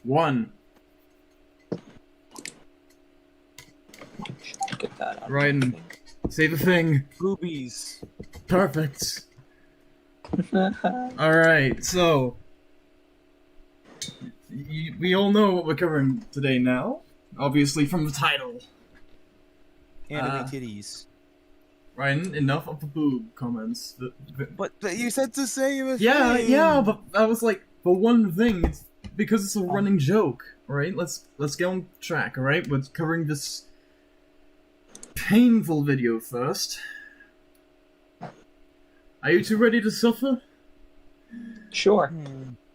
1. Get that out. Ryan, say the thing. Boobies. Perfect. Alright, so... we all know what we're covering today now. Obviously from the title. Anime titties. Ryan, enough of the boob comments. But you said to say a thing. Yeah, but I was like, the one thing, it's because it's a running joke, alright? Let's get on track, alright? We're covering this painful video first. Are you two ready to suffer? Sure.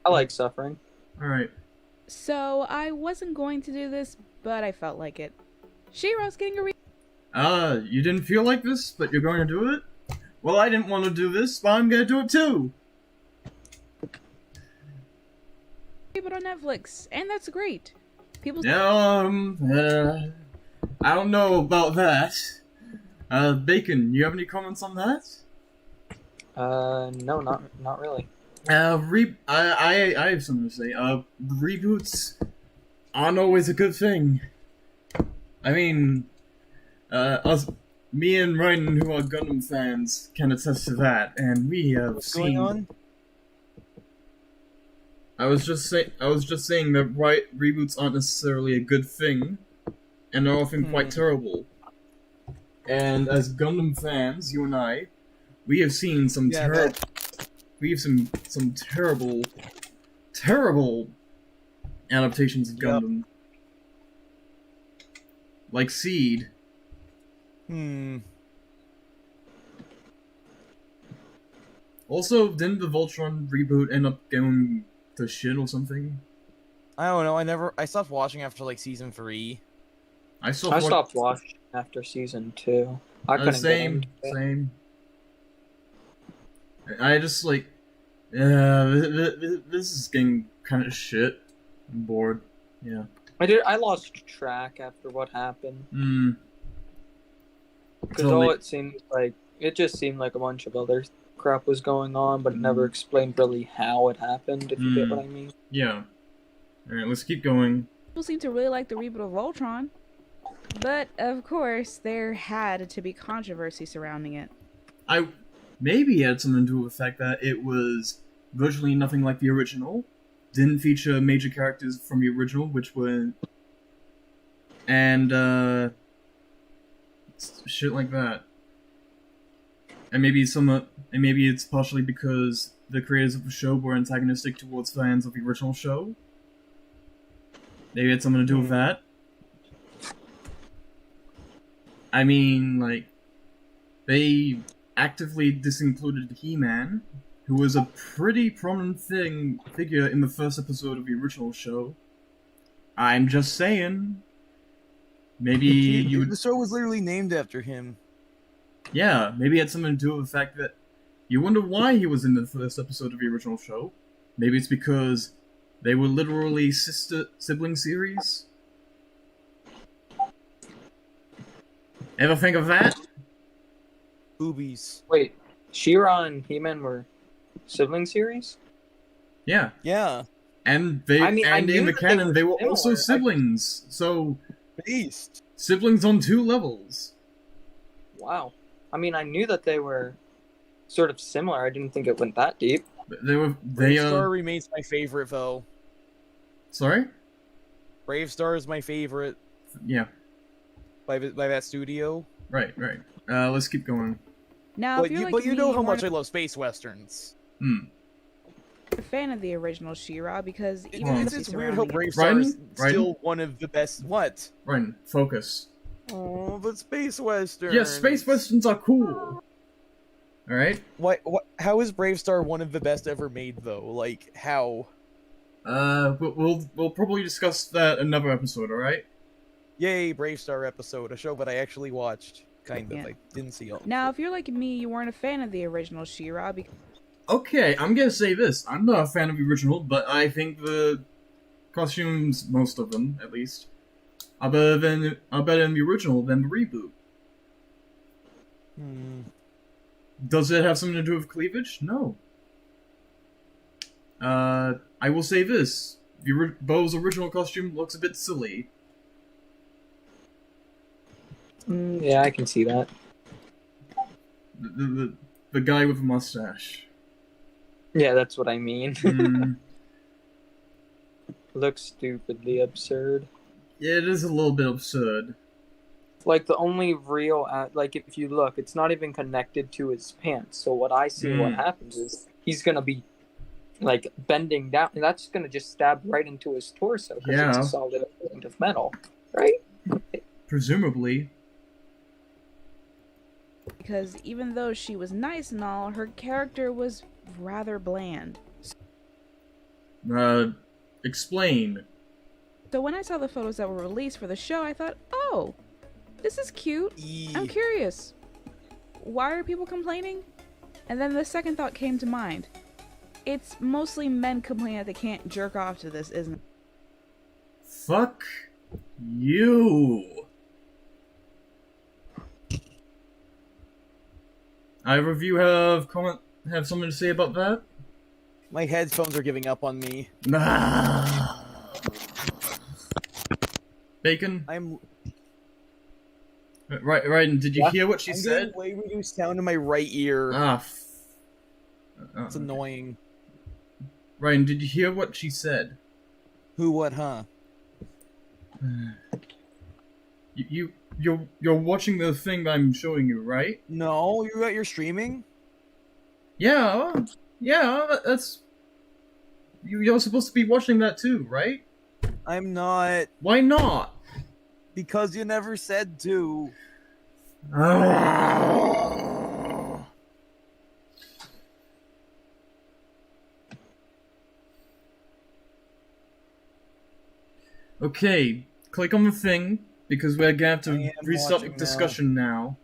I like suffering. Alright. So, I wasn't going to do this, but I felt like it. She-Ra's getting a You didn't feel like this, but you're going to do it? Well, I didn't want to do this, but I'm gonna do it too! reboot on Netflix, and that's great. People I don't know about that. Bacon, you have any comments on that? No, not really. I have something to say. Reboots aren't always a good thing. I mean, me and Ryan, who are Gundam fans, can attest to that, and we have What's seen... going on? I was just saying that reboots aren't necessarily a good thing, and they're often quite terrible. And as Gundam fans, you and I, we have seen some some terrible, terrible adaptations of Gundam. Like Seed. Also, didn't the Voltron reboot end up going to shit or something? I don't know. I stopped watching after like season 3. I stopped watching after season 2. I couldn't same. I just like, this is getting kind of shit. I'm bored. Yeah. I lost track after what happened. Because all it seemed like, it just seemed like a bunch of other crap was going on, but it never explained really how it happened, if you get what I mean. Yeah. Alright, let's keep going. people seem to really like the reboot of Voltron. But, of course, there had to be controversy surrounding it. Maybe it had something to do with the fact that it was virtually nothing like the original. Didn't feature major characters from the original, which were... And, shit like that. And maybe it's partially because the creators of the show were antagonistic towards fans of the original show. Maybe it had something to do with that. I mean, like, they actively disincluded He-Man, who was a pretty prominent figure in the first episode of the original show. I'm just saying. Maybe The show was literally named after him. Yeah, maybe it had something to do with the fact that you wonder why he was in the first episode of the original show. Maybe it's because they were literally sibling series. Ever think of that? Boobies. Wait, She-Ra and He-Man were sibling series? Yeah. Yeah. And they in the canon they were also siblings. So Beast. Siblings on 2 levels. Wow. I mean, I knew that they were sort of similar. I didn't think it went that deep. Bravestar remains my favorite, though. Sorry? Bravestar is my favorite. Yeah. By that studio. Right. Let's keep going. Now, But you know how much I love space westerns. A fan of the original She-Ra because It's weird how Bravestar is still one of the best. What? Ryan, focus. Oh, but space westerns. Yes, space westerns are cool. All right. What? How is Bravestar one of the best ever made, though? Like how? We'll probably discuss that another episode. All right. Yay, Bravestar episode, a show that I actually watched. Kind of. Yeah. I didn't see all. Now, if you're like me, you weren't a fan of the original She-Ra because... Okay, I'm gonna say this. I'm not a fan of the original, but I think the costumes, most of them at least, are better in the original than the reboot. Does it have something to do with cleavage? No. I will say this. Bo's original costume looks a bit silly. Yeah, I can see that. The guy with a mustache. Yeah, that's what I mean. Mm. Looks stupidly absurd. Yeah, it is a little bit absurd. Like, the only real... like, if you look, it's not even connected to his pants. So what I see what happens is he's going to be, like, bending down. And that's going to just stab right into his torso. Because it's a solid element of metal. Right? Presumably. Because even though she was nice and all, her character was rather bland. Explain. So when I saw the photos that were released for the show, I thought, oh, this is cute. I'm curious. Why are people complaining? And then the second thought came to mind. It's mostly men complaining that they can't jerk off to this, isn't it? Fuck you. Either of you have something to say about that? My headphones are giving up on me. Nah. Bacon? Right, and did you hear what she said? I'm getting way reduced sound in my right ear. It's annoying. Ryan, did you hear what she said? Who, what, huh? You're watching the thing I'm showing you, right? No, you're streaming? Yeah, that's... You're supposed to be watching that too, right? I'm not. Why not? Because you never said to. Okay, click on the thing, because we're gonna have to restart the discussion now.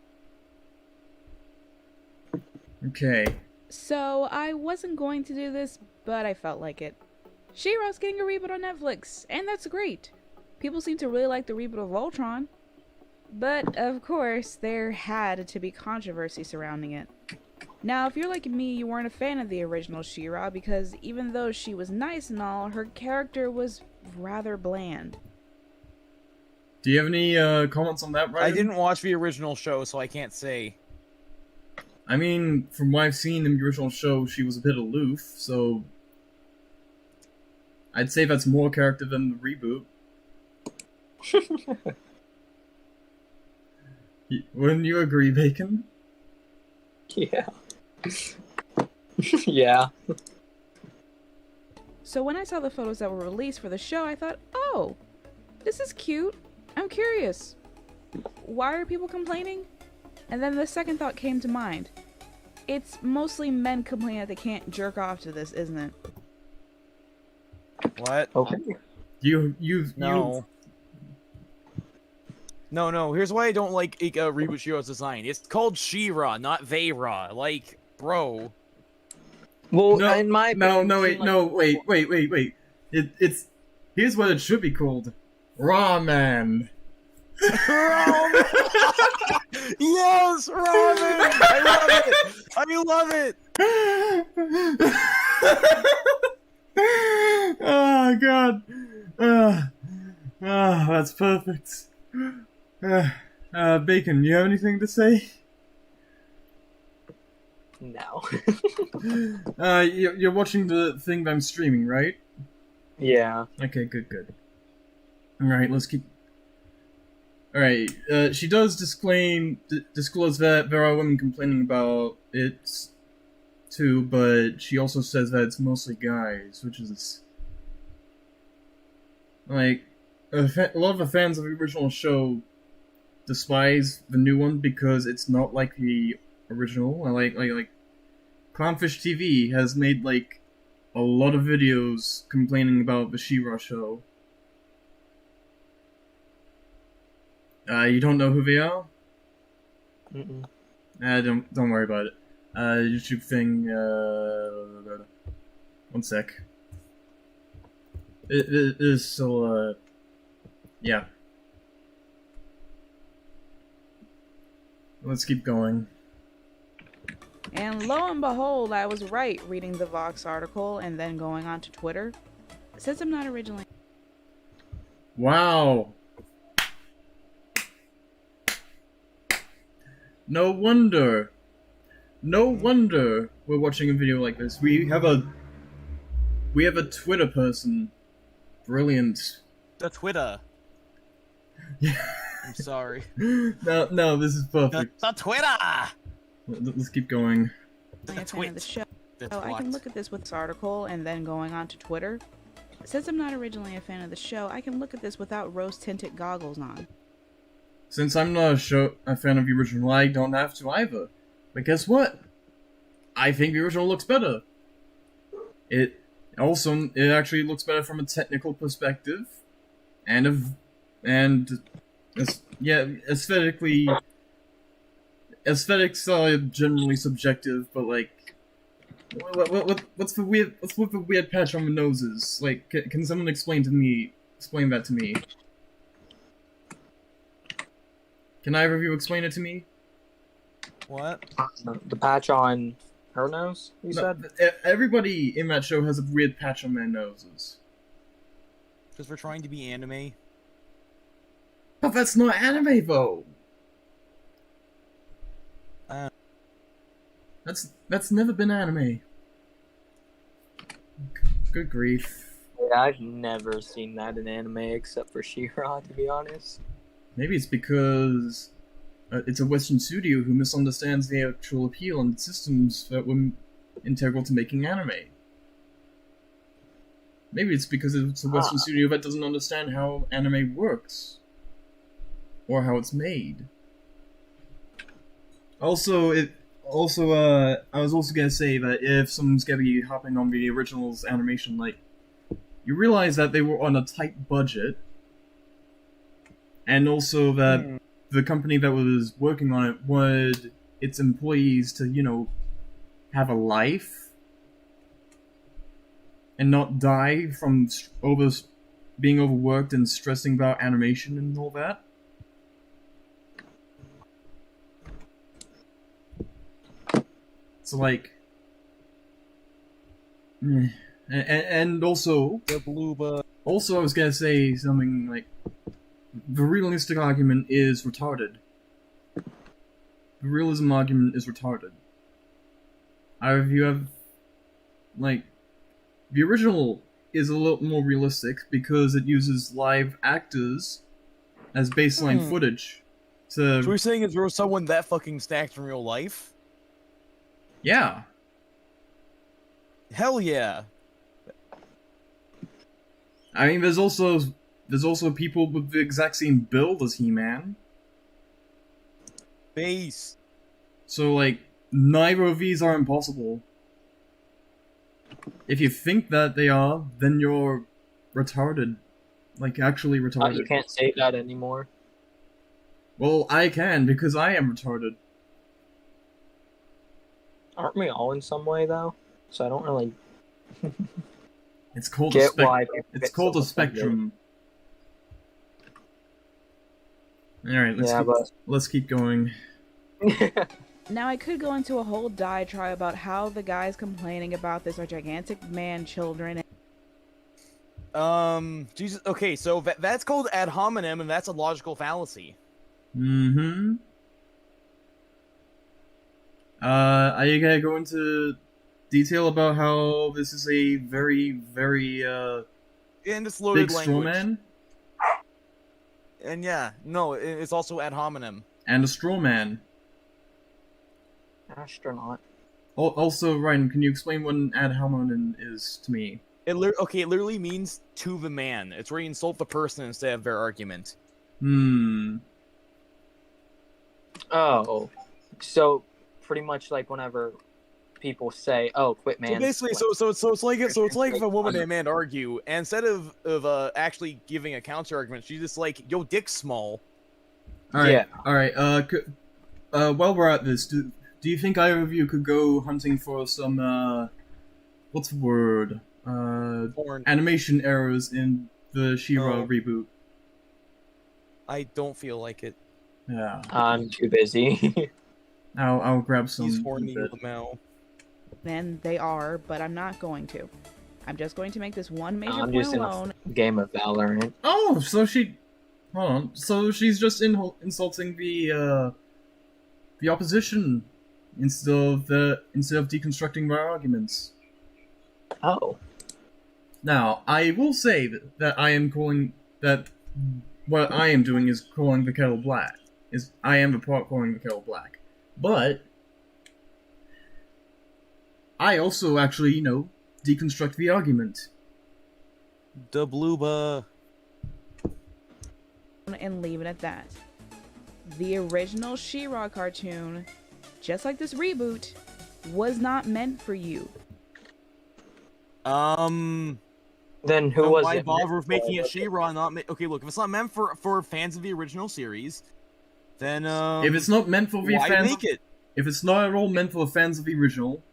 Okay. So I wasn't going to do this, but I felt like it. She-Ra's getting a reboot on Netflix, and that's great. People seem to really like the reboot of Voltron. But, of course, there had to be controversy surrounding it. Now, if you're like me, you weren't a fan of the original She-Ra, because even though she was nice and all, her character was rather bland. Do you have any comments on that, Ryan? I didn't watch the original show, so I can't say. I mean, from what I've seen in the original show, she was a bit aloof, so... I'd say that's more character than the reboot. Wouldn't you agree, Bacon? Yeah. Yeah. So when I saw the photos that were released for the show, I thought, oh, this is cute. I'm curious. Why are people complaining? And then the second thought came to mind. It's mostly men complaining that they can't jerk off to this, isn't it? What? Okay. No. No. Here's why I don't like Reboot She-Ra's design. It's called She-Ra, not They-Ra. Like, bro. Well, no, in my opinion, wait. It's here's what it should be called. Ramen. Ramen! Yes, ramen! I love it! Oh god. That's perfect. Bacon, you have anything to say? No. You're watching the thing that I'm streaming, right? Yeah. Okay, good. Alright, let's keep... Alright, she does disclose that there are women complaining about it too, but she also says that it's mostly guys, which is... Like, a lot of the fans of the original show despise the new one because it's not like the original. Like Clownfish TV has made, like, a lot of videos complaining about the She-Ra show. You don't know who they are? Mm-mm. Don't worry about it. YouTube thing, one sec. It is still, yeah. Let's keep going. And lo and behold, I was right reading the Vox article and then going on to Twitter. Since I'm not originally... Wow. No wonder. No wonder we're watching a video like this. We have a Twitter person. Brilliant. The Twitter. Yeah. I'm sorry. No, this is perfect. The Twitter! Let's keep going. I'm a fan of the show. The I can twat. look at this with this article and then going on to Twitter. Since I'm not originally a fan of the show, I can look at this without rose-tinted goggles on. Since I'm not a fan of the original, I don't have to either. But guess what? I think the original looks better. It actually looks better from a technical perspective, aesthetically. Aesthetics are generally subjective, but like, what's with the weird patch on the noses? Like, can someone explain that to me? Can either of you explain it to me? What? The patch on her nose, you said? Everybody in that show has a weird patch on their noses. Because we're trying to be anime. But that's not anime, though! That's never been anime. Good grief. Yeah, I've never seen that in anime except for She-Ra, to be honest. Maybe it's because it's a Western studio who misunderstands the actual appeal and systems that were integral to making anime. Maybe it's because it's a Western studio that doesn't understand how anime works. Or how it's made. I was also gonna say that if someone's gonna be hopping on the original's animation, like, you realize that they were on a tight budget, and also that the company that was working on it wanted its employees to, you know, have a life, and not die from being overworked and stressing about animation and all that. So, like, and also, The blue bug. also I was gonna say something like, the realistic argument is retarded. The realism argument is retarded. You have, like, the original is a little more realistic because it uses live actors as baseline footage. So we're saying is there was someone that fucking stacked in real life? Yeah. Hell yeah. I mean, there's also people with the exact same build as He-Man. Base. So, like, neither of these are impossible. If you think that they are, then you're retarded. Like, actually retarded. You can't say that anymore. Well, I can, because I am retarded. Aren't we all in some way, though? So I don't really It's called get a why. It's called a spectrum. Alright, let's keep going. Now, I could go into a whole diatribe about how the guys complaining about this are gigantic man-children. Jesus. Okay, so that's called ad hominem, and that's a logical fallacy. Mm-hmm. Are you gonna go into detail about how this is a very, very, And it's loaded big straw language. man? And yeah, no, it's also ad hominem. And a straw man. Astronaut. Also, Ryan, can you explain what an ad hominem is to me? It literally means to the man. It's where you insult the person instead of their argument. Oh. So, pretty much like whenever people say, "Oh, quit, man." So basically, so it's like if a woman and a man argue, and instead of actually giving a counter argument, she's just like, "Yo, dick's small." Alright, while we're at this, do you think either of you could go hunting for some, what's the word? Porn. Animation errors in the She-Ra reboot? I don't feel like it. Yeah. I'm too busy. I'll grab some. He's horny with a mouth. And they are, but I'm not going to. I'm just going to make this one major I'm point just in alone. a game of Valorant. Oh, so she... Hold on. So she's just insulting the opposition instead of deconstructing their arguments. Oh. Now, I will say that I am calling... that what I am doing is calling the kettle black. I am the part calling the kettle black. But... I also actually, deconstruct the argument. The blooba. And leave it at that. The original She-Ra cartoon, just like this reboot, was not meant for you. Then who was why it? bother with making it She-Ra? Okay, look, if it's not meant for fans of the original series, then if it's not meant for the why fans, make it? If it's not at all meant for the fans of the original,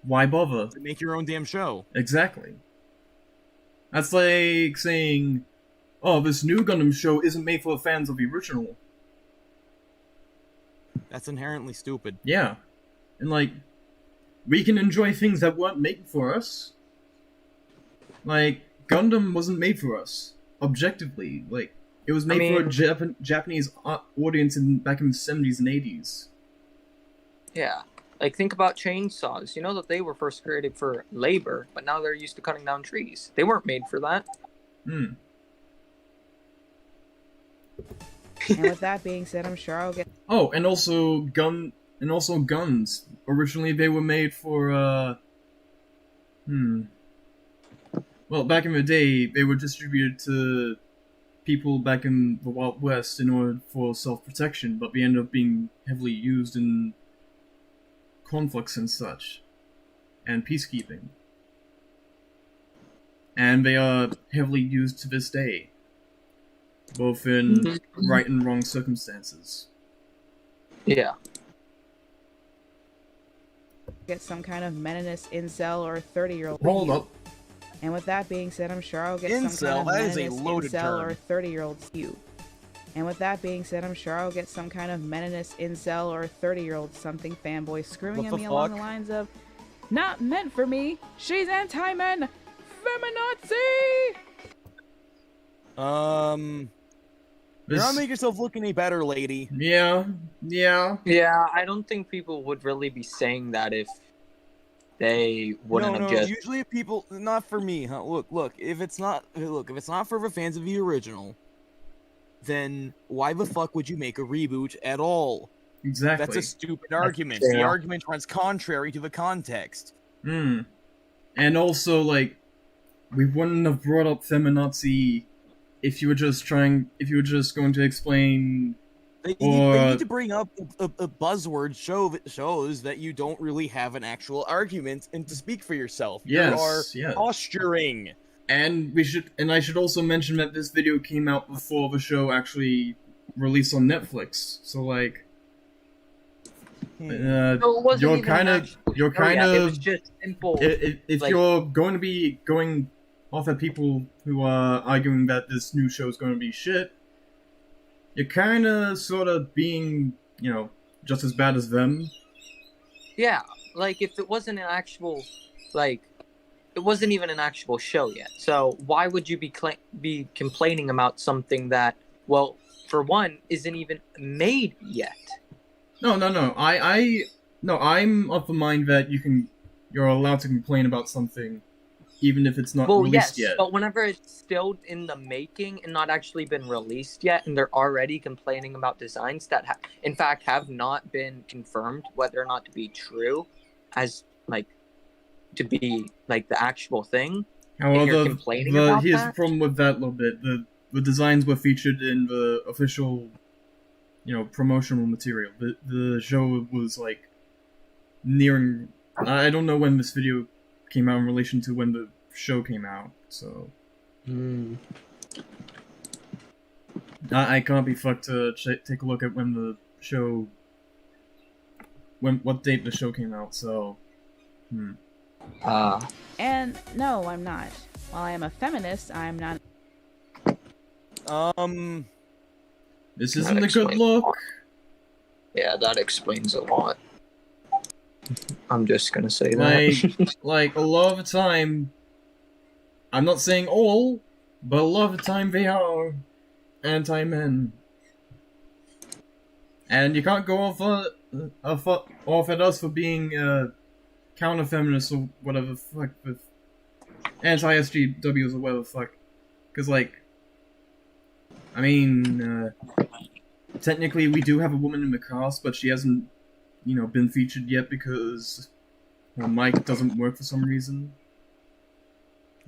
why bother? Make your own damn show. Exactly. That's like saying, "Oh, this new Gundam show isn't made for the fans of the original." That's inherently stupid. Yeah, and like, we can enjoy things that weren't made for us. Like, Gundam wasn't made for us, objectively. Like, it was made for a Japanese audience back in the 70s and 80s. Yeah. Like, think about chainsaws. You know that they were first created for labor, but now they're used to cutting down trees. They weren't made for that. And with that being said, I'm sure I'll get... Oh, and also guns. Originally, they were made for, Well, back in the day, they were distributed to people back in the Wild West in order for self-protection, but they ended up being heavily used in conflicts and such, and peacekeeping. And they are heavily used to this day, both in right and wrong circumstances. Yeah. Get some kind of meninist incel or 30-year-old. Hold up. And with that being said, I'm sure I'll get Incel, some kind of that is a meninist loaded incel term. or 30-year-old skew. And with that being said, I'm sure I'll get some kind of meninist incel or 30-year-old something fanboy screaming at me along the lines of, "Not meant for me. She's anti-men. Feminazi." You're not making yourself look any better, lady. Yeah. Yeah, I don't think people would really be saying that if they wouldn't have just... Usually people, not for me, huh? Look, if it's not for the fans of the original, then why the fuck would you make a reboot at all? Exactly. That's a stupid argument. The argument runs contrary to the context. And also, like, we wouldn't have brought up feminazi if you were just going to explain... They need to bring up a buzzword that shows that you don't really have an actual argument and to speak for yourself. You are posturing. And I should also mention that this video came out before the show actually released on Netflix. So like, it was just simple. If you're going to be going off at people who are arguing that this new show is going to be shit, you're kind of sort of being, just as bad as them. Yeah, like if it wasn't an actual, like, it wasn't even an actual show yet. So why would you be complaining about something that, well, for one, isn't even made yet? No. I'm of the mind that you're allowed to complain about something, even if it's not released yet. But whenever it's still in the making and not actually been released yet, and they're already complaining about designs that, in fact, have not been confirmed whether or not to be true, as like to be like the actual thing. However, here's the problem with that a little bit. The designs were featured in the official, promotional material. The show was like nearing. I don't know when this video came out in relation to when the show came out, so I can't be fucked to take a look at when the show, what date the show came out. So, And no, I'm not. While I am a feminist, I'm not. This isn't a good look. Yeah, that explains a lot. I'm just gonna say that. Like a lot of the time, I'm not saying all, but a lot of the time they are anti-men. And you can't go off at us for being counter-feminists or whatever the fuck, with anti-SJWs or whatever the fuck. Because, like, I mean, technically we do have a woman in the cast, but she hasn't, been featured yet because her mic doesn't work for some reason.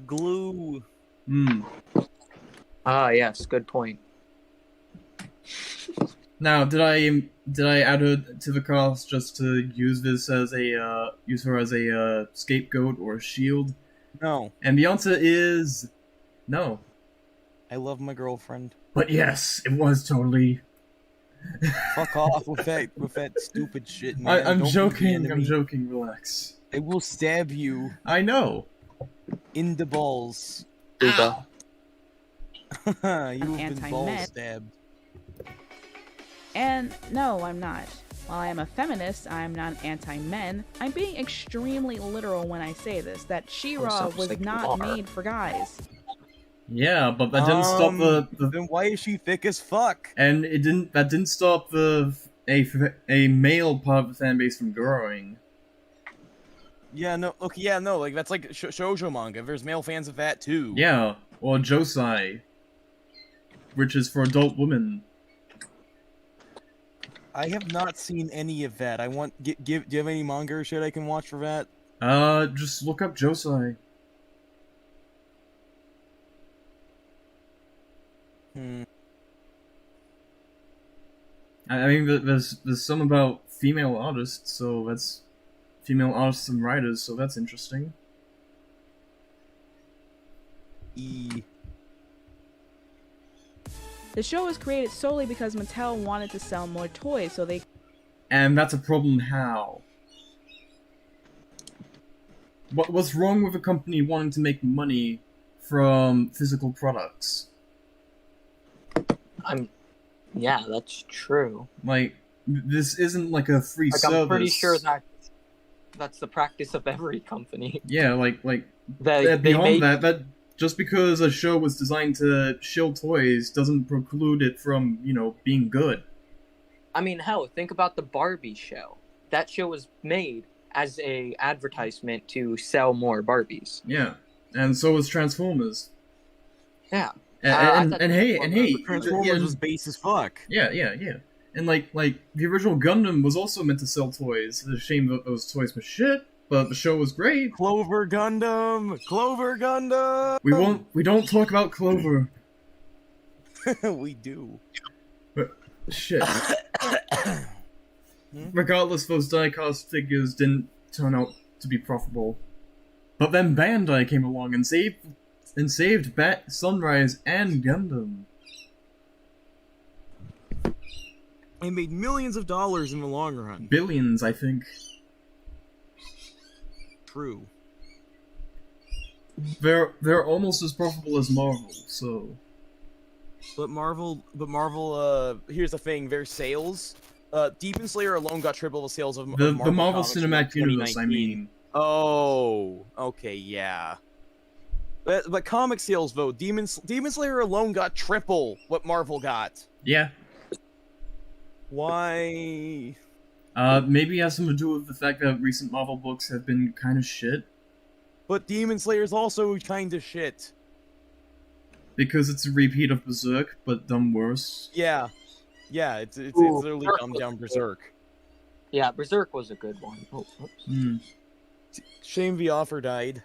Glue. Ah, yes, good point. Now, did I add her to the cast just to use her as a scapegoat or a shield? No. And the answer is no. I love my girlfriend. But yes, it was totally. Fuck off with that stupid shit, man. I'm joking. Relax. I will stab you. I know. In the balls. Ow. You have been balls stabbed. And no, I'm not. While I am a feminist, I'm not anti-men. I'm being extremely literal when I say this, that She-Ra was not made for guys. Yeah, but that didn't stop the... Then why is she thick as fuck? And that didn't stop a male part of the fanbase from growing. Yeah, no, okay, yeah, no, like, that's like shoujo manga. There's male fans of that, too. Yeah, or josei, which is for adult women. I have not seen any of that. Do you have any manga or shit I can watch for that? Just look up josei. I mean, there's some about female artists, so that's female artists and writers, so that's interesting. The show was created solely because Mattel wanted to sell more toys, so they... And that's a problem how? What's wrong with a company wanting to make money from physical products? Yeah, that's true. Like, this isn't like a free service. I'm pretty sure that's the practice of every company. Yeah, that just because a show was designed to shill toys doesn't preclude it from, being good. I mean, hell, think about the Barbie show. That show was made as a advertisement to sell more Barbies. Yeah, and so was Transformers. Yeah. And hey, Transformers was base as fuck. Yeah. And like the original Gundam was also meant to sell toys. It's a shame that those toys were shit, but the show was great. Clover Gundam. We don't talk about Clover. We do. But shit. Regardless, those die-cast figures didn't turn out to be profitable. But then Bandai came along and saved Sunrise and Gundam. They made millions of dollars in the long run. Billions, I think. True. They're almost as profitable as Marvel, so. But Marvel, here's the thing, their sales, Demon Slayer alone got triple the sales of the Marvel Marvel Comics Cinematic Universe, I mean. Oh, okay, yeah. But comic sales, though, Demon Slayer alone got triple what Marvel got. Yeah. Why? Maybe it has something to do with the fact that recent Marvel books have been kind of shit. But Demon Slayer's also kind of shit. Because it's a repeat of Berserk, but done worse. Yeah. Yeah, it's literally dumbed down Berserk. Yeah, Berserk was a good one. Oh, Shame the author died.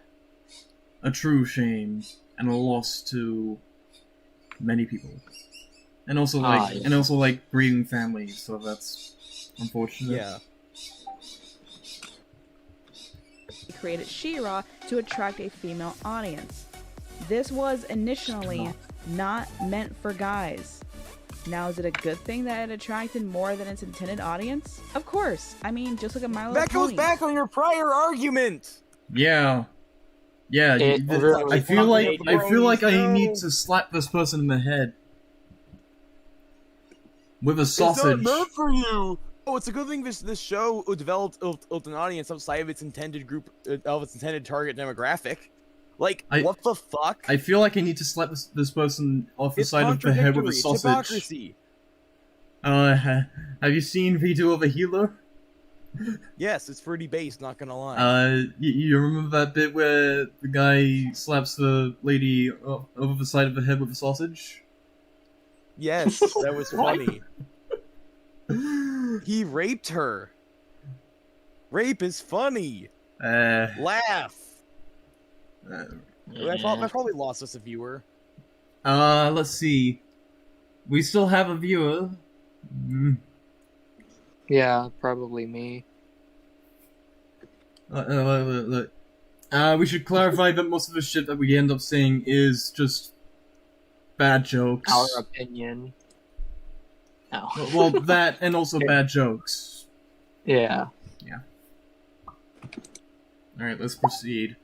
A true shame, and a loss to many people. And also grieving families, so that's unfortunate. Yeah. He created She-Ra to attract a female audience. This was initially not meant for guys. Now, is it a good thing that it attracted more than its intended audience? Of course. I mean, just look at My Little Pony. That goes back on your prior argument. Yeah. Yeah, I feel like I need to slap this person in the head with a sausage. It's not meant for you. Oh, it's a good thing this show developed an audience outside of its intended group, of its intended target demographic. Like, what the fuck? I feel like I need to slap this person off the side of the head with a sausage. It's hypocrisy. Have you seen Video of a Healer? Yes, it's pretty base, not gonna lie. You remember that bit where the guy slaps the lady over the side of the head with a sausage? Yes, that was funny. He raped her. Rape is funny. Laugh. I probably lost us a viewer. Let's see. We still have a viewer. Yeah, probably me. Look. We should clarify that most of the shit that we end up saying is just bad jokes. Our opinion. Oh. Well, that and also bad jokes. Yeah. Yeah. Alright, let's proceed.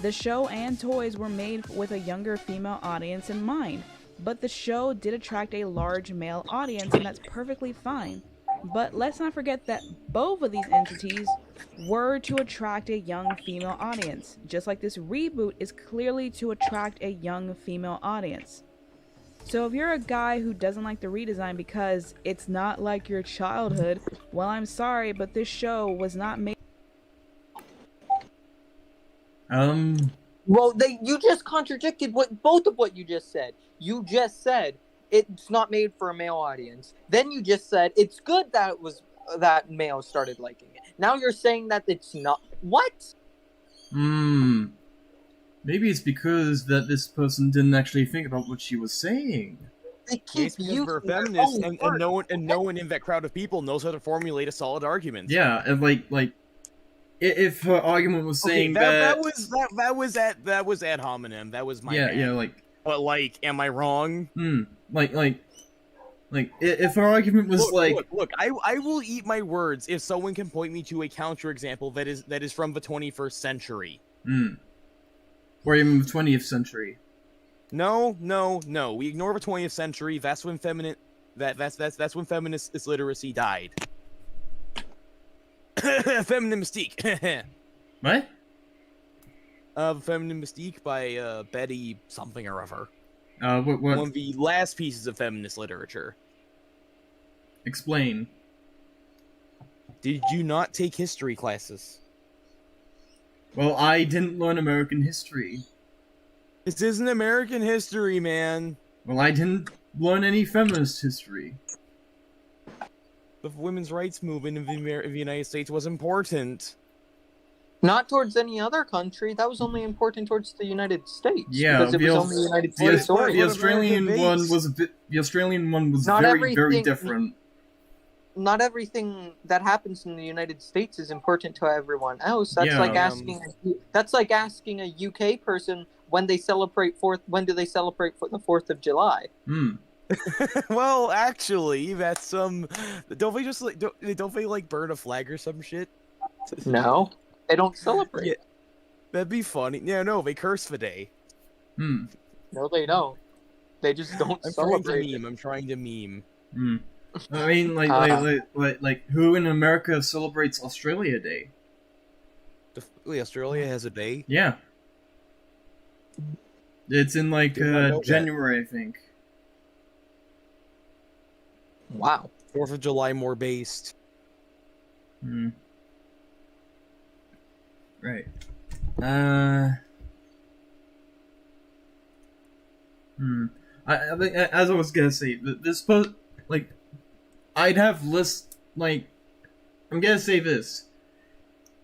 The show and toys were made with a younger female audience in mind, but the show did attract a large male audience, and that's perfectly fine. But let's not forget that both of these entities were to attract a young female audience, just like this reboot is clearly to attract a young female audience. So if you're a guy who doesn't like the redesign because it's not like your childhood, well, I'm sorry, but this show was not made. Well, you just contradicted both of what you just said. You just said it's not made for a male audience. Then you just said it's good that males started liking it. Now you're saying that it's not. What? Maybe it's because that this person didn't actually think about what she was saying. It's because we're feminists, and no one in that crowd of people knows how to formulate a solid argument. Yeah, and like. If her argument was saying that was ad hominem. That was my bad. Yeah, like. But like, am I wrong? Like, if her argument was look, I will eat my words if someone can point me to a counterexample that is from the 21st century. Or even the 20th century. No. We ignore the 20th century. That's when that's when feminist literacy died. Feminine Mystique. What? Feminine Mystique by Betty something or other. What? One of the last pieces of feminist literature. Explain. Did you not take history classes? Well, I didn't learn American history. This isn't American history, man. Well, I didn't learn any feminist history. The women's rights movement in the United States was important. Not towards any other country. That was only important towards the United States. Yeah, because it was only the United States. The Australian one was very different. Not everything that happens in the United States is important to everyone else. That's like asking a UK person when they celebrate when do they celebrate the 4th of July. Well, actually, that's don't they like burn a flag or some shit? No, they don't celebrate. Yeah, that'd be funny. Yeah, no, they curse the day. No, they don't. They just don't celebrate. I'm trying to meme. I mean, like who in America celebrates Australia Day? Australia has a day. Yeah, it's in January, I think. Wow. 4th of July more based. Right. I think, as I was gonna say, I'd have I'm gonna say this.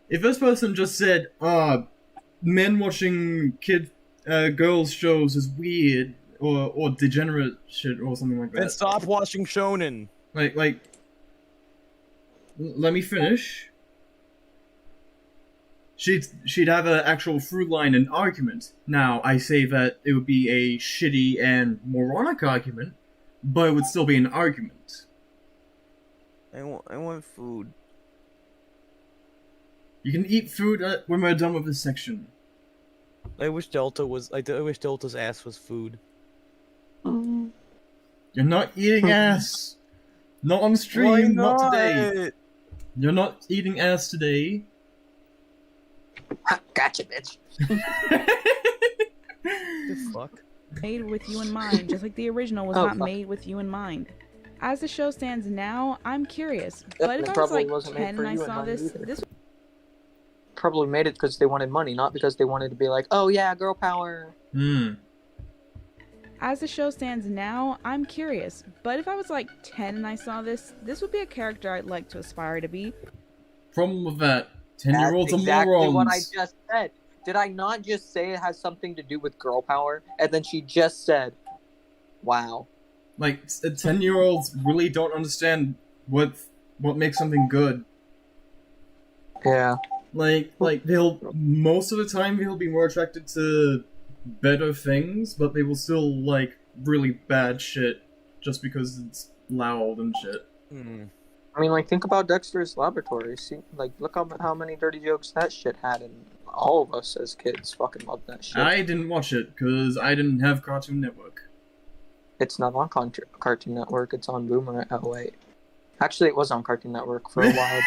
If this person just said, men watching girls shows is weird, or degenerate shit or something like that. Then stop watching shonen. Let me finish. She'd have an actual through line and argument. Now, I say that it would be a shitty and moronic argument, but it would still be an argument. I want food. You can eat food when we're done with this section. I wish Delta's ass was food. You're not eating ass. Not on stream. Why not? Today. You're not eating ass today. Ha, gotcha, bitch. The fuck? Made with you in mind, just like the original was not made with you in mind. As the show stands now, I'm curious. But if I was like 10 and I saw this probably made it because they wanted money, not because they wanted to be like, oh yeah, girl power. As the show stands now, I'm curious. But if I was like 10 and I saw this would be a character I'd like to aspire to be. Problem with that, 10-year-olds are exactly morons. What I just said. Did I not just say it has something to do with girl power? And then she just said, wow. Like, 10-year-olds really don't understand what makes something good. Yeah. Like most of the time they'll be more attracted to better things, but they will still like really bad shit just because it's loud and shit. I mean, like, think about Dexter's Laboratory. See, like, look how many dirty jokes that shit had, and all of us as kids fucking loved that shit. I didn't watch it because I didn't have Cartoon Network. It's not on Cartoon Network. It's on Boomer. Oh wait. Actually, it was on Cartoon Network for a while.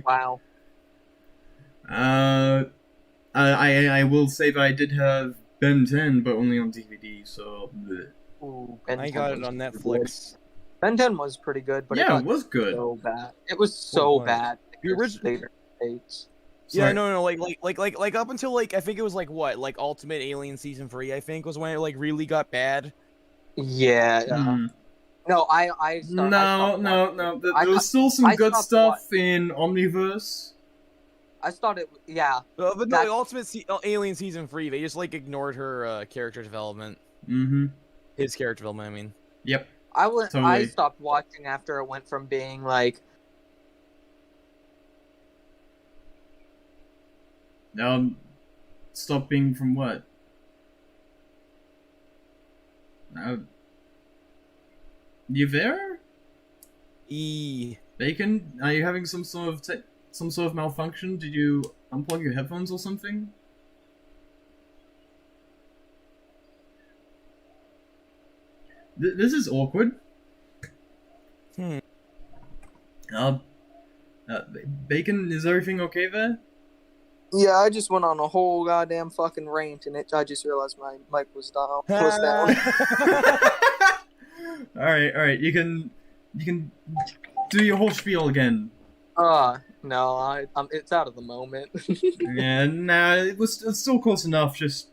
Wow. I will say that I did have Ben 10, but only on DVD. So. Ooh, I got it on Netflix. Ben 10 was pretty good, but yeah, it was good. So bad. It was so bad. The original. Yeah, no, like up until like I think it was like what, like Ultimate Alien Season 3, I think was when it like really got bad. Yeah. No, I stopped no. There was still some good stuff in Omniverse. I thought it, yeah. But no, Ultimate Alien Season 3, they just like ignored her character development. His character development, I mean. Yep. Totally. I stopped watching after it went from being like. Stop being from what? You there? Bacon? Are you having some sort of malfunction? Did you unplug your headphones or something? This is awkward. Bacon, is everything okay there? Yeah, I just went on a whole goddamn fucking rant, and I just realized my mic was down. Alright, you can do your whole spiel again. No, it's out of the moment. Yeah, nah, it's still close enough, just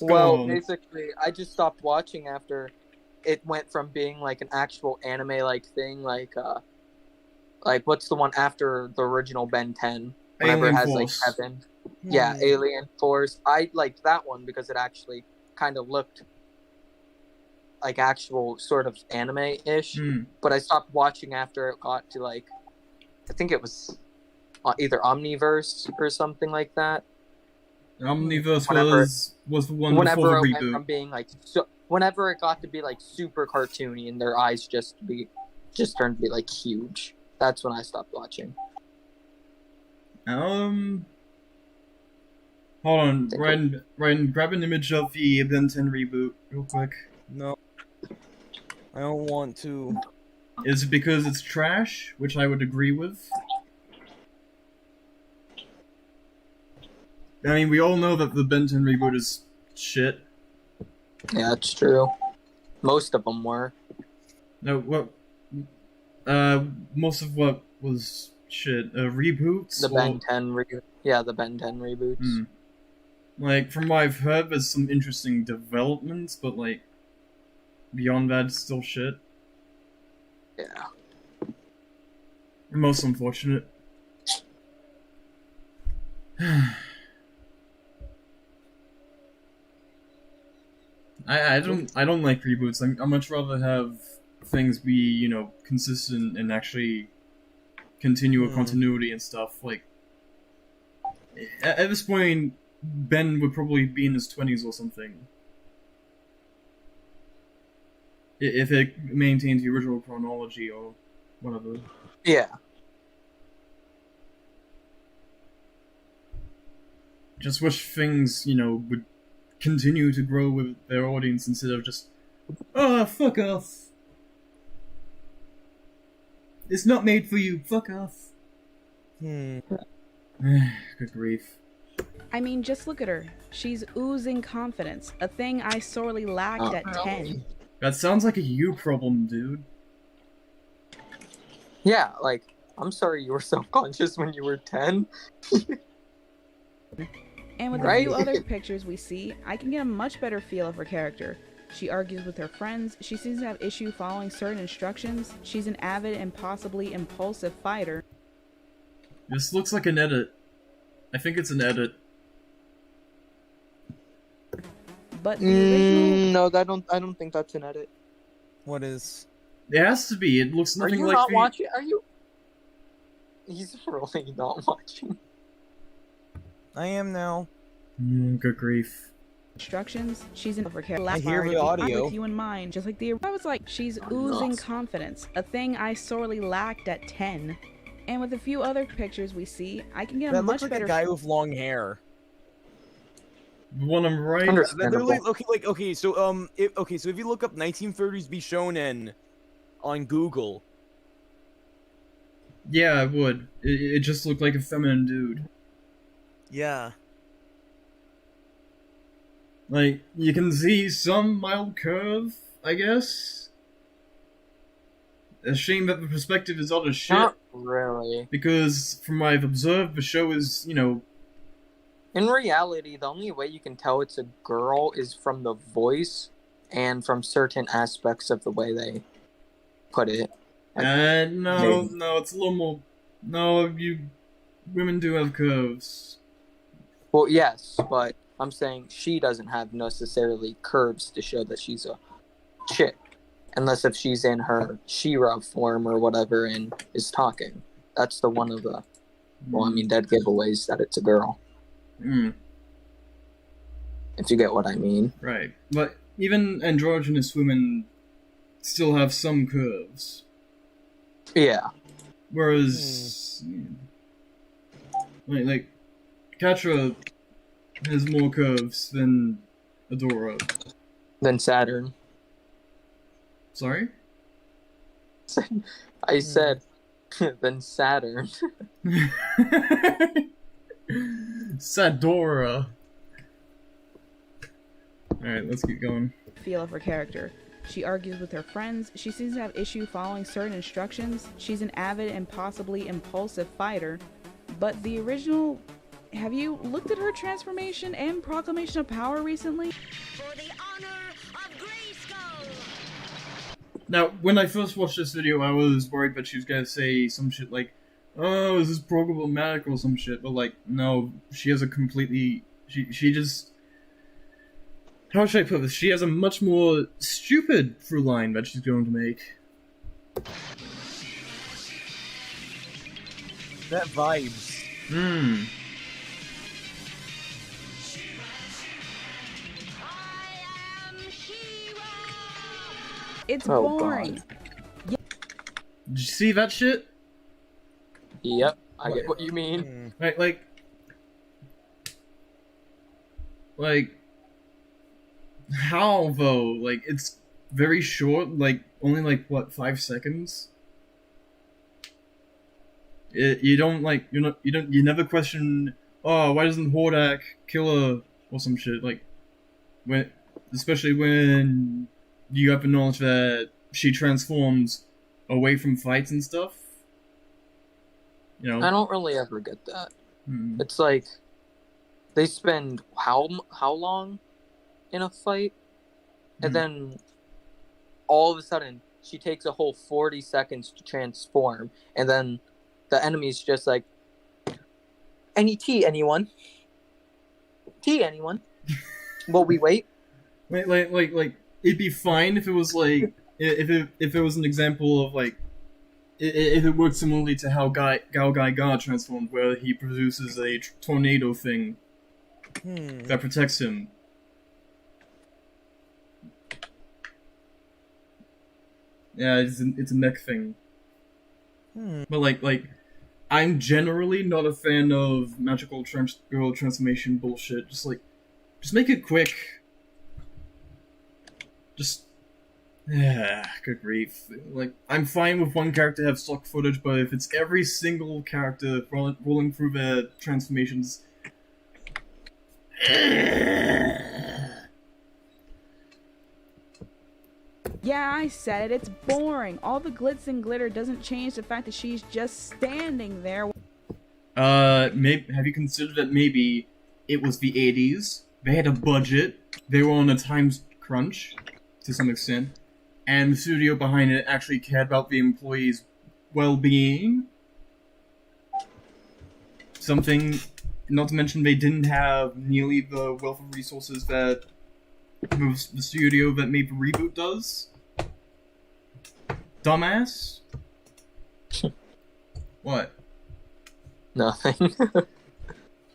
go on. Basically, I just stopped watching after it went from being like an actual anime-like thing, like what's the one after the original Ben 10? Whenever Alien it has Force. like Heaven. Yeah, Alien Force. I liked that one because it actually kind of looked like actual sort of anime-ish. But I stopped watching after it got to like, I think it was either Omniverse or something like that. Omniverse was the one whenever before the it reboot. went from being like whenever it got to be like super cartoony and their eyes just turned to be like huge. That's when I stopped watching. Hold on, Ryan, grab an image of the Ben 10 reboot real quick. No, I don't want to. Is it because it's trash, which I would agree with? I mean, we all know that the Ben 10 reboot is shit. Yeah, it's true. Most of them were. No, what? Most of what was shit? Reboots? The Ben 10 reboot. Yeah, the Ben 10 reboots. Like, from what I've heard, there's some interesting developments, but like, beyond that, it's still shit. Yeah. Most unfortunate. I don't like reboots. I much rather have things be, you know, consistent and actually continue a continuity and stuff. Like, at this point, Ben would probably be in his 20s or something. If it maintains the original chronology or whatever. Yeah. Just wish things, you know, would continue to grow with their audience instead of just, fuck off. It's not made for you, fuck off. Good grief. I mean, just look at her. She's oozing confidence, a thing I sorely lacked at 10. That sounds like a you problem, dude. Yeah, like, I'm sorry you were self-conscious when you were 10. And with a few other pictures we see, I can get a much better feel of her character. She argues with her friends, she seems to have issue following certain instructions, she's an avid and possibly impulsive fighter. This looks like an edit. I think it's an edit. But the original... No, I don't think that's an edit. What is? It has to be. It looks nothing like. Are you not watching? Are you? He's really not watching. I am now. Good grief. Instructions. She's an overkill. I hear the audio. With you in mind, just like the. I was like, she's oozing confidence, a thing I sorely lacked at 10. And with a few other pictures we see, I can get a much better. That looks like a guy with long hair. The one I'm right. So if you look up 1930s Bishonen on Google. Yeah, I would. It just looked like a feminine dude. Yeah. Like, you can see some mild curve, I guess. A shame that the perspective is utter shit. Not really. Because, from what I've observed, the show is, you know... In reality, the only way you can tell it's a girl is from the voice and from certain aspects of the way they put it. Like, no, it's a little more... No, women do have curves. Well, yes, but I'm saying she doesn't have necessarily curves to show that she's a chick. Unless if she's in her She-Ra form or whatever and is talking. That's the one of the, dead giveaways that it's a girl. If you get what I mean. Right. But even androgynous women still have some curves. Yeah. Whereas... Like Catra has more curves than Adora. Than Saturn. Sorry? I said, than Saturn. Sadora. Alright, let's keep going. Feel of her character. She argues with her friends, she seems to have issue following certain instructions, she's an avid and possibly impulsive fighter, but the original... Have you looked at her transformation and proclamation of power recently? For the honor of Grayskull! Now, when I first watched this video, I was worried that she was gonna say some shit like, oh, is this problematic or some shit, but like, no, she has a completely... She just... How should I put this? She has a much more stupid through line that she's going to make. That vibes. It's boring. Did you see that shit? Yep, I get what you mean. Right, like, how though? Like, it's very short. Like, only like what, 5 seconds? You never question. Oh, why doesn't Hordak kill her or some shit? Like, especially when you have the knowledge that she transforms away from fights and stuff. You know, I don't really ever get that. It's like they spend how long in a fight, and then all of a sudden she takes a whole 40 seconds to transform, and then the enemy's just like, any tea, anyone? Tea, anyone? Will we wait? Like, it'd be fine if it was like, if it was an example of like, if it worked similarly to how Gao transformed, where he produces a tornado thing that protects him. Yeah, it's a mech thing. But like, I'm generally not a fan of magical girl transformation bullshit. Just make it quick. Just Good grief. Like, I'm fine with one character have stock footage, but if it's every single character rolling through their transformations... Yeah, I said it. It's boring. All the glitz and glitter doesn't change the fact that she's just standing there. Have you considered that maybe it was the 80s, they had a budget, they were on a time crunch, to some extent, and the studio behind it actually cared about the employees' well-being? Something, not to mention they didn't have nearly the wealth of resources that the studio that made the reboot does? Dumbass? What? Nothing.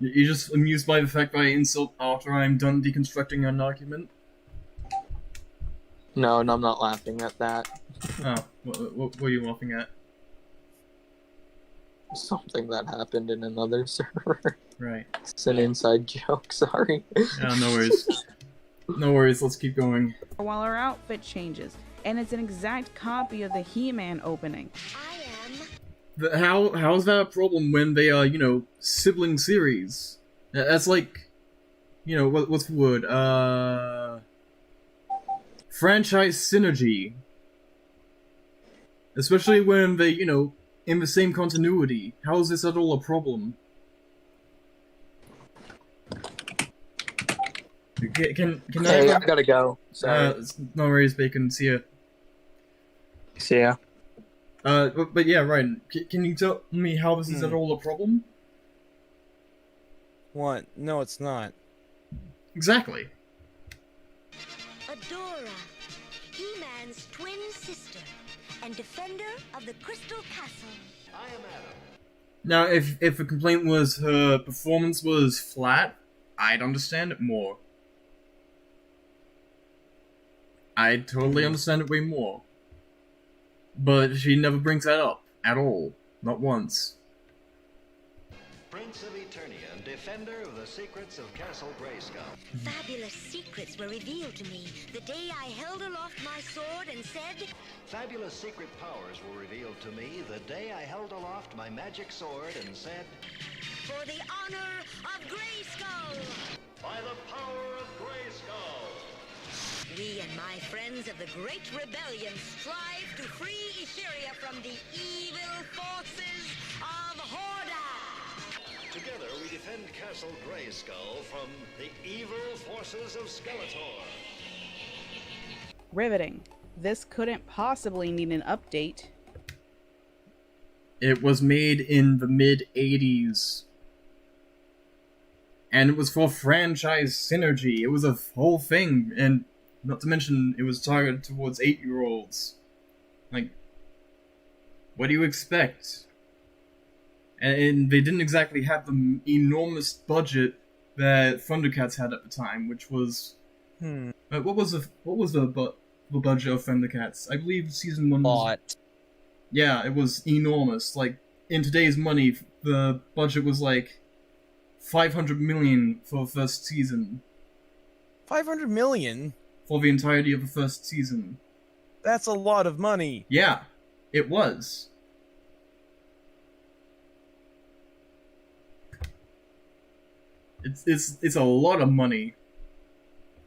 You're just amused by the fact that I insult after I'm done deconstructing an argument? No, I'm not laughing at that. Oh, what were you laughing at? Something that happened in another server. Right. It's an inside joke, sorry. Yeah, no worries. No worries, let's keep going. While her outfit changes, and it's an exact copy of the He-Man opening. I am. How's that a problem when they are, sibling series? That's like, what's the word? Franchise synergy. Especially when they, in the same continuity. How is this at all a problem? Can Hey, I gotta go. Sorry. No worries, Bacon. See ya. See ya. But yeah, Ryan, can you tell me how this is at all a problem? What? No, it's not. Exactly. Adora, He-Man's twin sister and defender of the Crystal Castle. I am Adam. Now, if the complaint was her performance was flat, I'd understand it more. I'd totally understand it way more. But she never brings that up, at all. Not once. Prince of Eternia and defender of the secrets of Castle Grayskull. Fabulous secrets were revealed to me the day I held aloft my sword and said... Fabulous secret powers were revealed to me the day I held aloft my magic sword and said... For the honor of Grayskull! By the power of Grayskull! We and my friends of the Great Rebellion strive to free Etheria from the evil forces of Horda! Together we defend Castle Grayskull from the evil forces of Skeletor. Riveting. This couldn't possibly need an update. It was made in the mid-80s. And it was for franchise synergy. It was a whole thing, and not to mention, it was targeted towards 8-year-olds. Like, what do you expect? And they didn't exactly have the enormous budget that Thundercats had at the time, which was... What was the budget of Thundercats? I believe season 1 was... Yeah, it was enormous. Like, in today's money, the budget was like 500 million for the first season. 500 million? For the entirety of the first season. That's a lot of money. Yeah, it was. It's a lot of money.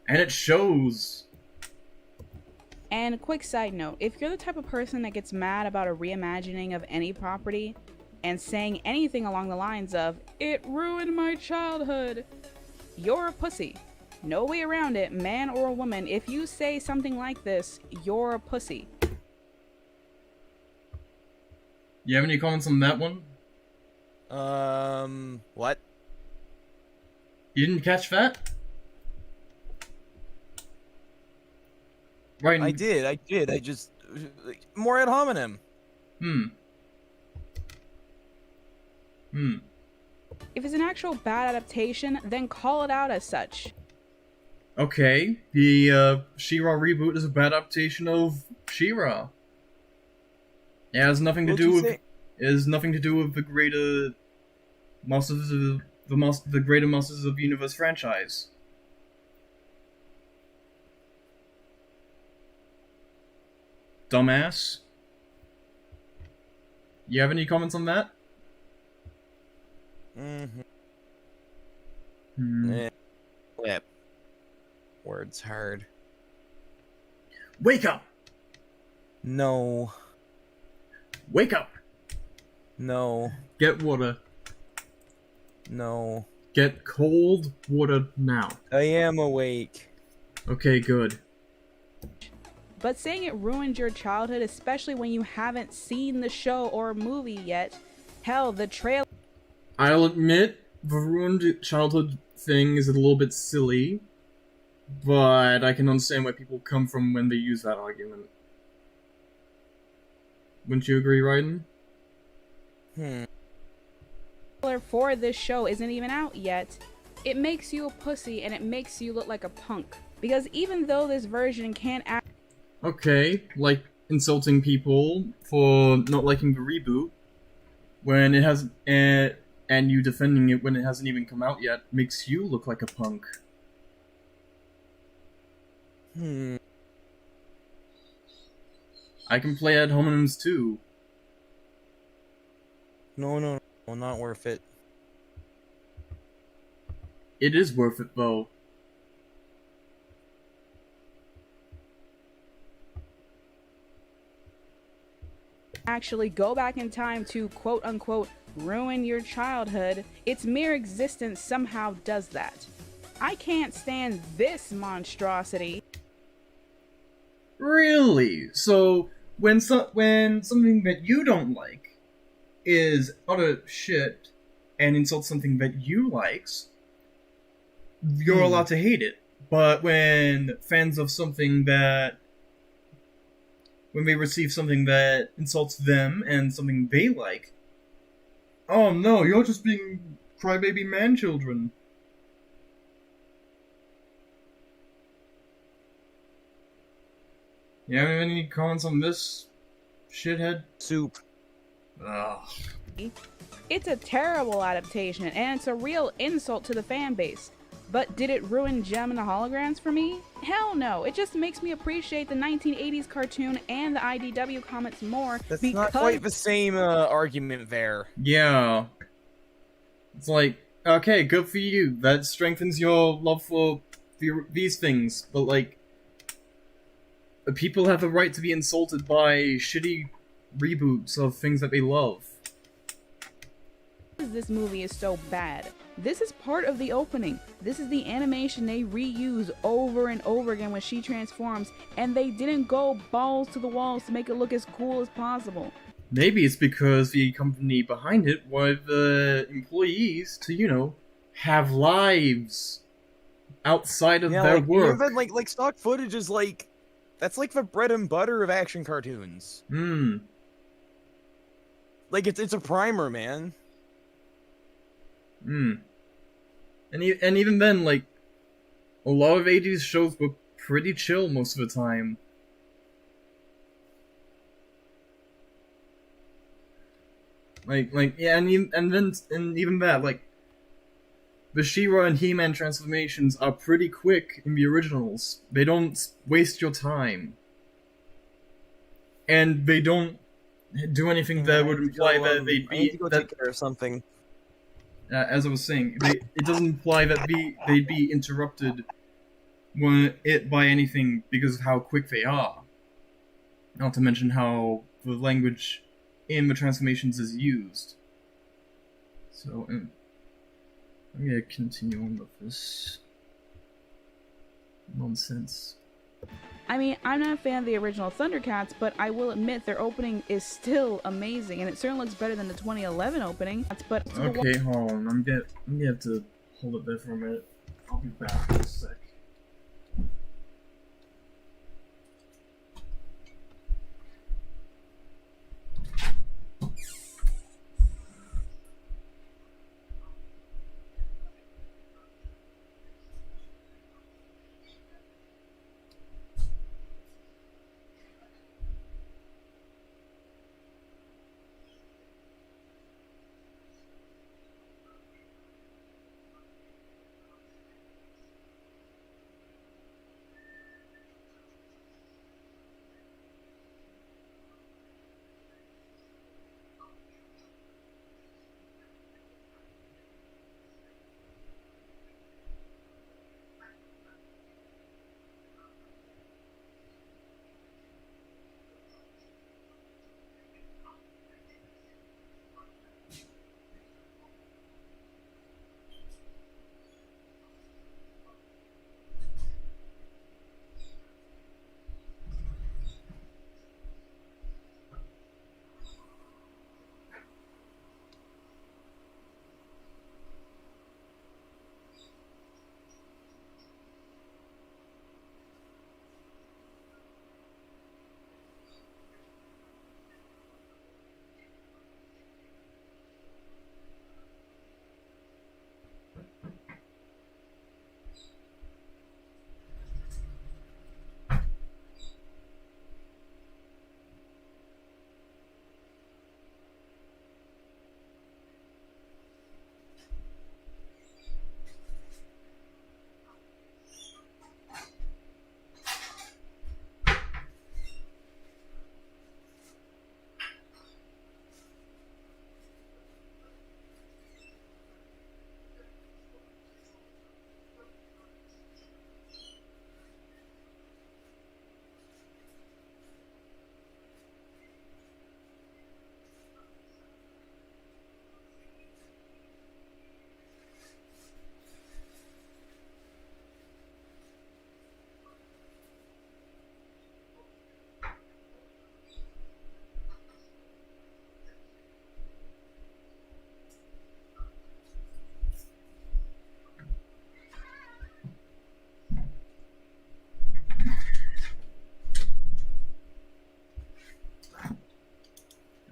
And it shows. And a quick side note, if you're the type of person that gets mad about a reimagining of any property and saying anything along the lines of, "It ruined my childhood," you're a pussy. No way around it, man or woman. If you say something like this, you're a pussy. You have any comments on that one? What? You didn't catch that? Right. I did. I just... More ad hominem. If it's an actual bad adaptation, then call it out as such. Okay, the She-Ra reboot is a bad adaptation of She-Ra. It has nothing to do with... It has nothing to do with the greater... Masters of... The greater Masters of the Universe franchise. dumbass. You have any comments on that? Yep. Words hard. Wake up! No. Wake up! No. Get water. No. Get cold water now. I am awake. Okay, good. But saying it ruined your childhood, especially when you haven't seen the show or movie yet. Hell, the trailer... I'll admit, the ruined childhood thing is a little bit silly, but I can understand where people come from when they use that argument. Wouldn't you agree, Raiden? For this show isn't even out yet. It makes you a pussy and it makes you look like a punk. Because even though this version can't act... Okay, like insulting people for not liking the reboot when it has... and you defending it when it hasn't even come out yet makes you look like a punk. I can play ad hominems too. No, not worth it. It is worth it though. Actually go back in time to quote-unquote ruin your childhood, its mere existence somehow does that. I can't stand this monstrosity. Really? So, when something that you don't like is utter shit and insults something that you likes, you're allowed to hate it. But when fans of something that... when they receive something that insults them and something they like, oh no, you're just being crybaby man-children. You have any comments on this, shithead? Soup. Ugh. It's a terrible adaptation, and it's a real insult to the fan base. But did it ruin Gem and the Holograms for me? Hell no, it just makes me appreciate the 1980s cartoon and the IDW comics more. That's not quite the same argument there. Yeah. It's like, okay, good for you. That strengthens your love for these things, but like, people have the right to be insulted by shitty reboots of things that they love. This movie is so bad. This is part of the opening. This is the animation they reuse over and over again when she transforms, and they didn't go balls to the walls to make it look as cool as possible. Maybe it's because the company behind it wanted the employees to, you know, have lives outside of their work. Even like stock footage is like, that's like the bread and butter of action cartoons. Like it's a primer, man. And even then, like, a lot of 80s shows were pretty chill most of the time. Yeah, and even that, like, the She-Ra and He-Man transformations are pretty quick in the originals. They don't waste your time. And they don't do anything that would imply that they'd be... I need to go take care of something. As I was saying, it doesn't imply that they'd be interrupted by anything because of how quick they are. Not to mention how the language in the transformations is used. So, I'm gonna continue on with this nonsense. I mean, I'm not a fan of the original Thundercats, but I will admit their opening is still amazing, and it certainly looks better than the 2011 opening. But okay, hold on. I'm gonna have to hold it there for a minute. I'll be back in a sec.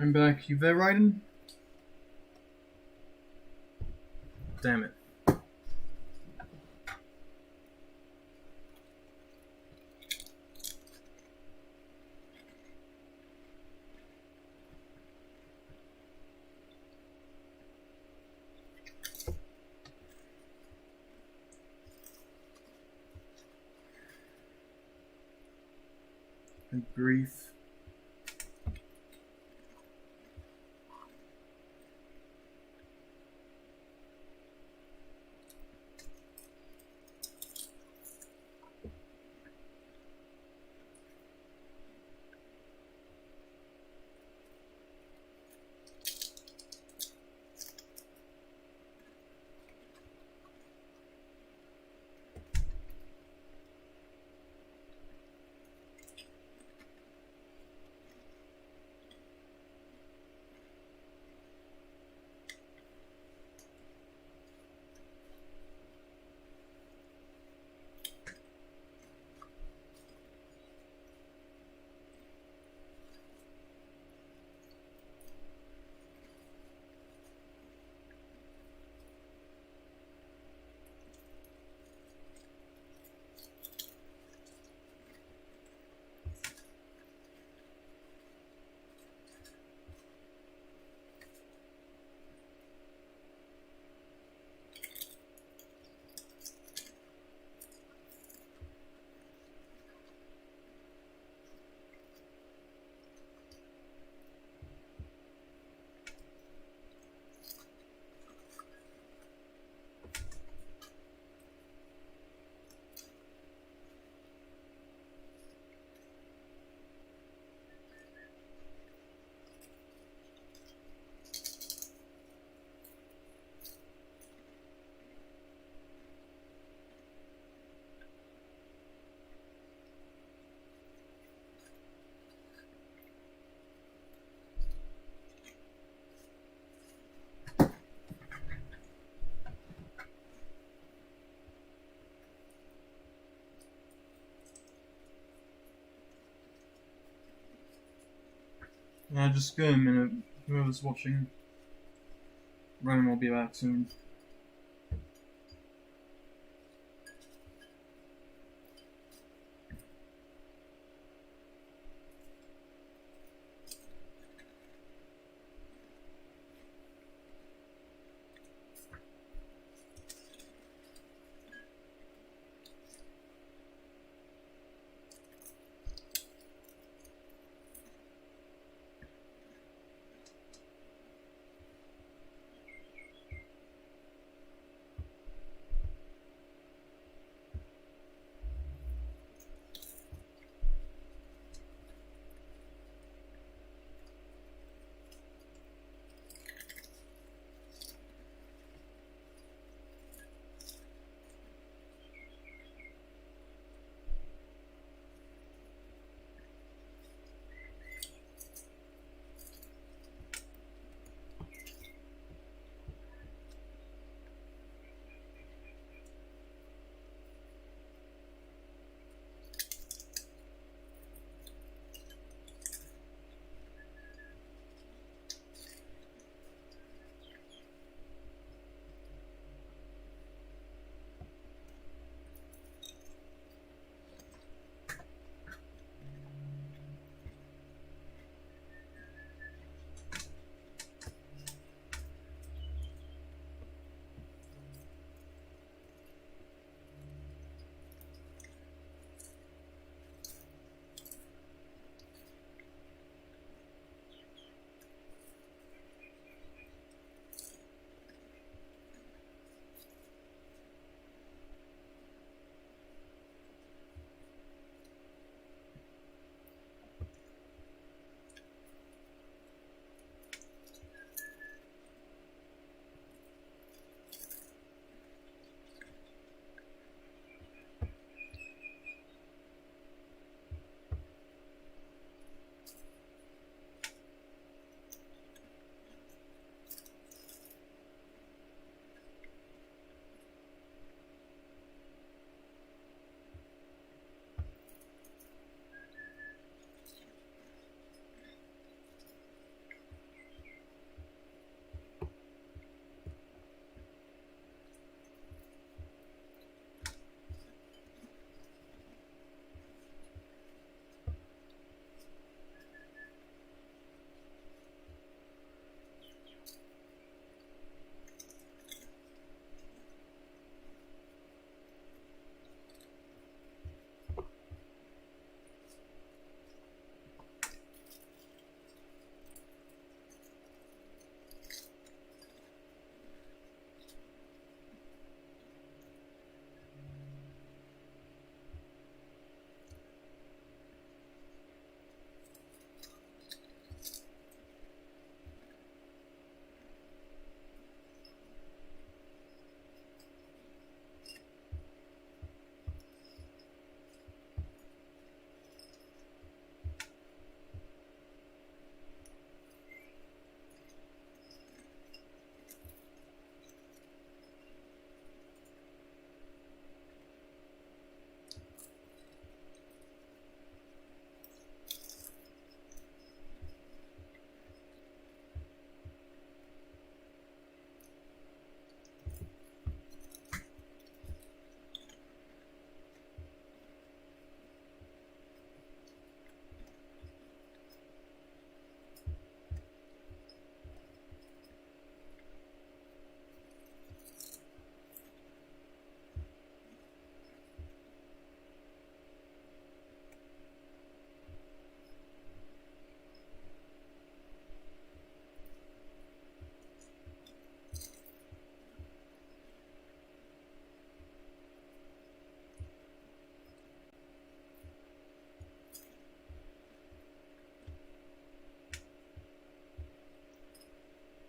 I'm back. You there, Raiden? Damn it. Good grief. Just go a minute. Whoever's watching, Ronan will be back soon.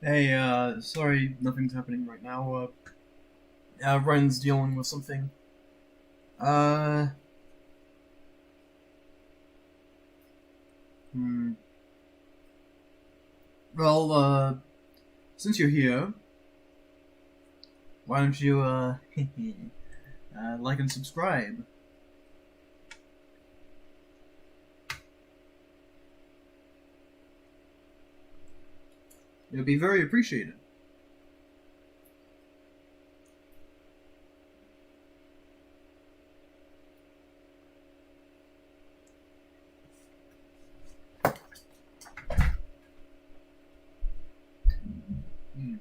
Hey, sorry, nothing's happening right now. Ryan's dealing with something. Hmm. Well, since you're here, why don't you, like and subscribe? It would be very appreciated. Hmm.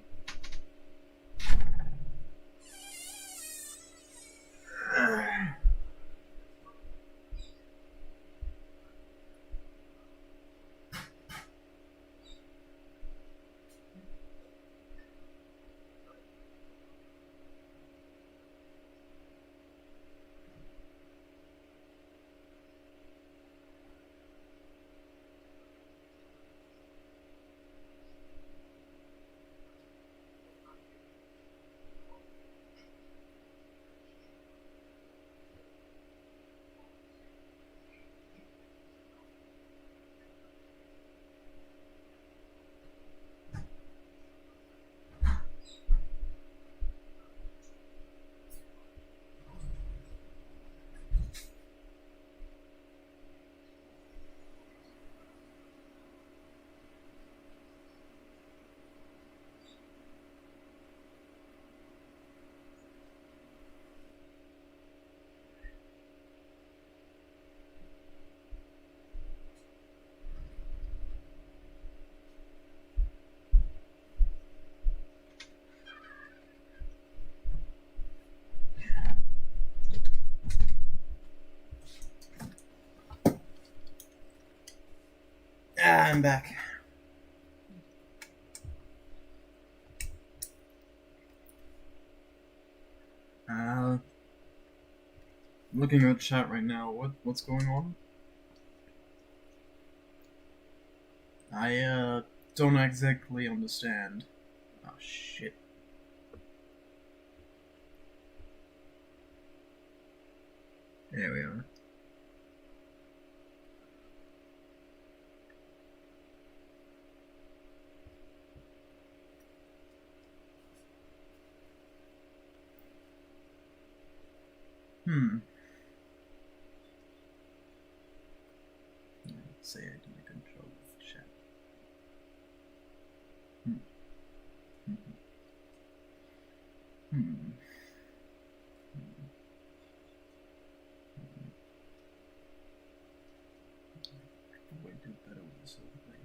I'm back. Looking at chat right now. What's going on? I don't exactly understand. Oh shit. There we are. Let's say I do control of chat. Probably do better with this whole thing.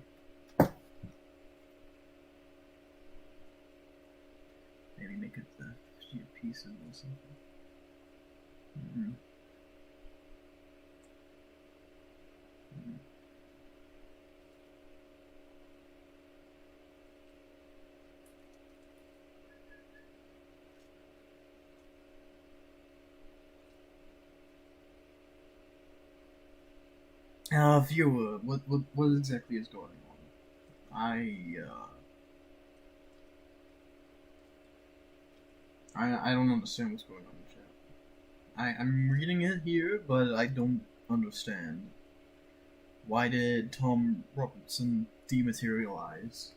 Maybe make it the few pieces or something. Viewer, what exactly is going on? I don't understand what's going on in chat. I'm reading it here, but I don't understand. Why did Tom Robertson dematerialize?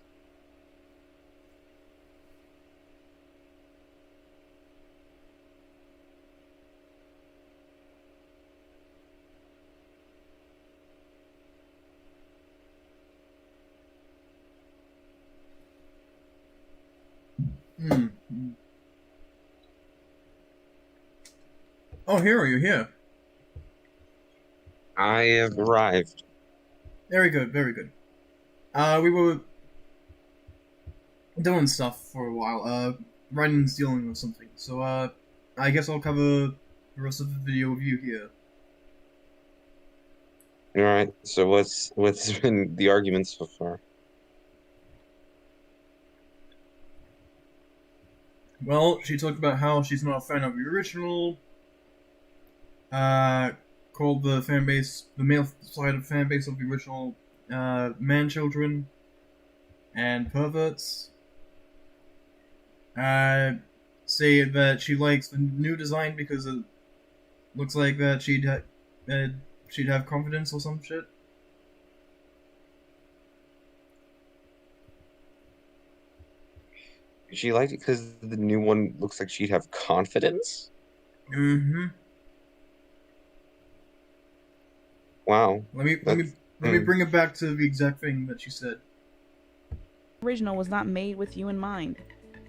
Oh, Hero, you're here. I have arrived. Very good, very good. We were doing stuff for a while. Ryan's dealing with something, so I guess I'll cover the rest of the video with you here. All right. So what's been the argument so far? Well, she talked about how she's not a fan of the original. Called the fan base, the male side of fan base of the original, man children and perverts. say that she likes the new design because it looks like that she'd have confidence or some shit. She liked it because the new one looks like she'd have confidence? Mm-hmm. Wow. Let me bring it back to the exact thing that she said. Original was not made with you in mind.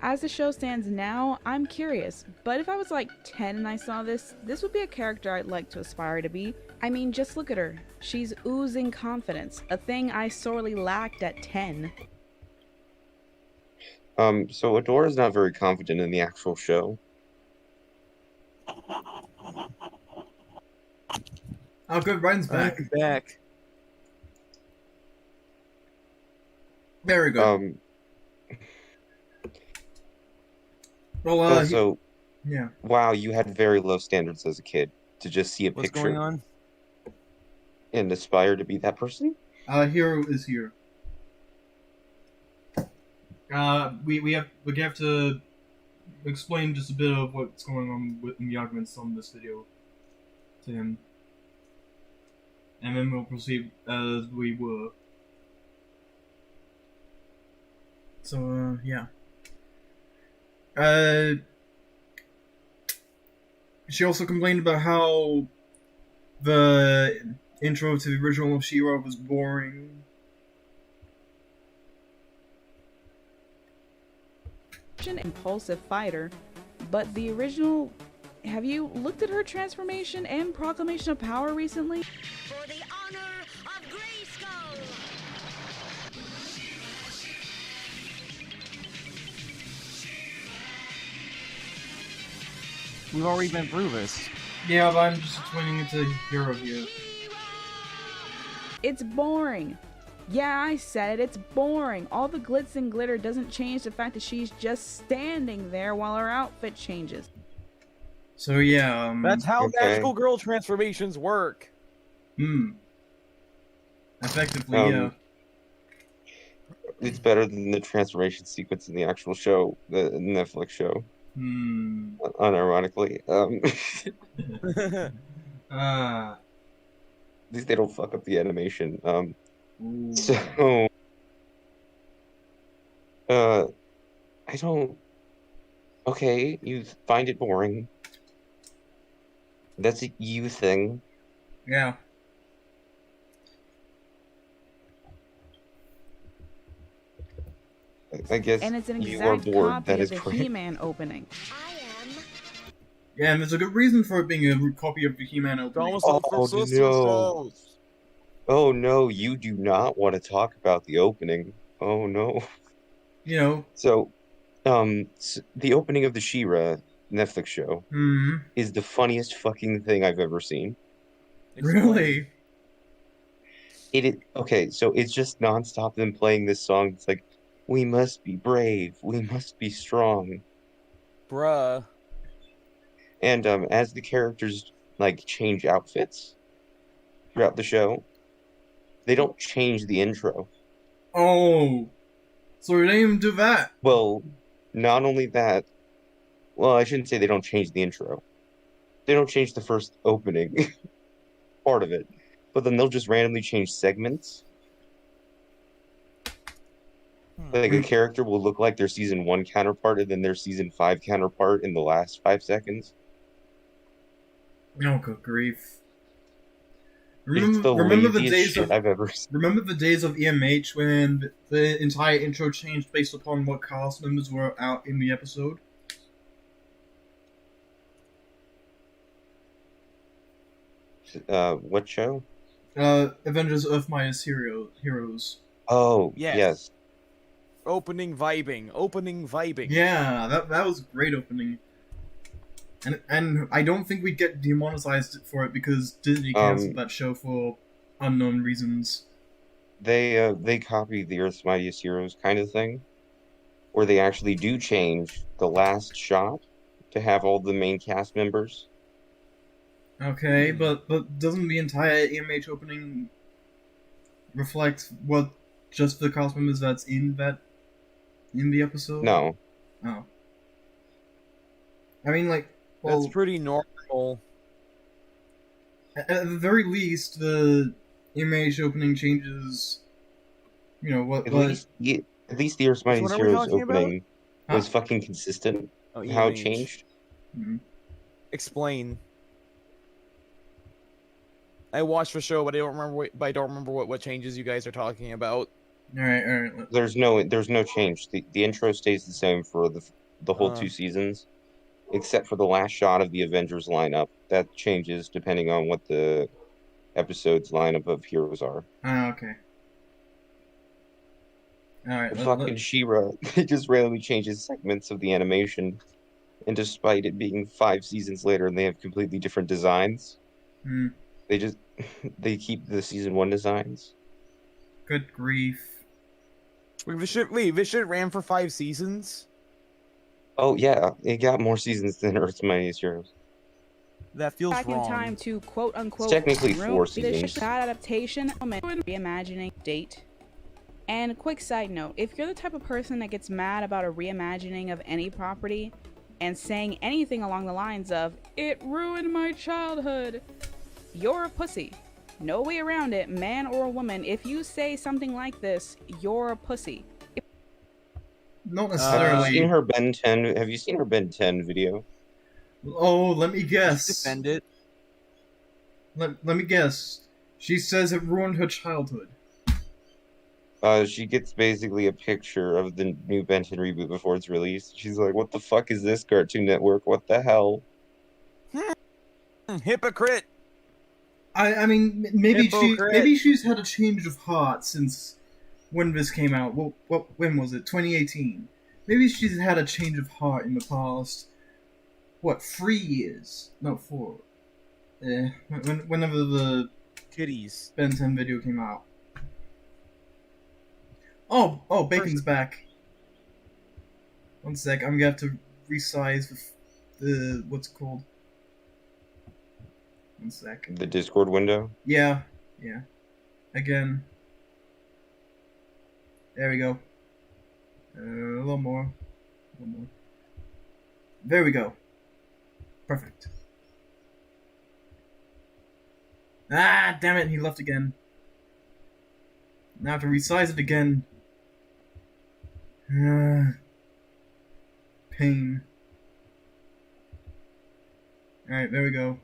As the show stands now, I'm curious, but if I was like 10 and I saw this would be a character I'd like to aspire to be. I mean, just look at her. She's oozing confidence, a thing I sorely lacked at 10. So Adora's not very confident in the actual show. Oh, good, Ryan's back. I'm back. Very good. Well, also, yeah. Wow, you had very low standards as a kid to just see a What's picture going on? and aspire to be that person. Hero is here. We have to explain just a bit of what's going on in the arguments on this video to him, and then we'll proceed as we were. So, yeah. She also complained about how the intro to the original of She-Ra was boring. Impulsive fighter, but the original... Have you looked at her transformation and proclamation of power recently? For the honor of Grayskull! We've already been through this. Yeah, but I'm just explaining it to Hero here. It's boring. Yeah, I said it, it's boring. All the glitz and glitter doesn't change the fact that she's just standing there while her outfit changes. So yeah, that's how okay. magical girl transformations work. Effectively, yeah. It's better than the transformation sequence in the actual show, the Netflix show. Unironically. At least they don't fuck up the animation. So I don't... Okay, you find it boring. That's a you thing. Yeah. I guess and it's an you are exact bored. copy That of is the correct. He-Man opening. Yeah, and there's a good reason for it being a copy of the He-Man opening. No. Oh no, you do not want to talk about the opening. Oh no. You know. So, the opening of the She-Ra Netflix show is the funniest fucking thing I've ever seen. Really? It is okay, so it's just nonstop them playing this song. It's like, we must be brave, we must be strong. Bruh. And as the characters like change outfits throughout the show, they don't change the intro. Oh, so they didn't even do that. Well, not only that. Well, I shouldn't say they don't change the intro. They don't change the first opening part of it, but then they'll just randomly change segments. Like a character will look like their season 1 counterpart and then their season 5 counterpart in the last 5 seconds. Oh, good grief. Remember the days of I've ever seen. Remember the days of EMH when the entire intro changed based upon what cast members were out in the episode? What show? Avengers Earth-Minus Heroes. Oh, yes. Opening vibing. Yeah, that was a great opening. And I don't think we'd get demonetized for it because Disney canceled that show for unknown reasons. They copied the Earth's Mightiest Heroes kind of thing, where they actually do change the last shot to have all the main cast members. Okay, but doesn't the entire EMH opening reflect what just the cast members that's in the episode? No. Oh. I mean, like, well, that's pretty normal. At the very least, the image opening changes. You know what? At least the Earth's Mightiest Heroes opening was fucking consistent. How it changed. Mm-hmm. Explain. I watched the show, but I don't remember what changes you guys are talking about. All right. There's no change. The intro stays the same for the whole 2 seasons, except for the last shot of the Avengers lineup. That changes depending on what the episode's lineup of heroes are. Okay. All right. Fucking She-Ra, it just randomly changes segments of the animation, and despite it being 5 seasons later and they have completely different designs, they keep the season 1 designs. Good grief! This shit ran for 5 seasons. Oh yeah, it got more seasons than Earth's Mightiest Heroes. That feels back wrong. in time to quote unquote it's technically 4 seasons. Bad adaptation, reimagining date. And quick side note, if you're the type of person that gets mad about a reimagining of any property and saying anything along the lines of, "It ruined my childhood," you're a pussy. No way around it, man or woman. If you say something like this, you're a pussy. Not necessarily. Have you seen her Ben 10 video? Oh, let me guess. Defend it. Let me guess. She says it ruined her childhood. She gets basically a picture of the new Ben 10 reboot before it's released. She's like, "What the fuck is this, Cartoon Network? What the hell?" Hypocrite. I mean, maybe she's had a change of heart since when this came out. Well, when was it? 2018. Maybe she's had a change of heart in the past. 3 years? No, 4. Whenever the Kitties Ben 10 video came out. Oh, Bacon's back. One sec, I'm gonna have to resize the what's it called? One sec. The Discord window? Yeah. Again. There we go. A little more. There we go. Perfect. Ah, damn it, he left again. Now I have to resize it again. Pain. Alright, there we go.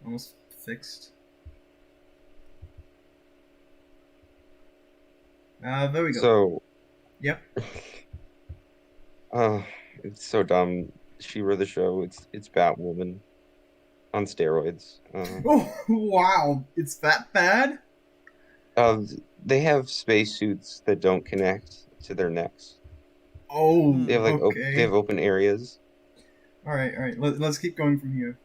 Almost fixed. There we go. So. Yep. It's so dumb. She-Ra the show. It's Batwoman on steroids. Oh wow! It's that bad? They have spacesuits that don't connect to their necks. Oh, they have they have open areas. All right. Let's keep going from here.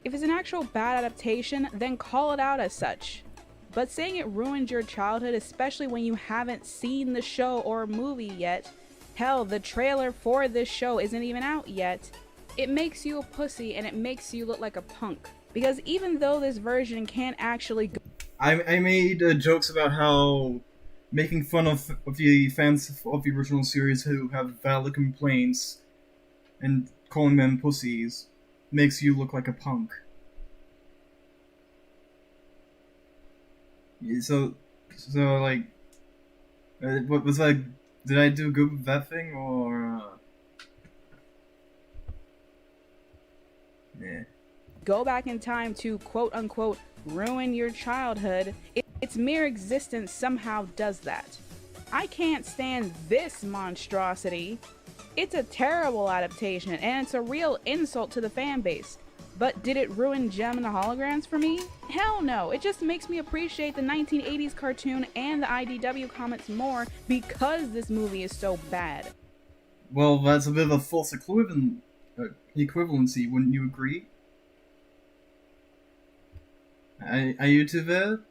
If it's an actual bad adaptation, then call it out as such. But saying it ruined your childhood, especially when you haven't seen the show or movie yet, hell, the trailer for this show isn't even out yet, it makes you a pussy and it makes you look like a punk. Because even though this version can't actually go, I made jokes about how making fun of the fans of the original series who have valid complaints and calling them pussies makes you look like a punk. So like, what was I? Did I do good with that thing or? Yeah. Go back in time to quote unquote ruin your childhood, its mere existence somehow does that. I can't stand this monstrosity. It's a terrible adaptation and it's a real insult to the fan base. But did it ruin Gem and the Holograms for me? Hell no, it just makes me appreciate the 1980s cartoon and the IDW comics more because this movie is so bad. Well, that's a bit of a false equivalency, wouldn't you agree? Are you two there?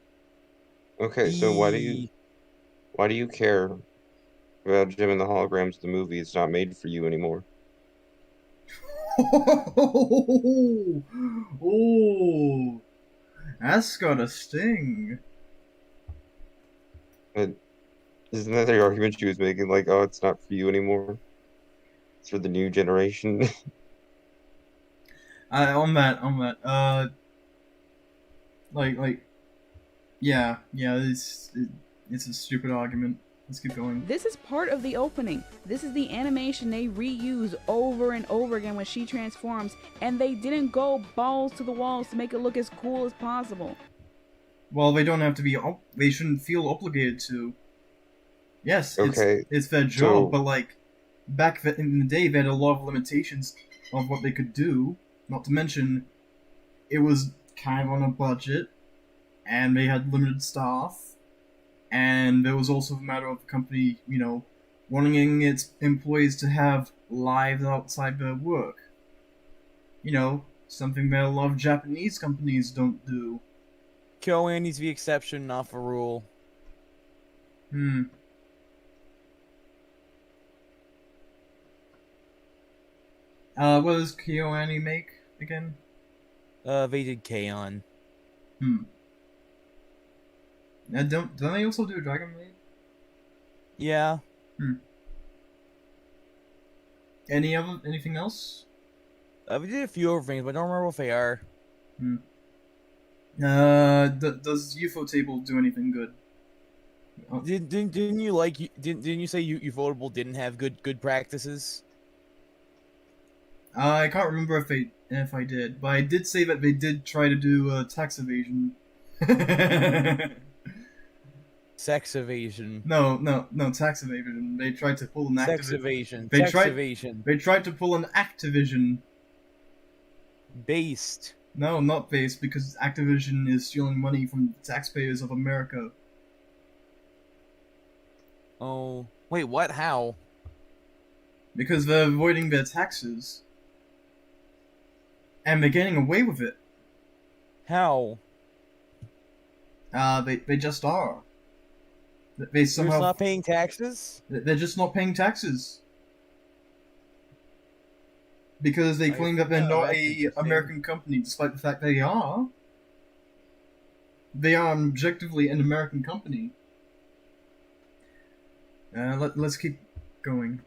Okay, so why do you care about Gem and the Holograms, the movie? It's not made for you anymore. Oh, that's got a sting. Isn't that the argument she was making? Like, oh, it's not for you anymore. It's for the new generation. On that, yeah, it's a stupid argument. Let's keep going. This is part of the opening. This is the animation they reuse over and over again when she transforms, and they didn't go balls to the walls to make it look as cool as possible. Well, they don't have to be. They shouldn't feel obligated to. Yes, okay. It's their job, but like back in the day, they had a lot of limitations of what they could do. Not to mention, it was kind of on a budget, and they had limited staff, and there was also the matter of the company, wanting its employees to have lives outside their work. Something that a lot of Japanese companies don't do. KyoAni needs the exception, not the rule. What does KyoAni make again? They did K-On. Don't they also do Dragon Maid? Yeah. Anything else? We did a few other things, but I don't remember what they are. Does Ufotable do anything good? Didn't you say Ufotable didn't have good practices? I can't remember if I did, but I did say that they did try to do tax evasion. Sex evasion. No, tax evasion. They tried to pull an Activision. Sex evasion. Evasion. They tried to pull an Activision. Based. No, not based, because Activision is stealing money from the taxpayers of America. Oh, wait, what? How? Because they're avoiding their taxes. And they're getting away with it. How? They just are. They somehow... They're not paying taxes? They're just not paying taxes. Because they claim that they're not a American company, despite the fact they are. They are objectively an American company. Let's keep going.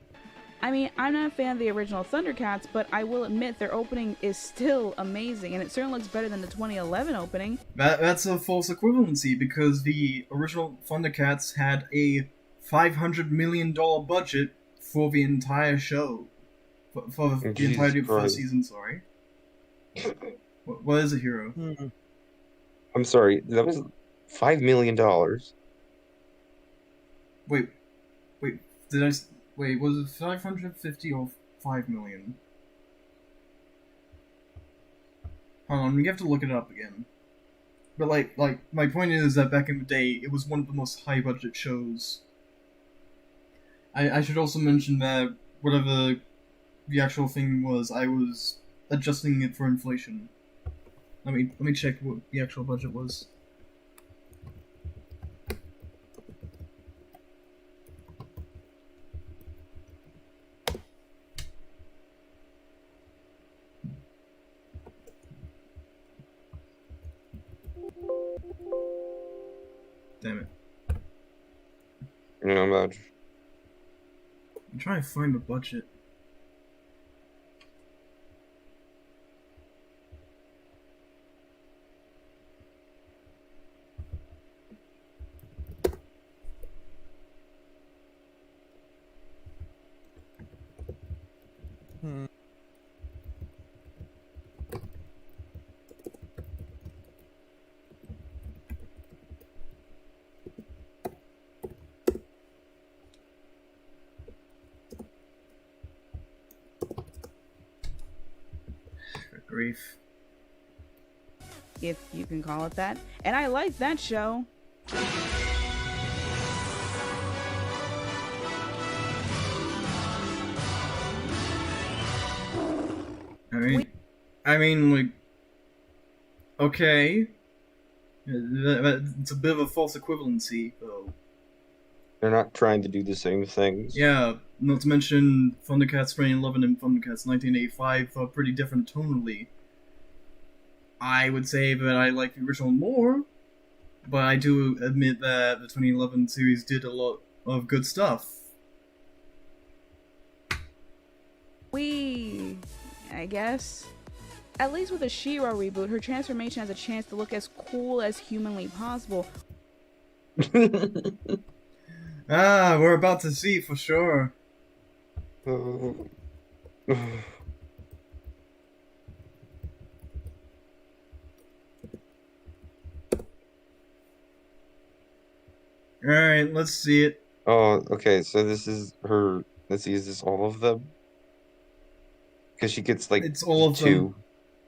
I mean, I'm not a fan of the original Thundercats, but I will admit their opening is still amazing, and it certainly looks better than the 2011 opening. That's a false equivalency, because the original Thundercats had a $500 million budget for the entire show. For the entirety of the first season, sorry. What is a hero? I'm sorry, that was $5 million. Wait, was it 550 or 5 million? Hold on, we have to look it up again. But like, my point is that back in the day, it was one of the most high-budget shows. I should also mention that whatever the actual thing was, I was adjusting it for inflation. Let me check what the actual budget was. Damn it. No much. I'm trying to find the budget. Grief. If you can call it that. And I like that show. I mean, like, okay. It's a bit of a false equivalency, though. They're not trying to do the same things. Yeah, not to mention Thundercats 2011 and Thundercats 1985 are pretty different tonally. I would say that I like the original more, but I do admit that the 2011 series did a lot of good stuff. I guess. at least with the She-Ra reboot, her transformation has a chance to look as cool as humanly possible. We're about to see for sure. Alright, let's see it. Oh, okay, so this is her... Let's see, is this all of them? Because she gets, like, it's all of 2. Them.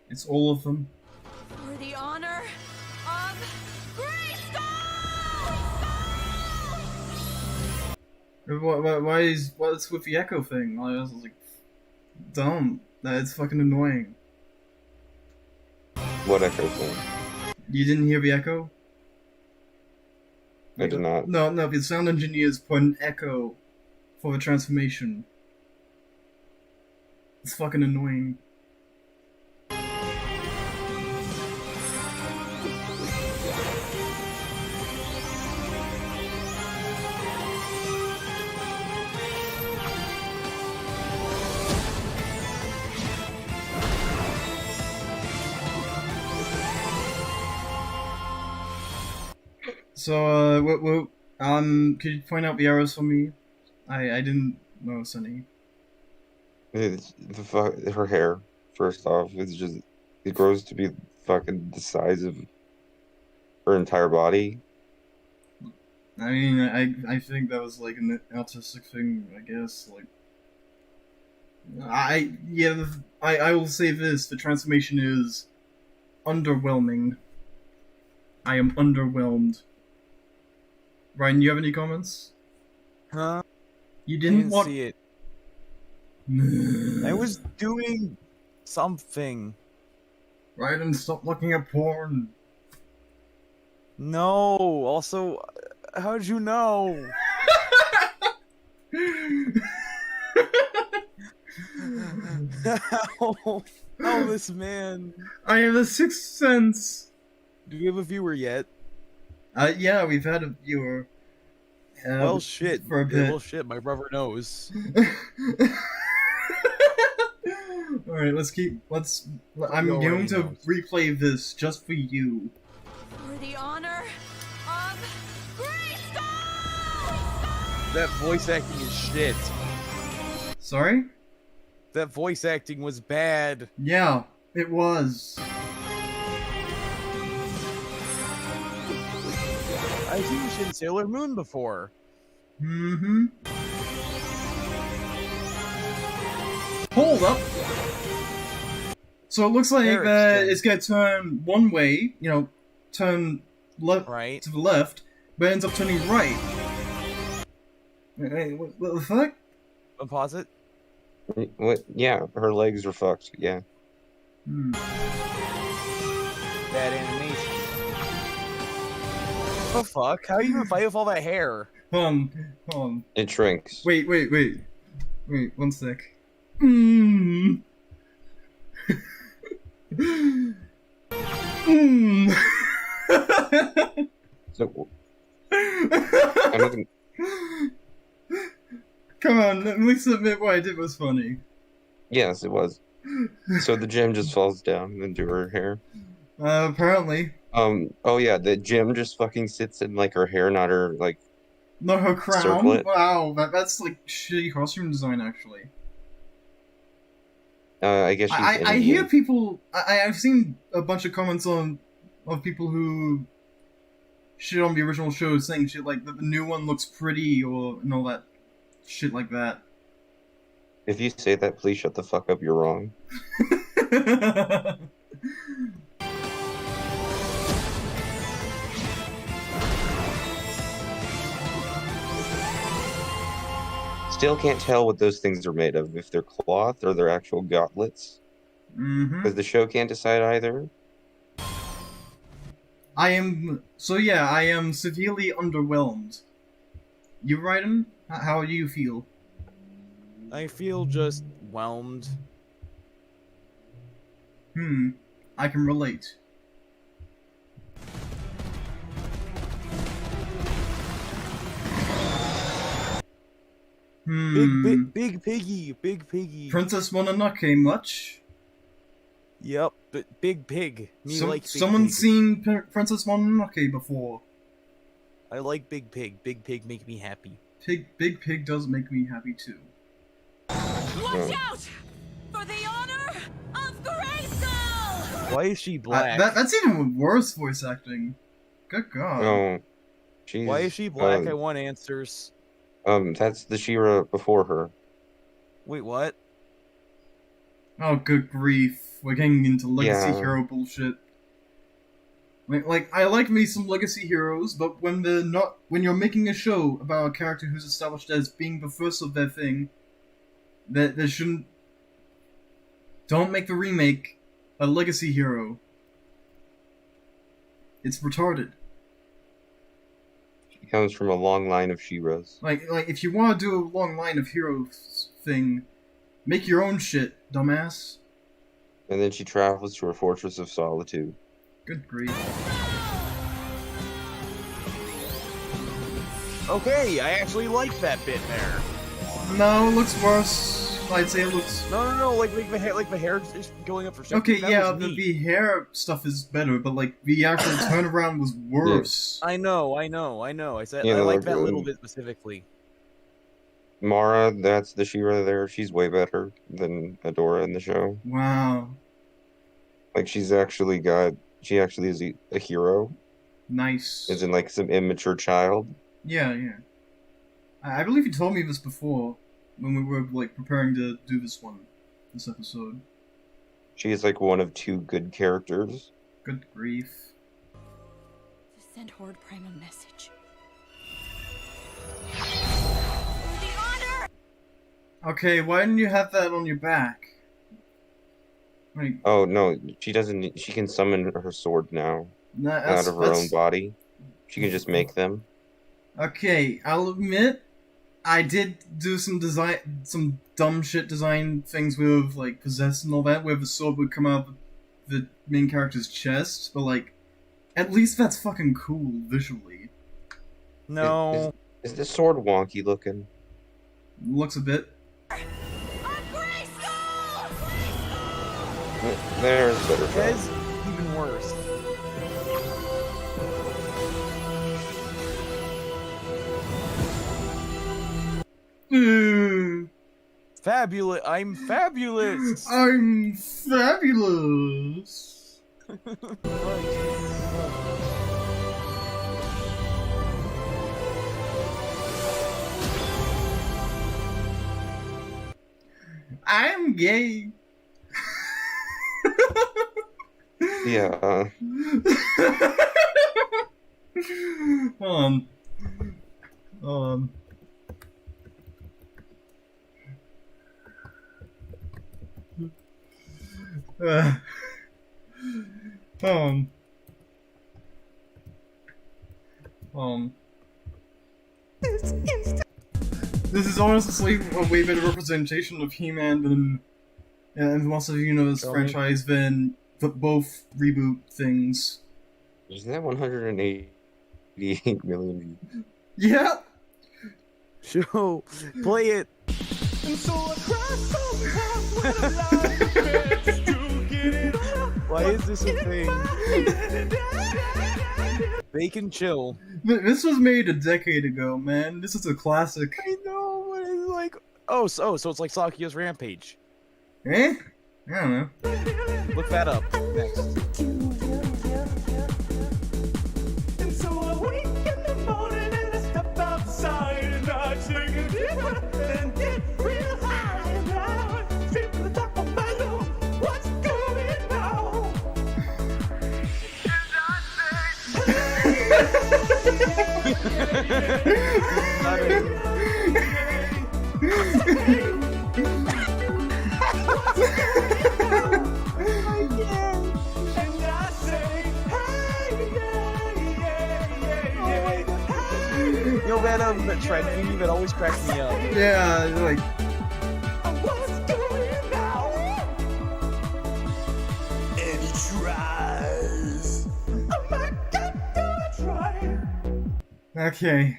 It's all of them. For the honor of Grayskull! What's with the echo thing? I was like, dumb. That's fucking annoying. What echo thing? You didn't hear the echo? I did not. No, the sound engineers put an echo for the transformation. It's fucking annoying. So, could you point out the arrows for me? I didn't notice any. Her hair, first off, it grows to be fucking the size of her entire body. I mean, I think that was like an artistic thing, I guess. Like, I will say this: the transformation is underwhelming. I am underwhelmed. Ryan, you have any comments? Huh? You didn't see it. I was doing something. Ryan, stop looking at porn. No. Also, how'd you know? Oh, this man. I have a sixth sense. Do we have a viewer yet? Yeah, we've had a viewer. Well, shit. For a bit. Well, shit. My brother knows. All right, I'm going to replay this just for you. For the honor of Grayskull! That voice acting is shit. Sorry? That voice acting was bad. Yeah, it was. I've seen in Sailor Moon before. Mm-hmm. Hold up. So it looks like it's gonna turn one way, turn right to the left, but ends up turning right. Hey, what the fuck? Pause it. What? Yeah, her legs are fucked. Yeah. Bad animation. What the fuck? How are you gonna fight with all that hair? Hold on. It shrinks. Wait, 1 sec. So, I don't think... Come on, at least admit what I did was funny. Yes, it was. So the gem just falls down into her hair. Apparently. Oh yeah, the gem just fucking sits in like her hair, not her not her crown. Circlet. Wow, that's like shitty costume design, actually. I guess she's I hear people. I've seen a bunch of comments of people who shit on the original show, saying shit like that the new one looks pretty and all that shit like that. If you say that, please shut the fuck up. You're wrong. Still can't tell what those things are made of, if they're cloth or they're actual gauntlets. Because the show can't decide either. I am severely underwhelmed. You, Raiden? How do you feel? I feel just whelmed. I can relate. Big piggy. Princess Mononoke much? Yep, but Big Pig. Someone's seen Princess Mononoke before. I like Big Pig. Big Pig make me happy. Big Pig does make me happy too. Watch out for the honor of Grayskull! Why is she black? That's even worse voice acting. Good God. No, why is she black? I want answers. That's the She-Ra before her. Wait, what? Oh, good grief. We're getting into legacy hero bullshit. Like, I like me some legacy heroes, but when you're making a show about a character who's established as being the first of their thing, that shouldn't... Don't make the remake a legacy hero. It's retarded. She comes from a long line of She-Ras. Like, if you want to do a long line of heroes thing, make your own shit, dumbass. And then she travels to her fortress of solitude. Good grief. Okay, I actually like that bit there. No, it looks worse. I'd say it looks... No, like the hair is going up for something. Okay, yeah, the hair stuff is better, but like the actual turnaround was worse. Yeah. I know. I said I like that little bit specifically. Mara, that's the She-Ra there. She's way better than Adora in the show. Wow. Like, she actually is a hero. Nice. As in, like, some immature child. Yeah. I believe you told me this before, when we were, like, preparing to do this episode. She is, like, one of two good characters. Good grief. To send Horde Prime a message. Okay, why didn't you have that on your back? Like, oh, no, she doesn't. She can summon her sword now. Out of her own body. She can just make them. Okay, I'll admit, I did do some dumb shit design things with, like, Possessed and all that, where the sword would come out of the main character's chest, but, like, at least that's fucking cool, visually. No. Is this sword wonky looking? Looks a bit. There's better. That's even worse. Fabulous! I'm fabulous! I'm fabulous! I'm gay! Yeah. This is honestly a way better representation of He-Man than most of this franchise than both reboot things. Isn't that 188 million views? Yeah! Show, play it! And so I Why is this a thing? Bacon chill. This was made a decade ago, man. This is a classic. I know, but it's like... Oh, so it's like Sakiya's Rampage. Eh? I don't know. Look that up next. And so I wake in the morning and I step outside and I take a deep breath and get real high and I feel to the top of my lungs. What's going on? Yo, man, that trend meme, it always cracks me up. Yeah, like... What's going on? And he tries. Oh my God, gonna try. Okay.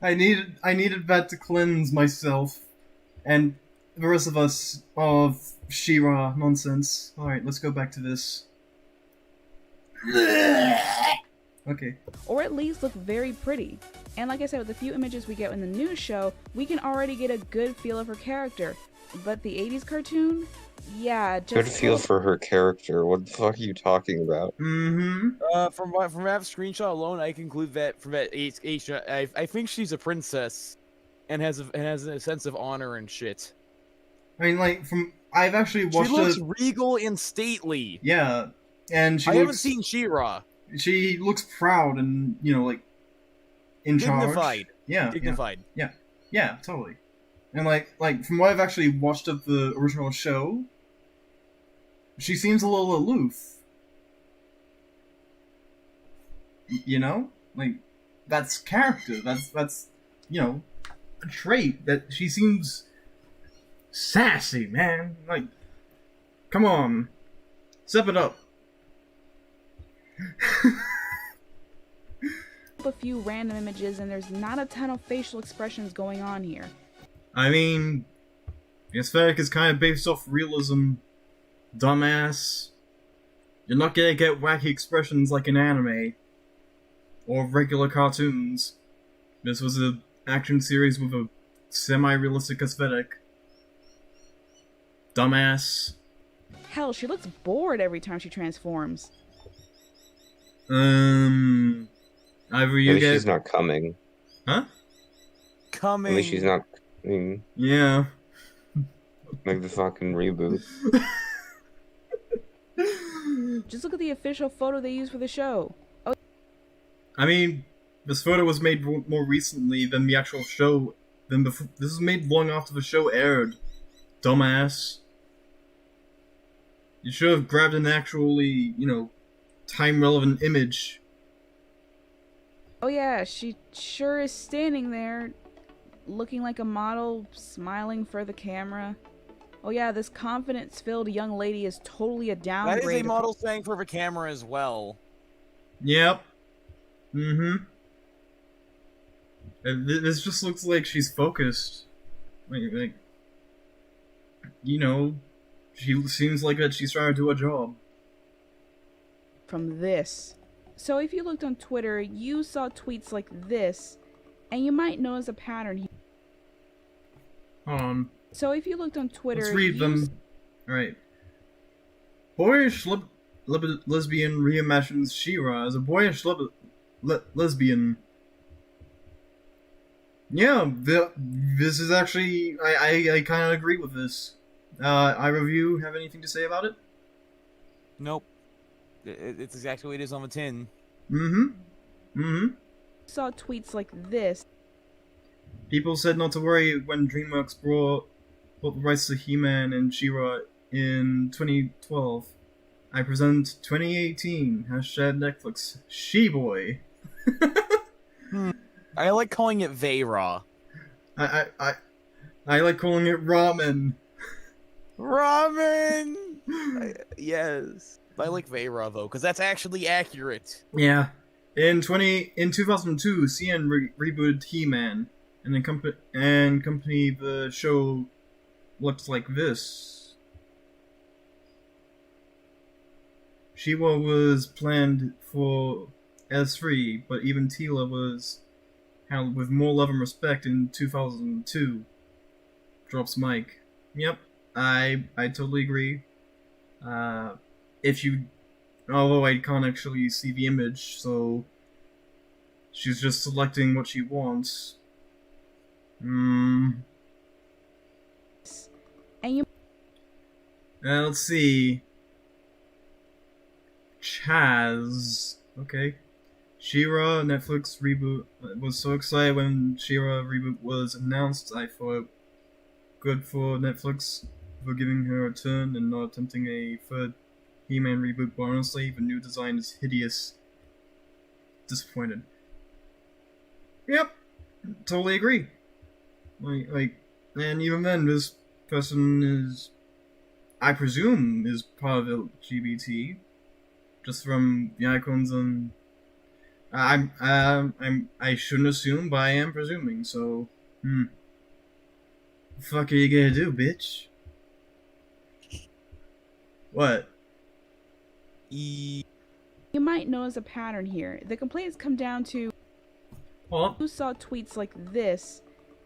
I needed that to cleanse myself, and the rest of us of She-Ra nonsense. Alright, let's go back to this. Okay. Or at least look very pretty. And like I said, with the few images we get in the new show, we can already get a good feel of her character. But the 80s cartoon? Yeah, just... Good feel for her character. What the fuck are you talking about? Mm-hmm. From that screenshot alone, I conclude that from that age, I think she's a princess, and has a sense of honor and shit. I mean, like, I've actually watched. She looks regal and stately. Yeah, and haven't seen She-Ra. She looks proud and like in dignified. Charge. Yeah, dignified. Yeah, totally. And like from what I've actually watched of the original show, she seems a little aloof. Like that's character. That's a trait that she seems sassy, man. Like, come on, step it up. A few random images and there's not a ton of facial expressions going on here. I mean, the aesthetic is kind of based off realism, dumbass. You're not gonna get wacky expressions like in anime or regular cartoons. This was an action series with a semi-realistic aesthetic. Dumbass. Hell, she looks bored every time she transforms. Either you Maybe get... she's not coming. Huh? Coming. Maybe she's not coming. Yeah. Like the fucking reboot. Just look at the official photo they used for the show. Oh. I mean, this photo was made more recently than the actual show. This was made long after the show aired. Dumbass. You should have grabbed an actually, time-relevant image. Oh yeah, she sure is standing there, looking like a model, smiling for the camera. Oh yeah, this confidence-filled young lady is totally a downgrade. That is a model saying for the camera as well. Yep. Mm-hmm. This just looks like she's focused. Like, she seems like that she's trying to do a job. From this. So if you looked on Twitter, you saw tweets like this, and you might notice a pattern. So if you looked on Twitter... Let's read them. Alright. Boyish lesbian reimagines She-Ra as a boyish lesbian. Yeah, this is actually... I kind of agree with this. iReview, have anything to say about it? Nope. It's exactly what it is on the tin. Saw tweets like this. People said not to worry when DreamWorks brought the rights to He-Man and She-Ra in 2012. I present 2018 #Netflix She-Boy. I like calling it Veyra. I like calling it ramen. Ramen. Yes. I like Veyra though, because that's actually accurate. Yeah. In 2002, CN rebooted He-Man, and company the show looked like this. She-Ra was planned for S3, but even Teela was handled with more love and respect in 2002. Drops mic. Yep, I totally agree. Although I can't actually see the image, so she's just selecting what she wants. And you... let's see. Chaz. Okay. She-Ra Netflix reboot. I was so excited when She-Ra reboot was announced. I thought good for Netflix for giving her a turn and not attempting a third He-Man reboot, but honestly, the new design is hideous. Disappointed. Yep, totally agree. And even then, this person is, I presume, is part of LGBT, just from the icons and I shouldn't assume, but I am presuming. So, The fuck are you gonna do, bitch? What? You might notice a pattern here. The complaints come down to who saw tweets like this,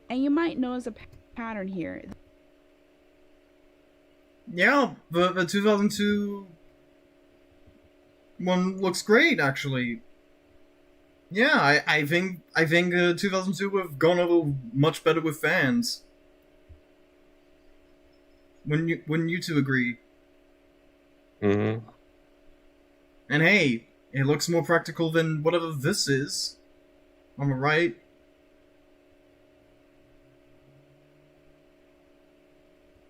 and you might notice a pattern here. Yeah, the 2002 one looks great, actually. Yeah, I think 2002 would have gone over much better with fans. Wouldn't you two agree? Mm-hmm. And hey, it looks more practical than whatever this is. Am I right?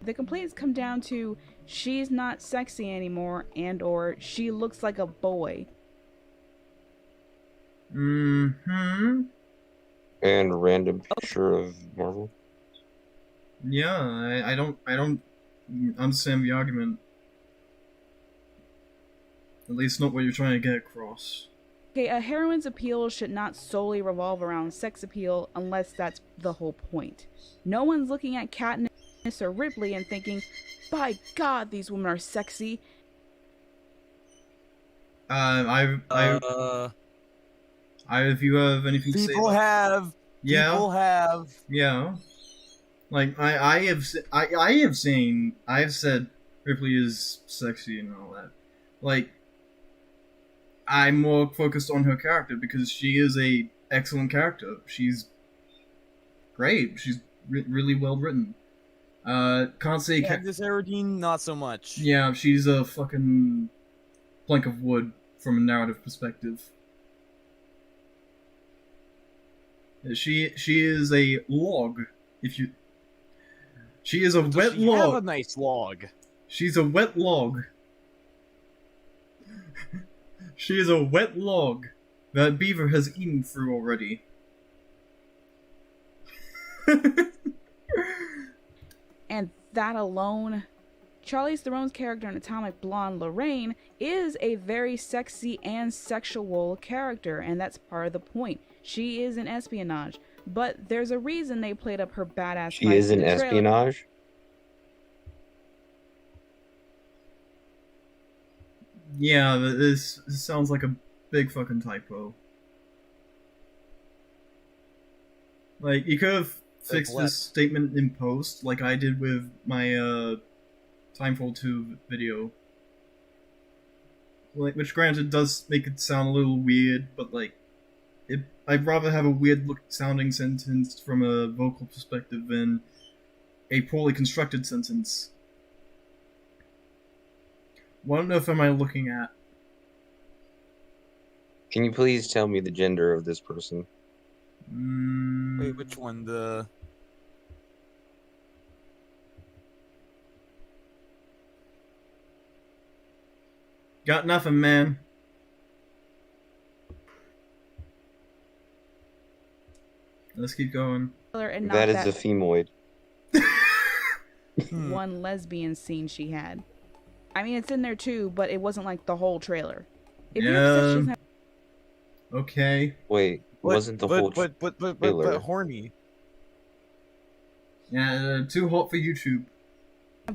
The complaints come down to she's not sexy anymore and or she looks like a boy. Mm-hmm. And a random picture of Marvel. Yeah, I don't understand the argument. At least not what you're trying to get across. Okay, a heroine's appeal should not solely revolve around sex appeal unless that's the whole point. No one's looking at Katniss or Ripley and thinking, by God, these women are sexy. If you have anything to say People have. Yeah. People have. Yeah. Like, I have said Ripley is sexy and all that. Like, I'm more focused on her character because she is a excellent character. She's great. She's really well written. Can't say... Candice Everdeen, not so much. Yeah, she's a fucking plank of wood from a narrative perspective. She is a log. She is a wet log. Have a nice log. She's a wet log. She is a wet log that Beaver has eaten through already. And that alone, Charlize Theron's character in Atomic Blonde, Lorraine, is a very sexy and sexual character, and that's part of the point. She is in espionage, but there's a reason they played up her badass. She is in espionage? Yeah, this sounds like a big fucking typo. Like, you could have fixed this statement in post, like I did with my, Timefall 2 video. Like, which granted does make it sound a little weird, but like, I'd rather have a weird-sounding sentence from a vocal perspective than a poorly constructed sentence. What on earth am I looking at? Can you please tell me the gender of this person? Wait, which one? The... Got nothing, man. Let's keep going. That is a femoid. One lesbian scene she had. I mean, it's in there too, but it wasn't like the whole trailer. If you're upset she doesn't have... Okay. Wait, wasn't the whole trailer? But horny. Yeah, too hot for YouTube.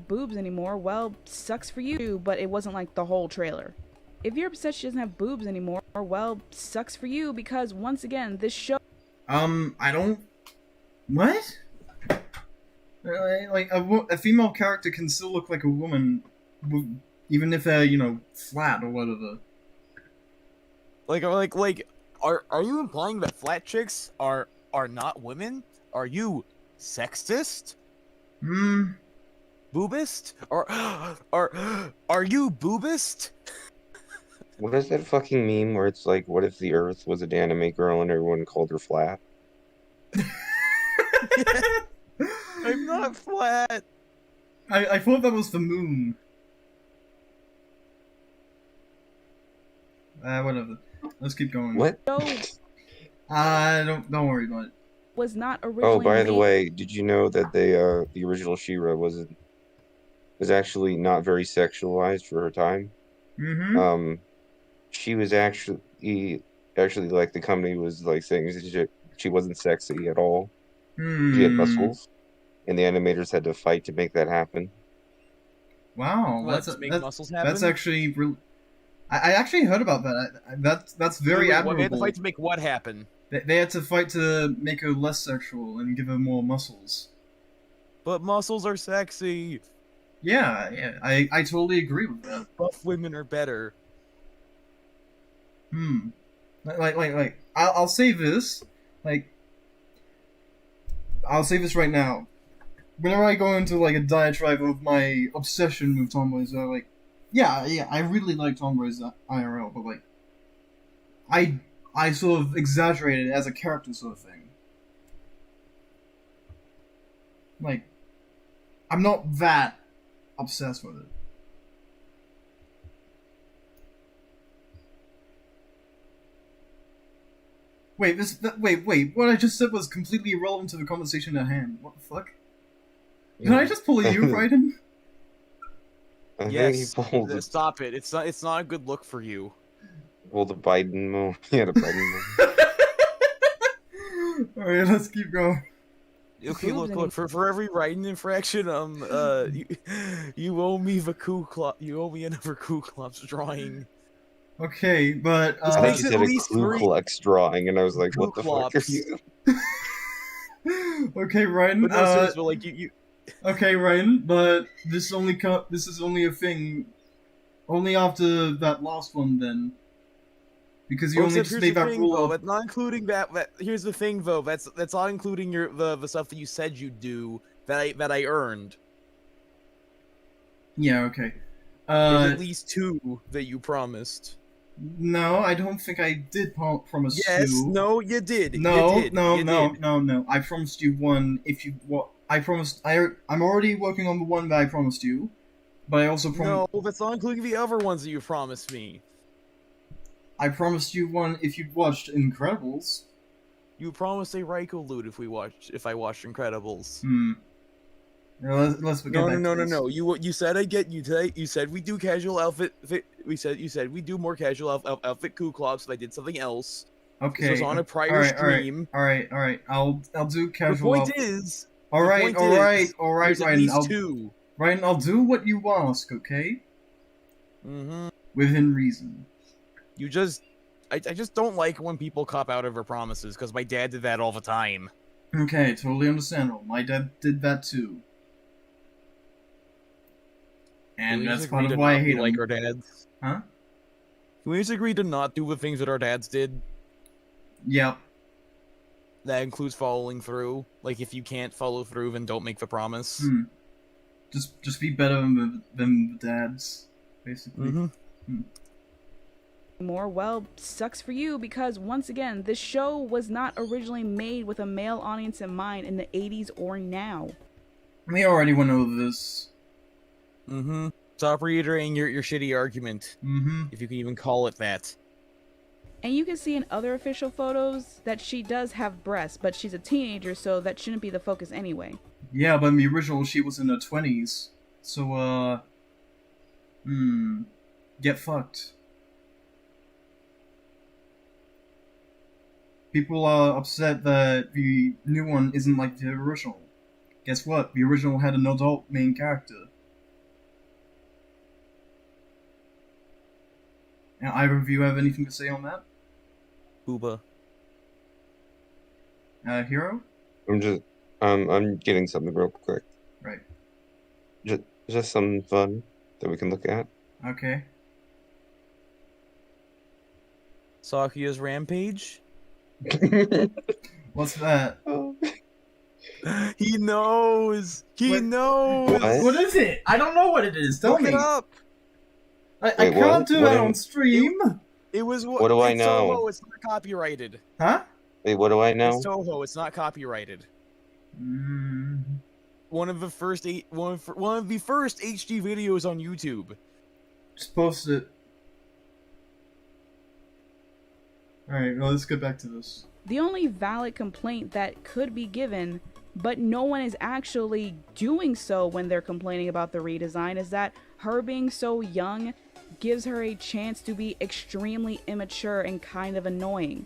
Boobs anymore, well, sucks for you, but it wasn't like the whole trailer. If you're upset she doesn't have boobs anymore, well, sucks for you, because once again, this show... I don't... What? Like, a female character can still look like a woman, even if they're, flat or whatever. Like, are you implying that flat chicks are not women? Are you sexist? Boobist? Are you boobist? What is that fucking meme where it's like, what if the Earth was an anime girl and everyone called her flat? I'm not flat. I thought that was the moon. Whatever. Let's keep going. What? Don't worry about it. Was not originally. Oh, by the way, did you know that the original She-Ra was actually not very sexualized for her time? Mm-hmm. She was actually like the company was like saying she wasn't sexy at all. She had muscles, and the animators had to fight to make that happen. Wow, muscles happen? That's actually I actually heard about that. That's very admirable. They had to fight to make what happen? They had to fight to make her less sexual and give her more muscles. But muscles are sexy. Yeah, I totally agree with that. Buff women are better. Like, I'll say this. Like, I'll say this right now. Whenever I go into, like, a diatribe of my obsession with tomboys, like, yeah, I really like tomboys IRL, but, like, I sort of exaggerate it as a character sort of thing. Like, I'm not that obsessed with it. Wait, what I just said was completely irrelevant to the conversation at hand. What the fuck? Can I just pull a you, Raiden? Yes, stop it. It's not a good look for you. Well, the Biden move. Yeah, the Biden move. Alright, let's keep going. Okay, look. For every Raiden infraction, you owe me the you owe me another Ku Klux drawing. Okay, but I thought you said a Ku Klux drawing, and I was like, "What the fuck are you?" Okay, Ryan. But no, seriously, like you. Okay, Ryan, but this is only a thing, only after that last one, then. Because you only just made that rule. Though, that's not including that. Here's the thing, though. That's not including the stuff that you said you'd do that I earned. Yeah. Okay. There's at least 2 that you promised. No, I don't think I did promise you. Yes, no, you did. No. I promised you one if you I promised I'm already working on the one that I promised you, but I also promised. No, that's not including the other ones that you promised me. I promised you one if you'd watched Incredibles. You promised a Raiko loot if I watched Incredibles. Let's begin. No. You said you said we do casual outfit. You said we do more casual outfit Ku Klux. So I did something else. Okay. This was on a prior stream. All right. I'll do casual. The point is. All right, Ryan. Ryan, I'll do what you ask, okay? Within reason. I just don't like when people cop out of their promises, because my dad did that all the time. Okay, totally understandable. My dad did that too. And that's part of why I hate him. Like our dads. Huh? Can we just agree to not do the things that our dads did? Yep. That includes following through. Like, if you can't follow through, then don't make the promise. Just be better than the dads, basically. More, well, sucks for you, because once again, this show was not originally made with a male audience in mind in the 80s or now. We already went over this. Stop reiterating your shitty argument. If you can even call it that. And you can see in other official photos that she does have breasts, but she's a teenager, so that shouldn't be the focus anyway. Yeah, but in the original, she was in her 20s. So, get fucked. People are upset that the new one isn't like the original. Guess what? The original had an adult main character. Now, either of you have anything to say on that? Booba. Hero? I'm getting something real quick. Right. Just some fun that we can look at. Okay. Sakuya's Rampage? What's that? He knows! He knows! What is it? I don't know what it is. Tell me. Look it up! I can't do that on stream. It was what do I know? Toho, it's not copyrighted. Huh? Wait, what do I know? It's Toho, it's not copyrighted. One of the first HD videos on YouTube. Just post it. Alright, well, let's get back to this. The only valid complaint that could be given, but no one is actually doing so when they're complaining about the redesign, is that her being so young gives her a chance to be extremely immature and kind of annoying.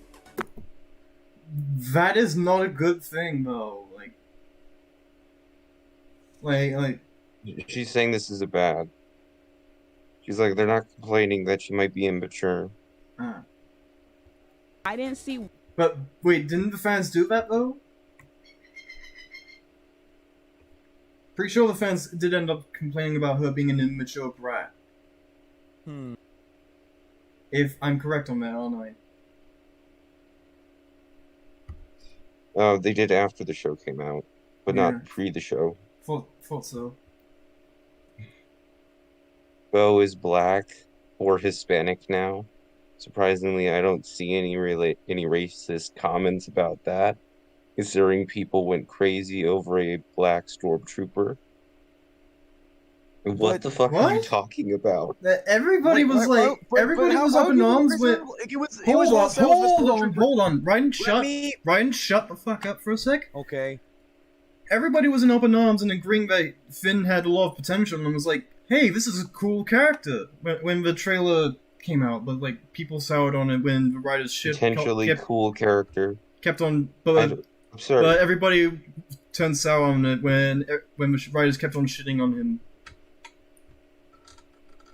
That is not a good thing, though. Like, Like. She's saying this is a bad. She's like, they're not complaining that she might be immature. I didn't see. But wait, didn't the fans do that though? Pretty sure the fans did end up complaining about her being an immature brat. If I'm correct on that, aren't I? They did after the show came out, but not pre the show. Thought so. Bo is black or Hispanic now. Surprisingly, I don't see any racist comments about that, considering people went crazy over a black stormtrooper. What the fuck are you talking about? Everybody was everybody was up in arms with. Hold on, Ryan, shut the fuck up for a sec. Okay. Everybody was in open arms and agreeing that Finn had a lot of potential and was like, hey, this is a cool character when the trailer came out, but like people soured on it when the writers cool character kept on, but everybody turned sour on it when the writers kept on shitting on him,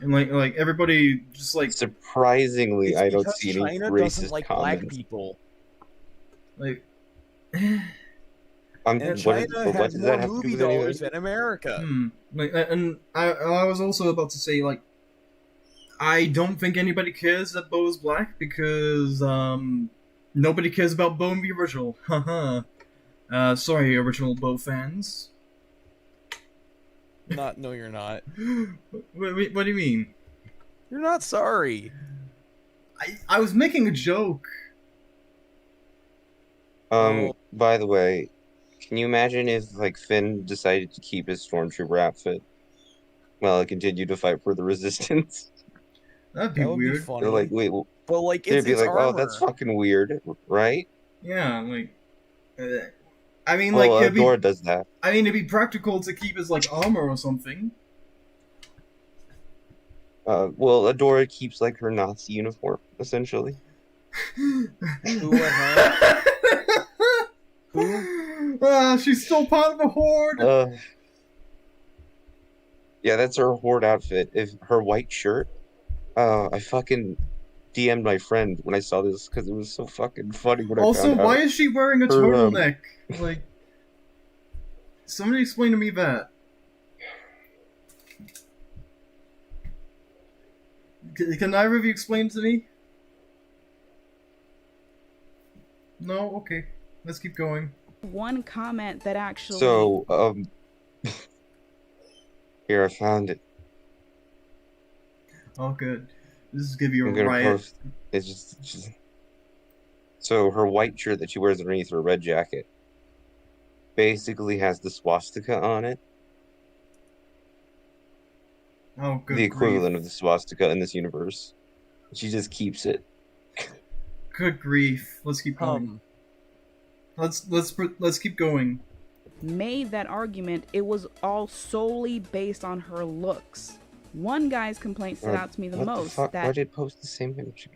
and like everybody just like surprisingly, I don't see any China racist doesn't like comments. Black people. Like. And China has more movie dollars than America. Like, and I was also about to say, like, I don't think anybody cares that Bo is black because nobody cares about Bo in the original. Haha. Sorry, original Bo fans. No, you're not. What do you mean? You're not sorry. I was making a joke. By the way, can you imagine if, like, Finn decided to keep his stormtrooper outfit while he continued to fight for the Resistance? That'd be weird. Be funny. They're like, wait, well, but like, they'd be like, armor. oh, that's fucking weird, right? Yeah, like, I mean, well, like, Dora does that. I mean, it'd be practical to keep his, like, armor or something. Well, Adora keeps, like, her Nazi uniform, essentially. Who? She's still part of the Horde! Yeah, that's her Horde outfit. If her white shirt, I fucking DM'd my friend when I saw this, because it was so fucking funny when I found out. Also, why is she wearing a turtleneck? Like, somebody explain to me that. Can either of you explain to me? No? Okay. Let's keep going. One comment that actually... So, here, I found it. Oh, good. This is gonna be a I'm gonna riot. post. It's just... So, her white shirt that she wears underneath her red jacket basically has the swastika on it. Oh, good. The equivalent of the swastika in this universe. She just keeps it. Good grief. Let's keep going. Let's keep going. Made that argument, it was all solely based on her looks. One guy's complaint stood out to me the most. Fuck? Why did it post the same image?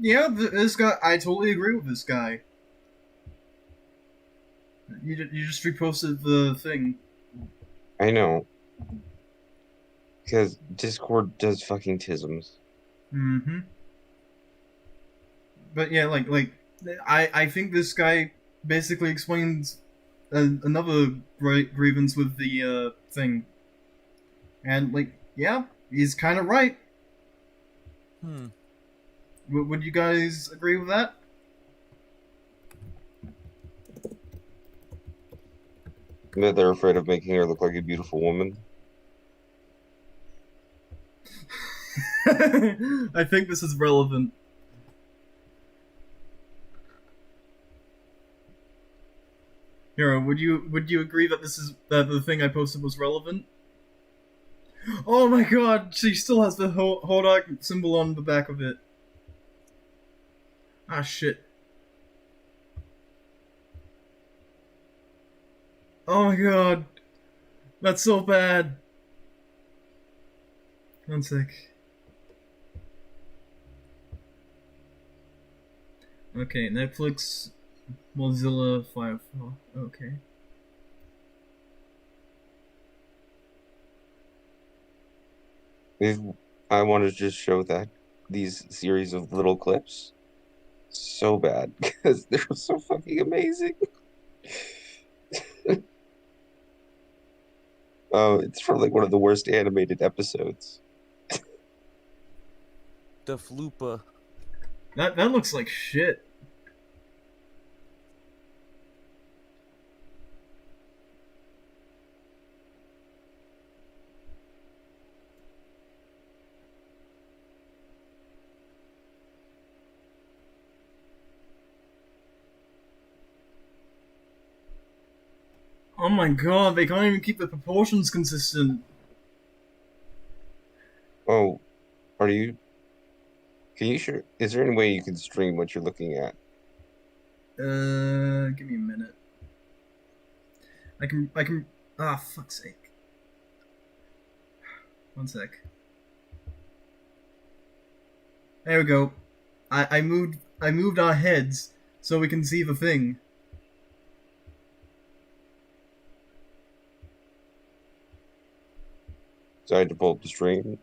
Yeah, this guy. I totally agree with this guy. You just reposted the thing. I know. Because Discord does fucking tisms. Mm-hmm. But yeah, like I think this guy basically explains another grievance with the thing. And like, yeah, he's kind of right. Would you guys agree with that? That they're afraid of making her look like a beautiful woman. I think this is relevant. Hero, would you agree that that the thing I posted was relevant? Oh my god, she still has the Hordak symbol on the back of it. Ah, shit. Oh my god. That's so bad. One sec. Okay, Netflix, Mozilla Firefox. Okay. I want to just show that these series of little clips so bad because they're so fucking amazing. Oh, it's from like one of the worst animated episodes. The Floopa. That looks like shit. Oh my god, they can't even keep the proportions consistent. Oh, are you? Can you sure? Is there any way you can stream what you're looking at? Give me a minute. I can. Ah, fuck's sake. One sec. There we go. I moved our heads so we can see the thing. So I had to pull up the stream.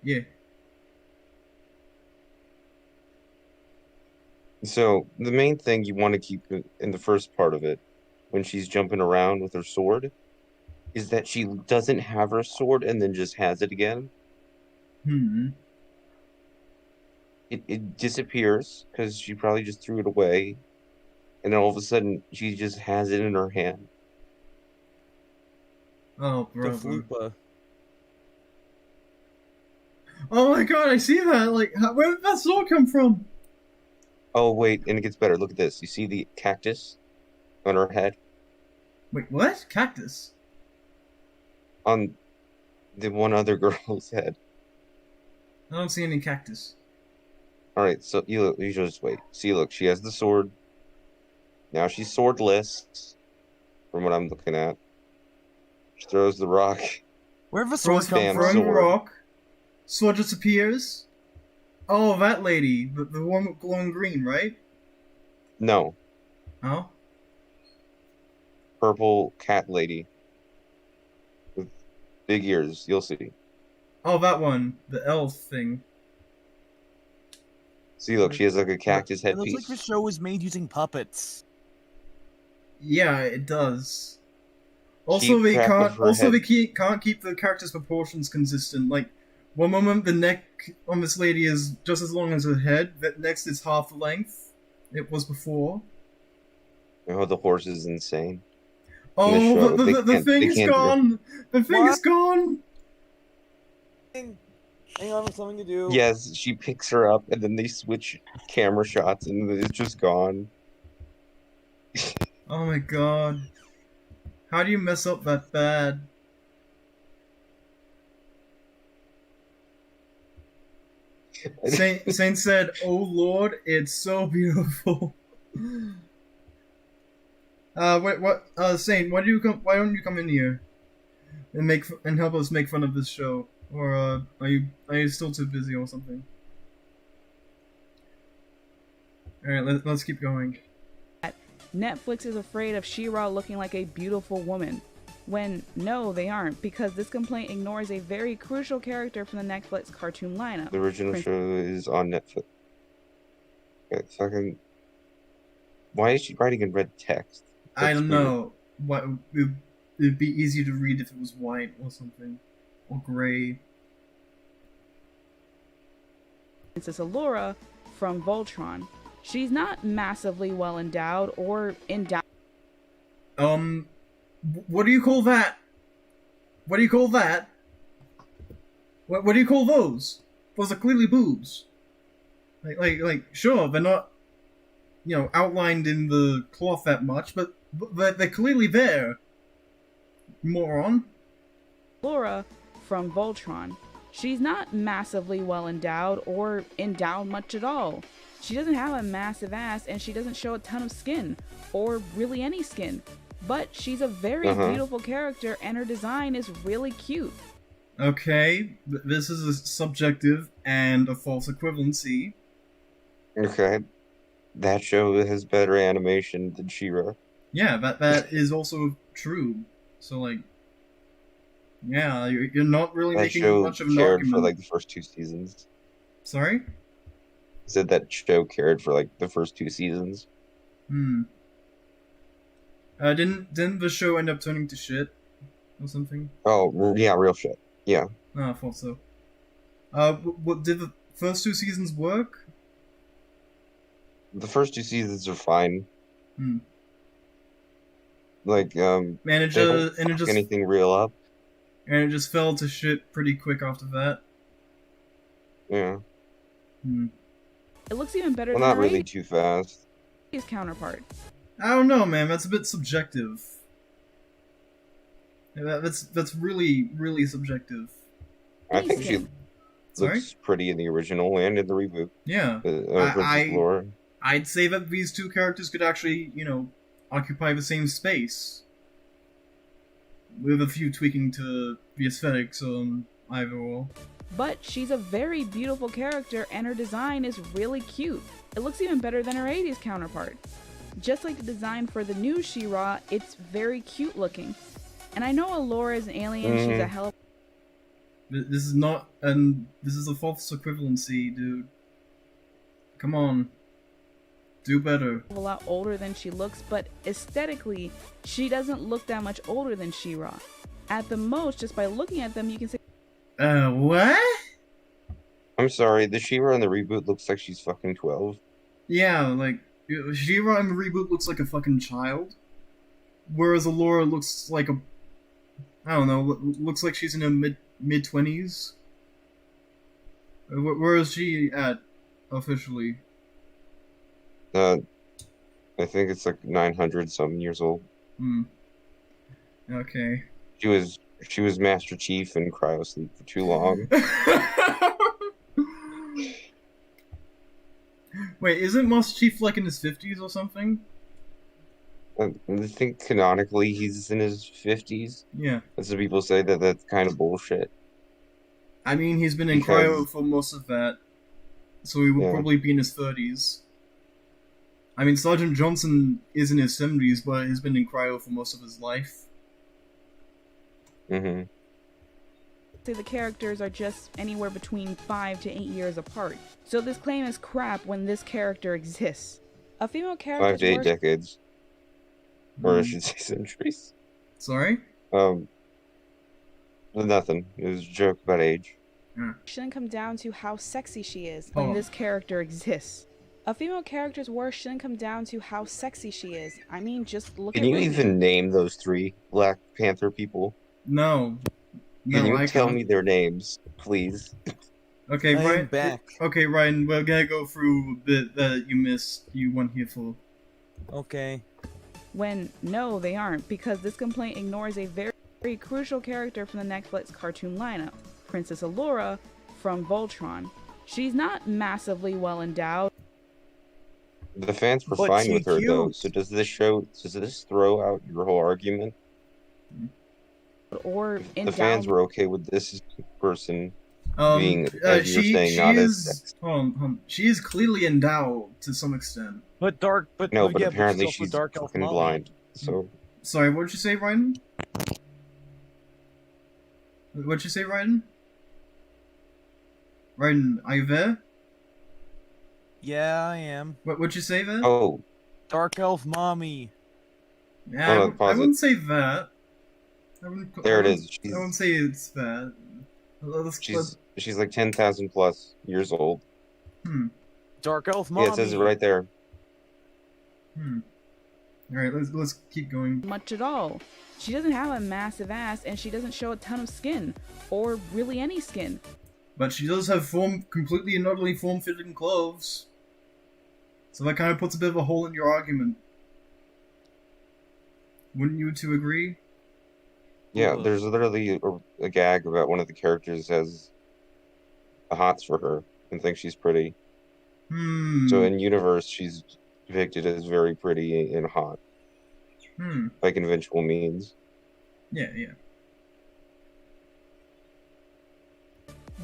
Yeah. So the main thing you want to keep in the first part of it, when she's jumping around with her sword, is that she doesn't have her sword and then just has it again. It disappears because she probably just threw it away, and then all of a sudden she just has it in her hand. Oh, bro. The Floopa. Oh my god, I see that! Like, where did that sword come from? Oh, wait, and it gets better. Look at this. You see the cactus on her head? Wait, what? Cactus? On the one other girl's head. I don't see any cactus. Alright, so you just wait. See, look, she has the sword. Now she's swordless, from what I'm looking at. She throws the rock. Where did the sword come from? Throwing the rock. Sword just appears. Oh, that lady. The one with glowing green, right? No. Oh? Purple cat lady. With big ears, you'll see. Oh, that one. The elf thing. See, look, she has like a cactus headpiece. It looks like the show was made using puppets. Yeah, it does. Also, they can't keep the characters' proportions consistent. Like, one moment the neck on this lady is just as long as her head, that next is half the length it was before. Oh, the horse is insane. Oh, the thing is gone! The thing is gone! Hang on, with something to do. Yes, she picks her up, and then they switch camera shots, and it's just gone. Oh my god. How do you mess up that bad? Saint said, "Oh Lord, it's so beautiful." Wait, what? Saint, why don't you come in here and help us make fun of this show? Or are you still too busy or something? All right, let's keep going. Netflix is afraid of She-Ra looking like a beautiful woman. When no, they aren't, because this complaint ignores a very crucial character from the Netflix cartoon lineup. The original show is on Netflix. Fucking. Why is she writing in red text? I don't know. What it'd be easy to read if it was white or something, or gray. Princess Allura from Voltron. She's not massively well endowed or endowed. What do you call that? What do you call that? What do you call those? Those are clearly boobs. Like, sure, they're not, outlined in the cloth that much, but they're clearly there. Moron. Laura from Voltron. She's not massively well endowed or endowed much at all. She doesn't have a massive ass and she doesn't show a ton of skin, or really any skin. But she's a very beautiful character and her design is really cute. Okay, this is a subjective and a false equivalency. Okay. That show has better animation than She-Ra. Yeah, that is also true. So, like, yeah, you're not really That making show much of an cared argument. for, like, the first 2 seasons. Sorry? Said that show cared for, like, the first 2 seasons. Didn't the show end up turning to shit? Or something? Oh, yeah, real shit. Yeah. I thought so. What did the first 2 seasons work? The first 2 seasons are fine. Hmm. Like, Man, it they don't just, and it fuck just anything real up. And it just fell to shit pretty quick after that. Yeah. It looks even better Well, than not her really too fast. his counterpart. I don't know, man. That's a bit subjective. That's really, really subjective. I think she looks pretty in the original and in the reboot. Yeah. Princess Laura. I'd say that these two characters could actually, occupy the same space. With a few tweaking to the aesthetics on either or. But she's a very beautiful character and her design is really cute. It looks even better than her 80s counterpart. Just like the design for the new She-Ra, it's very cute looking. And I know Allura is an alien, she's a hell of... This is not, and this is a false equivalency, dude. Come on. Do better. A lot older than she looks, but aesthetically, she doesn't look that much older than She-Ra. At the most, just by looking at them, you can say... What? I'm sorry, the She-Ra in the reboot looks like she's fucking 12. Yeah, like, She-Ra in the reboot looks like a fucking child. Whereas Allura looks like a... I don't know, looks like she's in her mid-20s. Where is she at, officially? I think it's like 900-something years old. Okay. She was Master Chief in cryo sleep for too long. Wait, isn't Master Chief like in his 50s or something? I think canonically he's in his 50s. Yeah. That's what people say, that's kind of bullshit. I mean, he's been in cryo for most of that, so he will probably be in his 30s. I mean, Sergeant Johnson is in his 70s, but he's been in cryo for most of his life. Mm-hmm. Say the characters are just anywhere between 5 to 8 years apart. So this claim is crap when this character exists. A female character... 5 to 8 decades. Or I should say centuries. Sorry? Nothing. It was a joke about age. Shouldn't come down to how sexy she is when this character exists. A female character's worth shouldn't come down to how sexy she is. I mean, just look at... Can you even name those 3 Black Panther people? No. Can you tell me their names, please? Okay, Ryan. Back. Okay, Ryan, we're gonna go through a bit that you missed, you weren't here for. Okay. When, no, they aren't, because this complaint ignores a very, very crucial character from the Netflix cartoon lineup, Princess Allura from Voltron. She's not massively well endowed. The fans were fine with her, though, so does this throw out your whole argument? Or the fans were okay with this person being, as you're saying, not as sexy. She is clearly endowed to some extent. But apparently she's fucking blind. So sorry, what did you say, Ryan? What'd you say, Ryan? Ryan, are you there? Yeah, I am. What'd you say there? Oh. Dark Elf Mommy. Yeah, I wouldn't say that. There it is. I wouldn't say it's that. She's like 10,000 plus years old. Dark Elf Mommy. Yeah, it says it right there. Alright, let's keep going. Much at all. She doesn't have a massive ass and she doesn't show a ton of skin. Or really any skin. But she does have completely and utterly form-fitting clothes. So that kind of puts a bit of a hole in your argument. Wouldn't you two agree? Yeah, there's literally a gag about one of the characters has a hots for her and thinks she's pretty. So in universe, she's depicted as very pretty and hot. By conventional means. Yeah.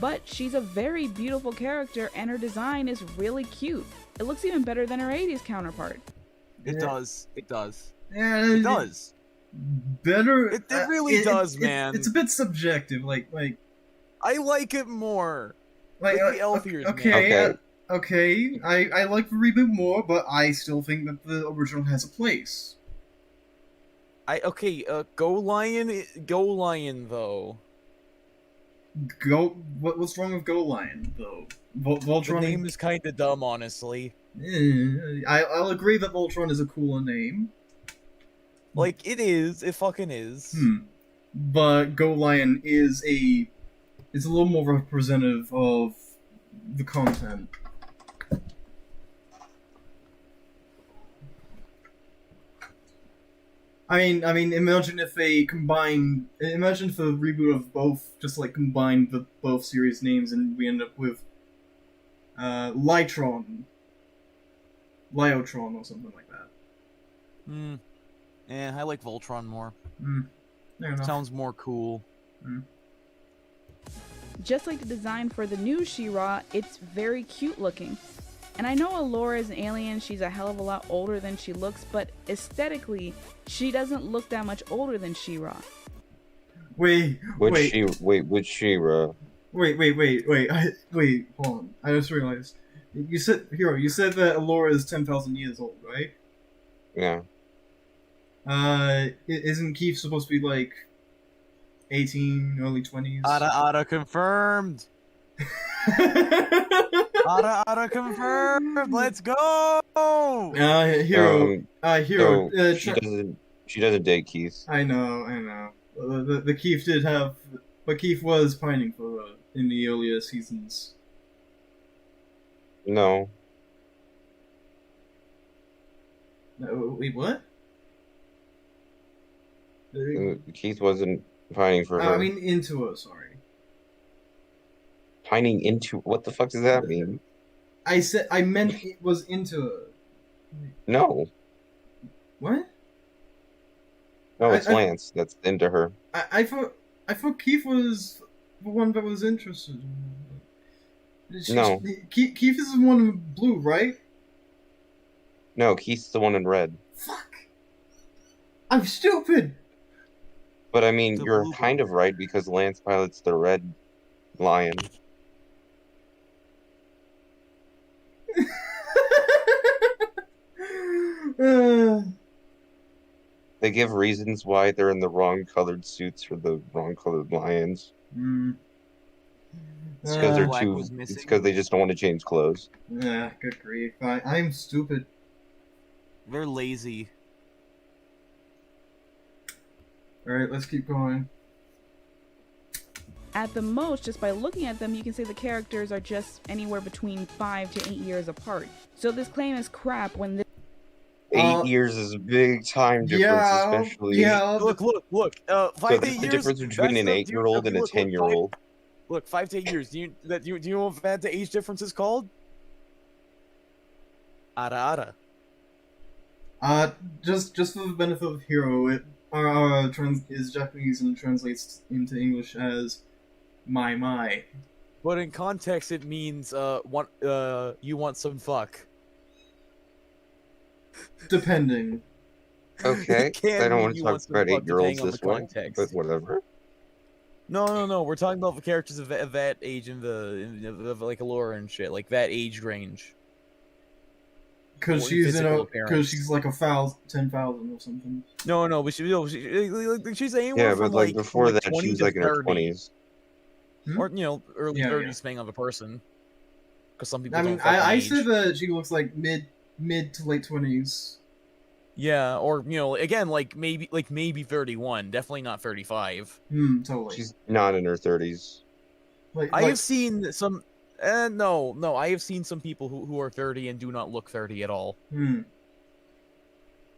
But she's a very beautiful character, and her design is really cute. It looks even better than her 80s counterpart. It does. It does. Yeah, it does. Better. It really does, man. It's a bit subjective. Like I like it more. Like the elf ears. Okay. I like the reboot more, but I still think that the original has a place. Go Lion though. What's wrong with Go Lion though? Voltron. The name is kind of dumb, honestly. I'll agree that Voltron is a cooler name. Like it is, it fucking is. But Go Lion is a little more representative of the content. I mean, imagine if a reboot of both just like combined the both series names and we end up with Lyotron or something like that. I like Voltron more. Fair enough. Sounds more cool. Just like the design for the new She-Ra, it's very cute looking. And I know Allura is an alien, she's a hell of a lot older than she looks, but aesthetically, she doesn't look that much older than She-Ra. Which She-Ra? Wait, hold on. I just realized. You said that Allura is 10,000 years old, right? Yeah. Isn't Keith supposed to be like 18, early 20s? Ada confirmed! Ada confirmed! Let's go! Hero. She doesn't date Keith. I know. The Keith did have, but Keith was pining for her in the earlier seasons. No. Wait, what? Keith wasn't pining for her. I mean, into her. Sorry. Pining into, what the fuck does that mean? I meant it was into her. No. What? No, it's Lance that's into her. I thought Keith was the one that was interested in her. No. Keith is the one in blue, right? No, Keith's the one in red. Fuck. I'm stupid. But I mean, you're kind of right because Lance pilots the red lion. They give reasons why they're in the wrong colored suits for the wrong colored lions. It's because they're too. It's because they just don't want to change clothes. Yeah, good grief! I'm stupid. They're lazy. All right, let's keep going. At the most, just by looking at them, you can say the characters are just anywhere between 5 to 8 years apart. So this claim is crap when this... 8 years is a big time difference, especially. Yeah, look. 5 to 8 years. The difference between an 8-year-old and a 10-year-old. Look, 5 to 8 years. Do you know what that age difference is called? Ara. Just for the benefit of Hero, it is Japanese and translates into English as my. But in context, it means you want some fuck. Depending. Okay, I don't want to talk about 8-year-olds this way, but whatever. No. We're talking about the characters of that age in like Allura and shit, like that age range. Because she's like 10,000 or something. No, but she's anywhere from but before that, she was like in her 20s. Or early 30s, depending on the person. Because some people. I said that she looks like mid to late 20s. Yeah, or again, like maybe 31, definitely not 35. Totally. She's not in her 30s. I have seen some. No, I have seen some people who are 30 and do not look 30 at all.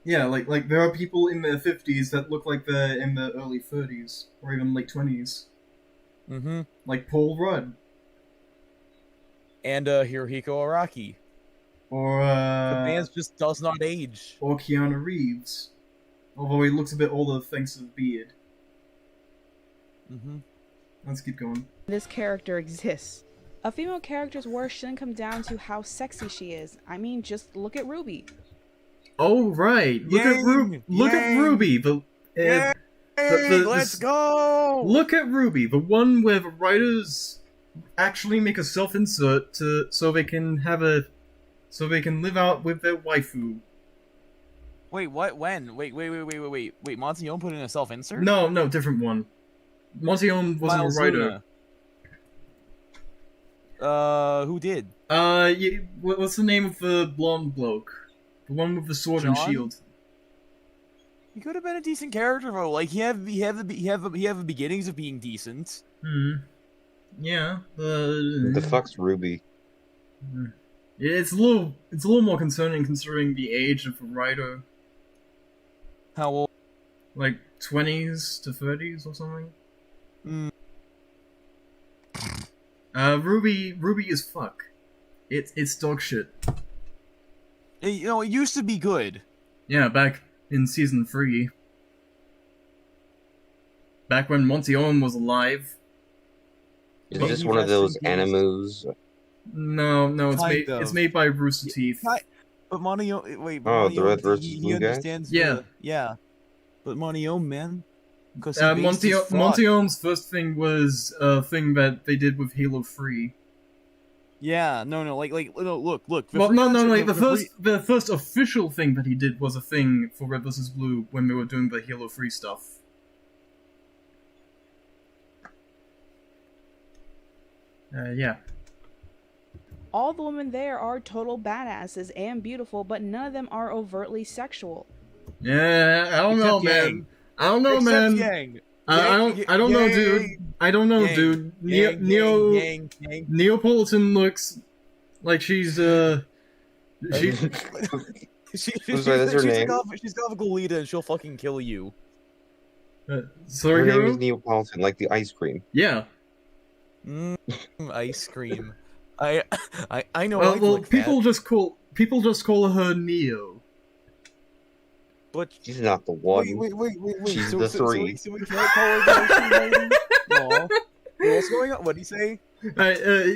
Yeah, like there are people in their 50s that look like they're in their early 30s or even late 20s. Like Paul Rudd. And Hirohiko Araki. Or the man just does not age. Or Keanu Reeves. Although he looks a bit older thanks to the beard. let's keep going. This character exists. A female character's worth shouldn't come down to how sexy she is. I mean, just look at Ruby. Oh right, look at Ruby. Let's go. Look at Ruby, the one where the writers actually make a self-insert so they can live out with their waifu. Wait, what? When? Wait. Montione put in a self-insert? No, different one. Montione wasn't a writer. Who did? What's the name of the blonde bloke? The one with the sword and shield. He could have been a decent character, though. Like he have the beginnings of being decent. Yeah. The fuck's Ruby? It's a little more concerning considering the age of the writer. How old? Like 20s to 30s or something. Ruby is fuck. It's dog shit. It used to be good. Yeah, back in season 3. Back when Montione was alive. Is this one of those animus? No, it's made by Rooster Teeth. But Montione, wait. The red versus blue guy? Yeah. But Montione, man. Montione's first thing was a thing that they did with Halo 3. Yeah, no, look. The first official thing that he did was a thing for Red vs. Blue when they were doing the Halo 3 stuff. Yeah. All the women there are total badasses and beautiful, but none of them are overtly sexual. Yeah, I don't know, man. I don't know, man. I don't know, dude. I don't know, dude. Neapolitan looks like she's she's got a Goleta and she'll fucking kill you. Sorry, her name is Neapolitan, like the ice cream. Yeah. Ice cream. I know. Well, people just call her Neo. But she's not the one. Wait. She's the three. So we can't call her the ice cream lady? No. What's going on? What did he say?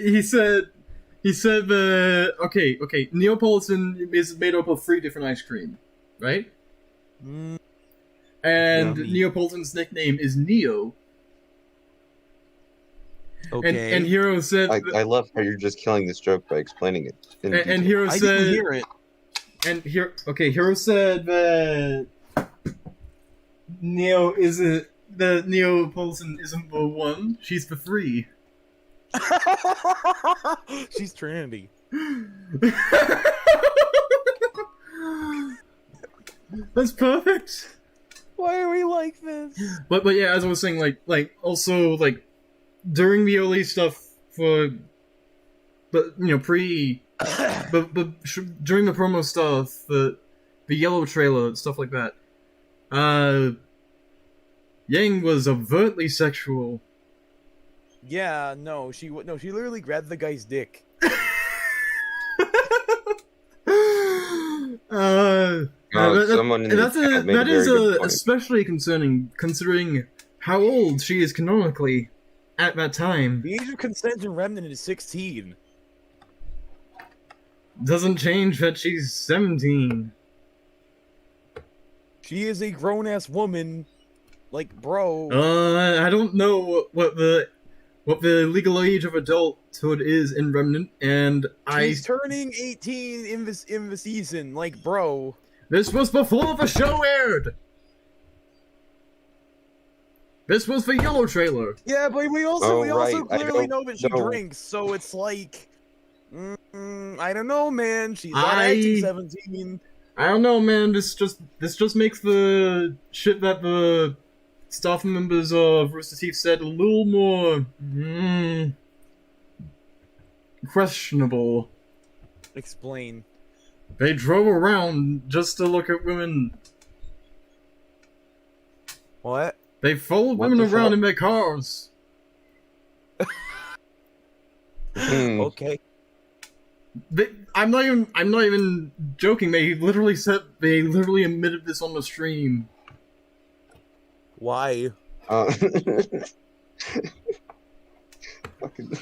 He said okay. Neapolitan is made up of 3 different ice cream, right? And Neapolitan's nickname is Neo. Okay. And Hero said, I love how you're just killing this joke by explaining it. And Hero said, I didn't hear it. And Hero said that Neapolitan isn't the one, she's the 3. She's Trinity. That's perfect. Why are we like this? But yeah, as I was saying, like also like during the early stuff during the promo stuff, the yellow trailer, stuff like that, Yang was overtly sexual. Yeah, she literally grabbed the guy's dick. That is especially concerning, considering how old she is canonically at that time. The age of consent in Remnant is 16. Doesn't change that she's 17. She is a grown-ass woman, like, bro. I don't know what the legal age of adulthood is in Remnant, and she's turning 18 in the season, like, bro. This was before the show aired. This was the yellow trailer. Yeah, but we also clearly know that she drinks, so it's like, I don't know, man. She's not acting 17. I don't know, man. This just makes the shit that the staff members of Rooster Teeth said a little more questionable. Explain. They drove around just to look at women. What? They followed women around in their cars. Okay. I'm not even joking. They literally admitted this on the stream. Why? fucking...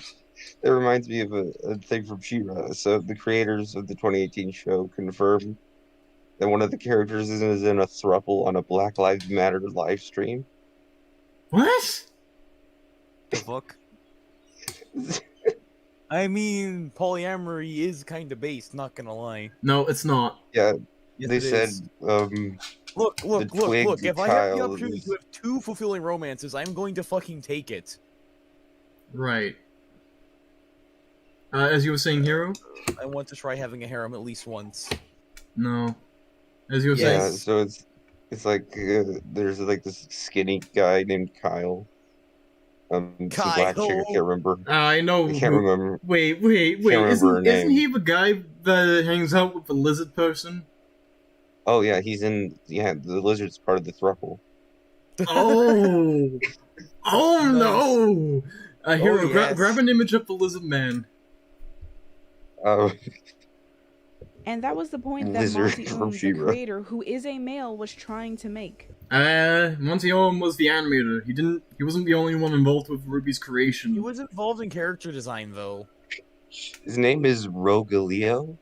That reminds me of a thing from She-Ra. So the creators of the 2018 show confirmed that one of the characters is in a throuple on a Black Lives Matter live stream. What? The fuck? I mean, polyamory is kind of based, not gonna lie. No, it's not. Yeah, yes, they said, Look, if I have the opportunity is... to have 2 fulfilling romances, I'm going to fucking take it. Right. As you were saying, Hero? I want to try having a harem at least once. No. As you were saying... Yeah, so it's like, there's like this skinny guy named Kyle. Some black chick, I can't remember. I know. I can't remember. Wait. Isn't he the guy that hangs out with the lizard person? Oh yeah, he's in. Yeah, the lizard's part of the throuple. Oh, oh no! Hero, yes. grab an image of the lizard man. And that was the point that Monty Oum, the creator, who is a male, was trying to make. Monty Oum was the animator. He wasn't the only one involved with Ruby's creation. He was involved in character design, though. His name is Rogelio.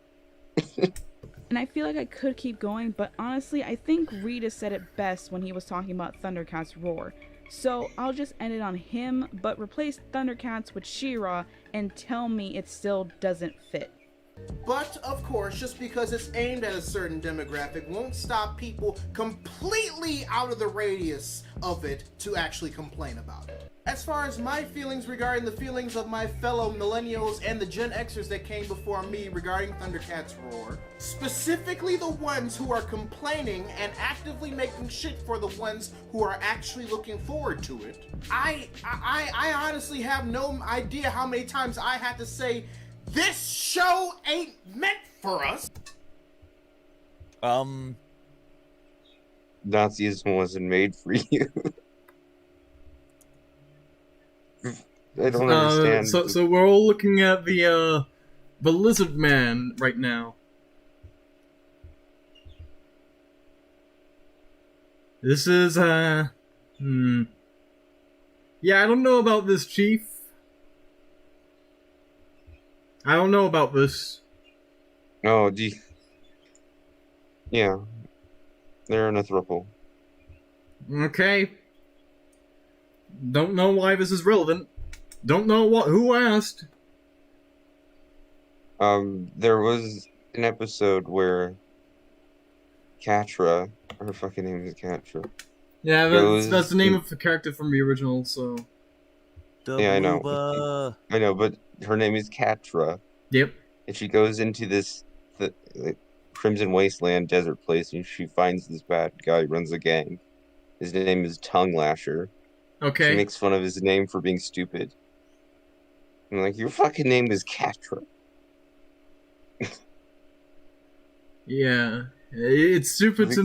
And I feel like I could keep going, but honestly, I think Rita said it best when he was talking about Thundercats Roar. So I'll just end it on him, but replace Thundercats with She-Ra and tell me it still doesn't fit. But, of course, just because it's aimed at a certain demographic won't stop people completely out of the radius of it to actually complain about it. As far as my feelings regarding the feelings of my fellow millennials and the Gen Xers that came before me regarding Thundercats Roar, specifically the ones who are complaining and actively making shit for the ones who are actually looking forward to it, I honestly have no idea how many times I had to say, this show ain't meant for us. Nazism wasn't made for you. I don't understand. So we're all looking at the lizard man right now. This is yeah, I don't know about this, Chief. I don't know about this. No, yeah. They're in a throuple. Okay. Don't know why this is relevant. Don't know who asked. There was an episode where Catra, her fucking name is Catra. Yeah, that's the name of the character from the original, so... Yeah, I know. I know, but her name is Catra. Yep. And she goes into this Crimson Wasteland desert place, and she finds this bad guy who runs a gang. His name is Tongue Lasher. Okay. She makes fun of his name for being stupid. I'm like, your fucking name is Catra. Yeah. It's stupid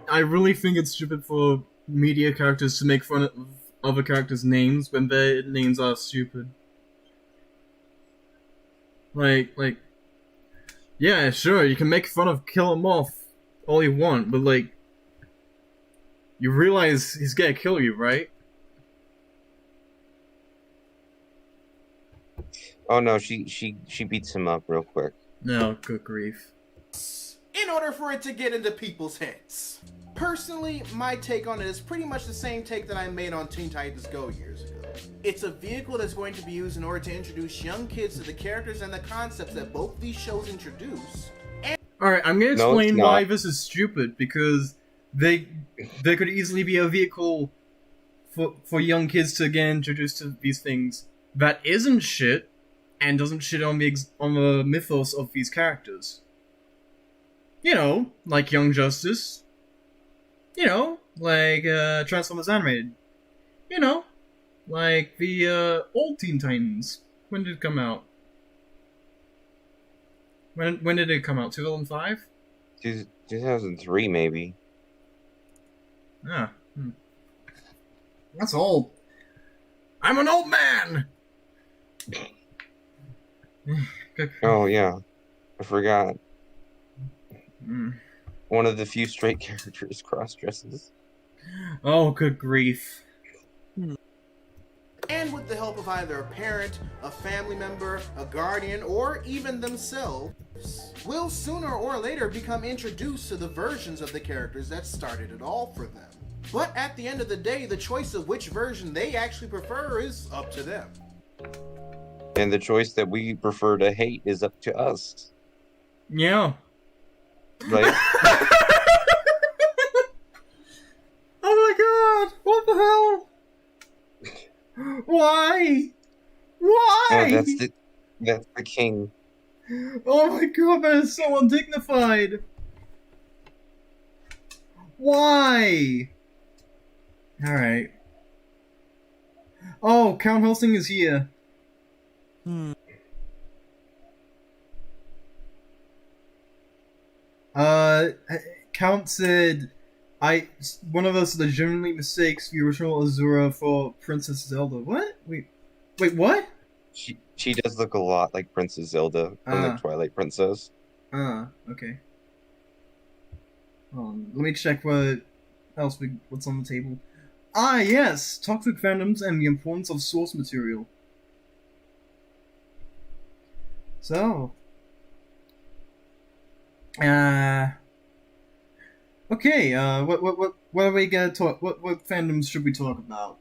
I really think it's stupid for media characters to make fun of other characters' names when their names are stupid. Like, yeah, sure, you can make fun of Kill 'Em Off all you want, but like, you realize he's gonna kill you, right? Oh no, she beats him up real quick. No, good grief. In order for it to get into people's heads. Personally, my take on it is pretty much the same take that I made on Teen Titans Go years ago. It's a vehicle that's going to be used in order to introduce young kids to the characters and the concepts that both these shows introduce. Alright, I'm gonna explain why this is stupid, because they could easily be a vehicle for young kids to get introduced to these things that isn't shit, and doesn't shit on the mythos of these characters. You know, like Young Justice. You know, like Transformers Animated. You know, like the old Teen Titans. When did it come out? When did it come out? 2005? 2003, maybe. Ah. That's old. I'm an old man! Oh, yeah. I forgot. Mm. One of the few straight characters cross-dresses. Oh, good grief. And with the help of either a parent, a family member, a guardian, or even themselves, will sooner or later become introduced to the versions of the characters that started it all for them. But at the end of the day, the choice of which version they actually prefer is up to them. And the choice that we prefer to hate is up to us. Yeah. Right? Oh my god! What the hell? Why? Why? That's the king. Oh my god, that is so undignified. Why? Alright. Oh, Count Helsing is here. Count said, one of us legitimately mistakes the original Azura for Princess Zelda. What? Wait, what? She does look a lot like Princess Zelda from the Twilight Princess. Okay. Let me check what's on the table. Yes! Toxic fandoms and the importance of source material. So... Okay, what are we gonna talk? What fandoms should we talk about?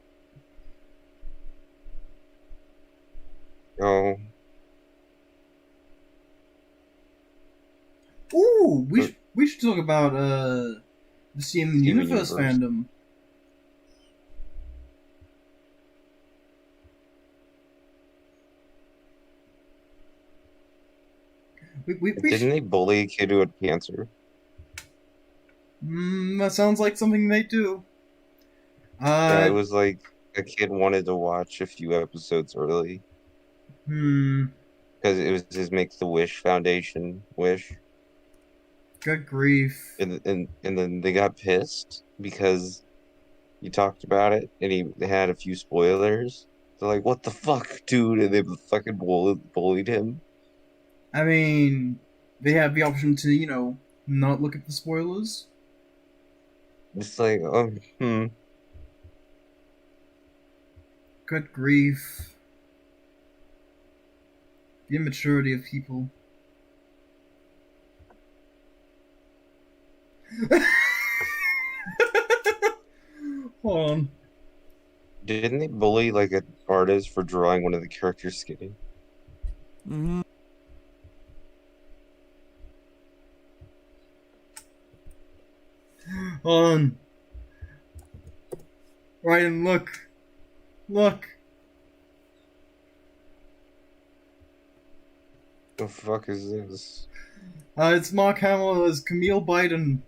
Oh. Ooh, we should talk about the Steven Universe fandom. Didn't they bully a kid who had cancer? That sounds like something they do. Yeah, it was like a kid wanted to watch a few episodes early. Because it was his Make-the-Wish Foundation wish. Good grief. And then they got pissed because you talked about it and they had a few spoilers. They're like, what the fuck, dude? And they fucking bullied him. I mean, they have the option to, not look at the spoilers. It's like, Good grief. The immaturity of people. Hold on. Didn't they bully, like, an artist for drawing one of the characters skinny? Mm-hmm. Hold on. Ryan, look. Look. The fuck is this? It's Mark Hamill as Camille Biden.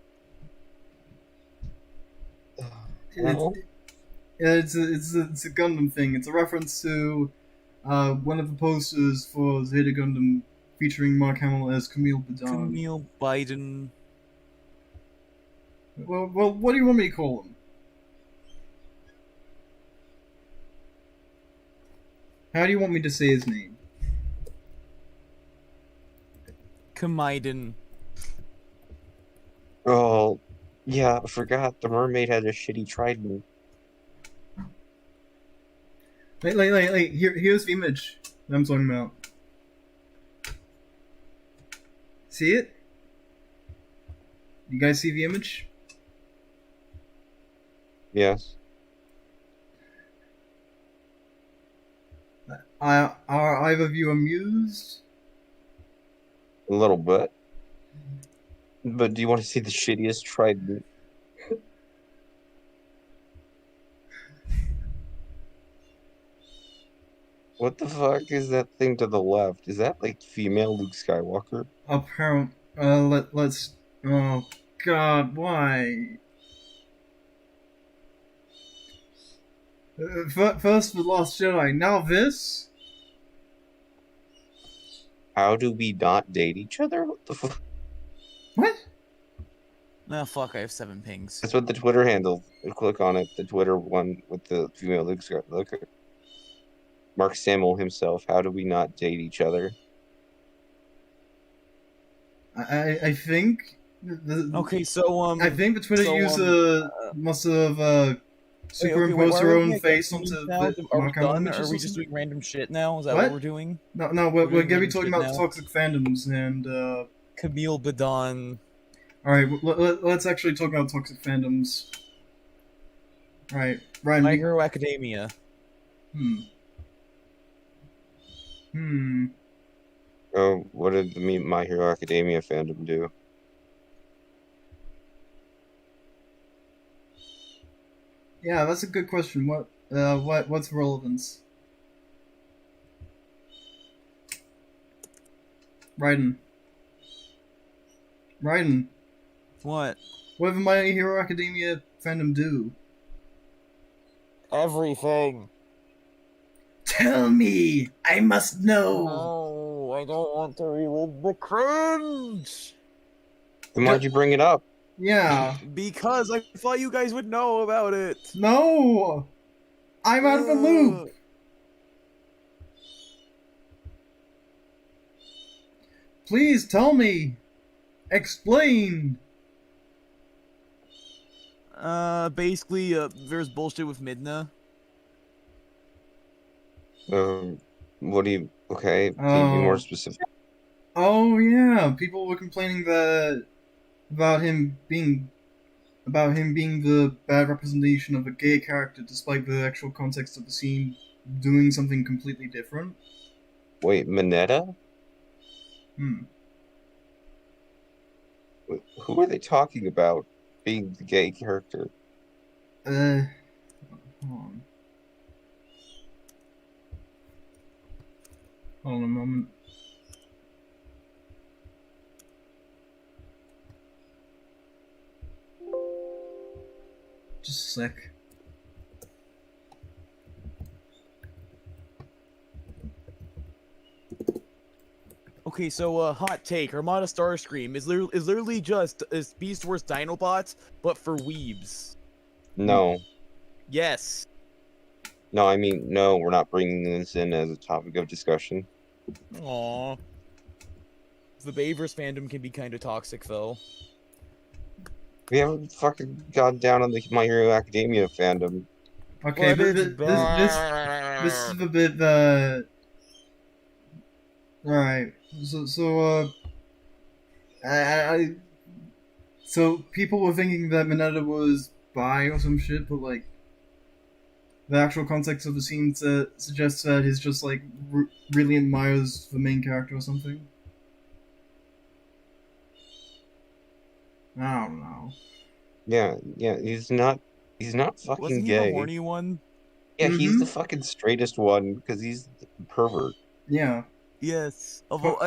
It's a Gundam thing. It's a reference to one of the posters for Zeta Gundam featuring Mark Hamill as Camille Biden. Camille Biden. Well, what do you want me to call him? How do you want me to say his name? Kamiden. Oh, yeah, I forgot. The mermaid had a shitty trident. Wait. Here's the image that I'm talking about. See it? You guys see the image? Yes. Are either of you amused? A little bit. But do you want to see the shittiest trident? What the fuck is that thing to the left? Is that like female Luke Skywalker? Apparently, let's. Oh God, why? First the Lost Jedi, now this? How do we not date each other? What the fuck? What? Oh, fuck, I have 7 pings. That's what the Twitter handle. Click on it. The Twitter one with the female Luke Skywalker. Look at Mark Hamill himself. How do we not date each other? I think. Okay, so I think the Twitter user must have superimpose her own face onto the Mark Hamill image. Are we just doing random shit now? Is that what we're doing? No, we're gonna be talking about toxic fandoms and Camille Badon. Alright, let's actually talk about toxic fandoms. Alright, Ryan. My Hero Academia. Oh, what did the My Hero Academia fandom do? Yeah, that's a good question. What's relevance? Raiden. What? What did My Hero Academia fandom do? Everything. Tell me! I must know! No, I don't want to relive the cringe! Then why'd you bring it up? Yeah. Because I thought you guys would know about it. No! I'm out of the loop! Please tell me! Explain! Basically, there's bullshit with Midna. What do you... Okay, can you be more specific? Oh, yeah, people were complaining that... about him being the bad representation of a gay character, despite the actual context of the scene doing something completely different. Wait, Mineta? Who are they talking about being the gay character? Hold on. Hold on a moment. Just a sec. Okay, so hot take: Armada Starscream is literally just Beast Wars Dinobots, but for weebs. No. Yes. No, I mean, no, we're not bringing this in as a topic of discussion. Aww. The Bayverse fandom can be kind of toxic, though. We haven't fucking gone down on the My Hero Academia fandom. Okay, but this is a bit, Alright, so people were thinking that Mineta was bi or some shit, but, like, the actual context of the scene suggests that he's just, like, really admires the main character or something. I don't know. Yeah, he's not fucking Wasn't gay. He the horny one? Yeah, he's the fucking straightest one, because he's the pervert. Yeah. Yes. Although,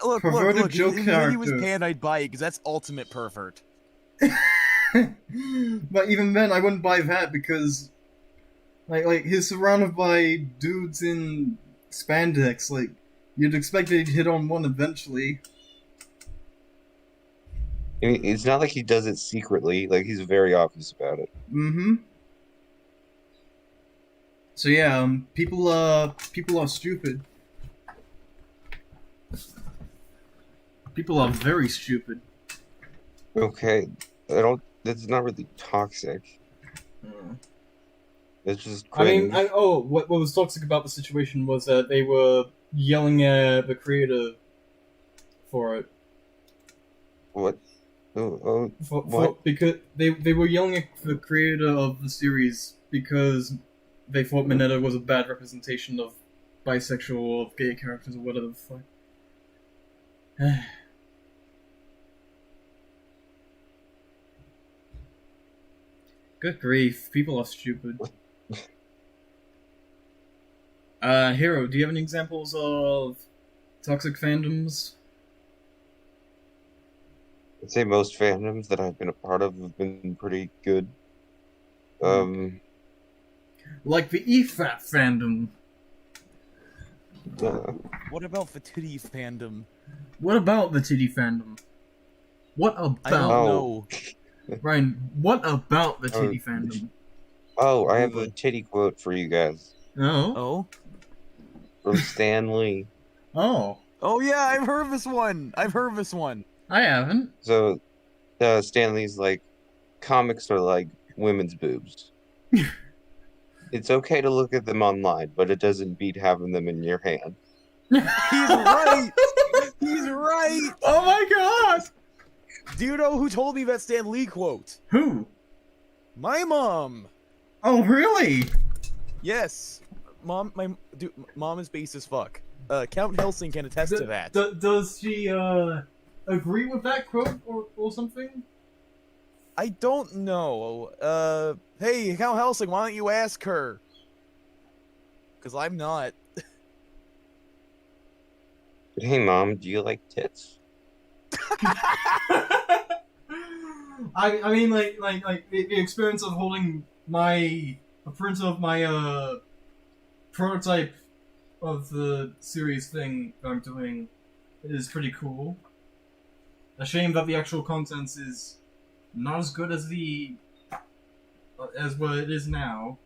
look, joke if character. he was pan, I'd buy it, because that's ultimate pervert. But even then, I wouldn't buy that, because... Like, he's surrounded by dudes in spandex, like, you'd expect that he'd hit on one eventually. I mean, it's not like he does it secretly, like, he's very obvious about it. So yeah, people are stupid. People are very stupid. Okay, that's not really toxic. It's just cringe. I mean, what was toxic about the situation was that they were yelling at the creator for it. What? What? Because they were yelling at the creator of the series because they thought Mineta was a bad representation of bisexual or gay characters or whatever the fuck. Good grief, people are stupid. Hero, do you have any examples of toxic fandoms? I'd say most fandoms that I've been a part of have been pretty good. Like the EFAP fandom. What about the titty fandom? What about the titty fandom? What about... I don't know. Ryan, what about the titty fandom? Oh, I have a titty quote for you guys. Oh? From Stan Lee. Oh. Oh yeah, I've heard this one. I haven't. So, Stan Lee's like, comics are like women's boobs. It's okay to look at them online, but it doesn't beat having them in your hand. He's right! He's right! Oh my god! Do you know who told me that Stan Lee quote? Who? My mom! Oh, really? Yes. Mom is base as fuck. Count Helsing can attest to that. Does she, agree with that quote or something? I don't know. Hey, Count Helsing, why don't you ask her? Because I'm not. Hey, Mom, do you like tits? I mean, like the experience of holding a print of my, prototype of the series thing I'm doing is pretty cool. A shame that the actual contents is not as good as what it is now.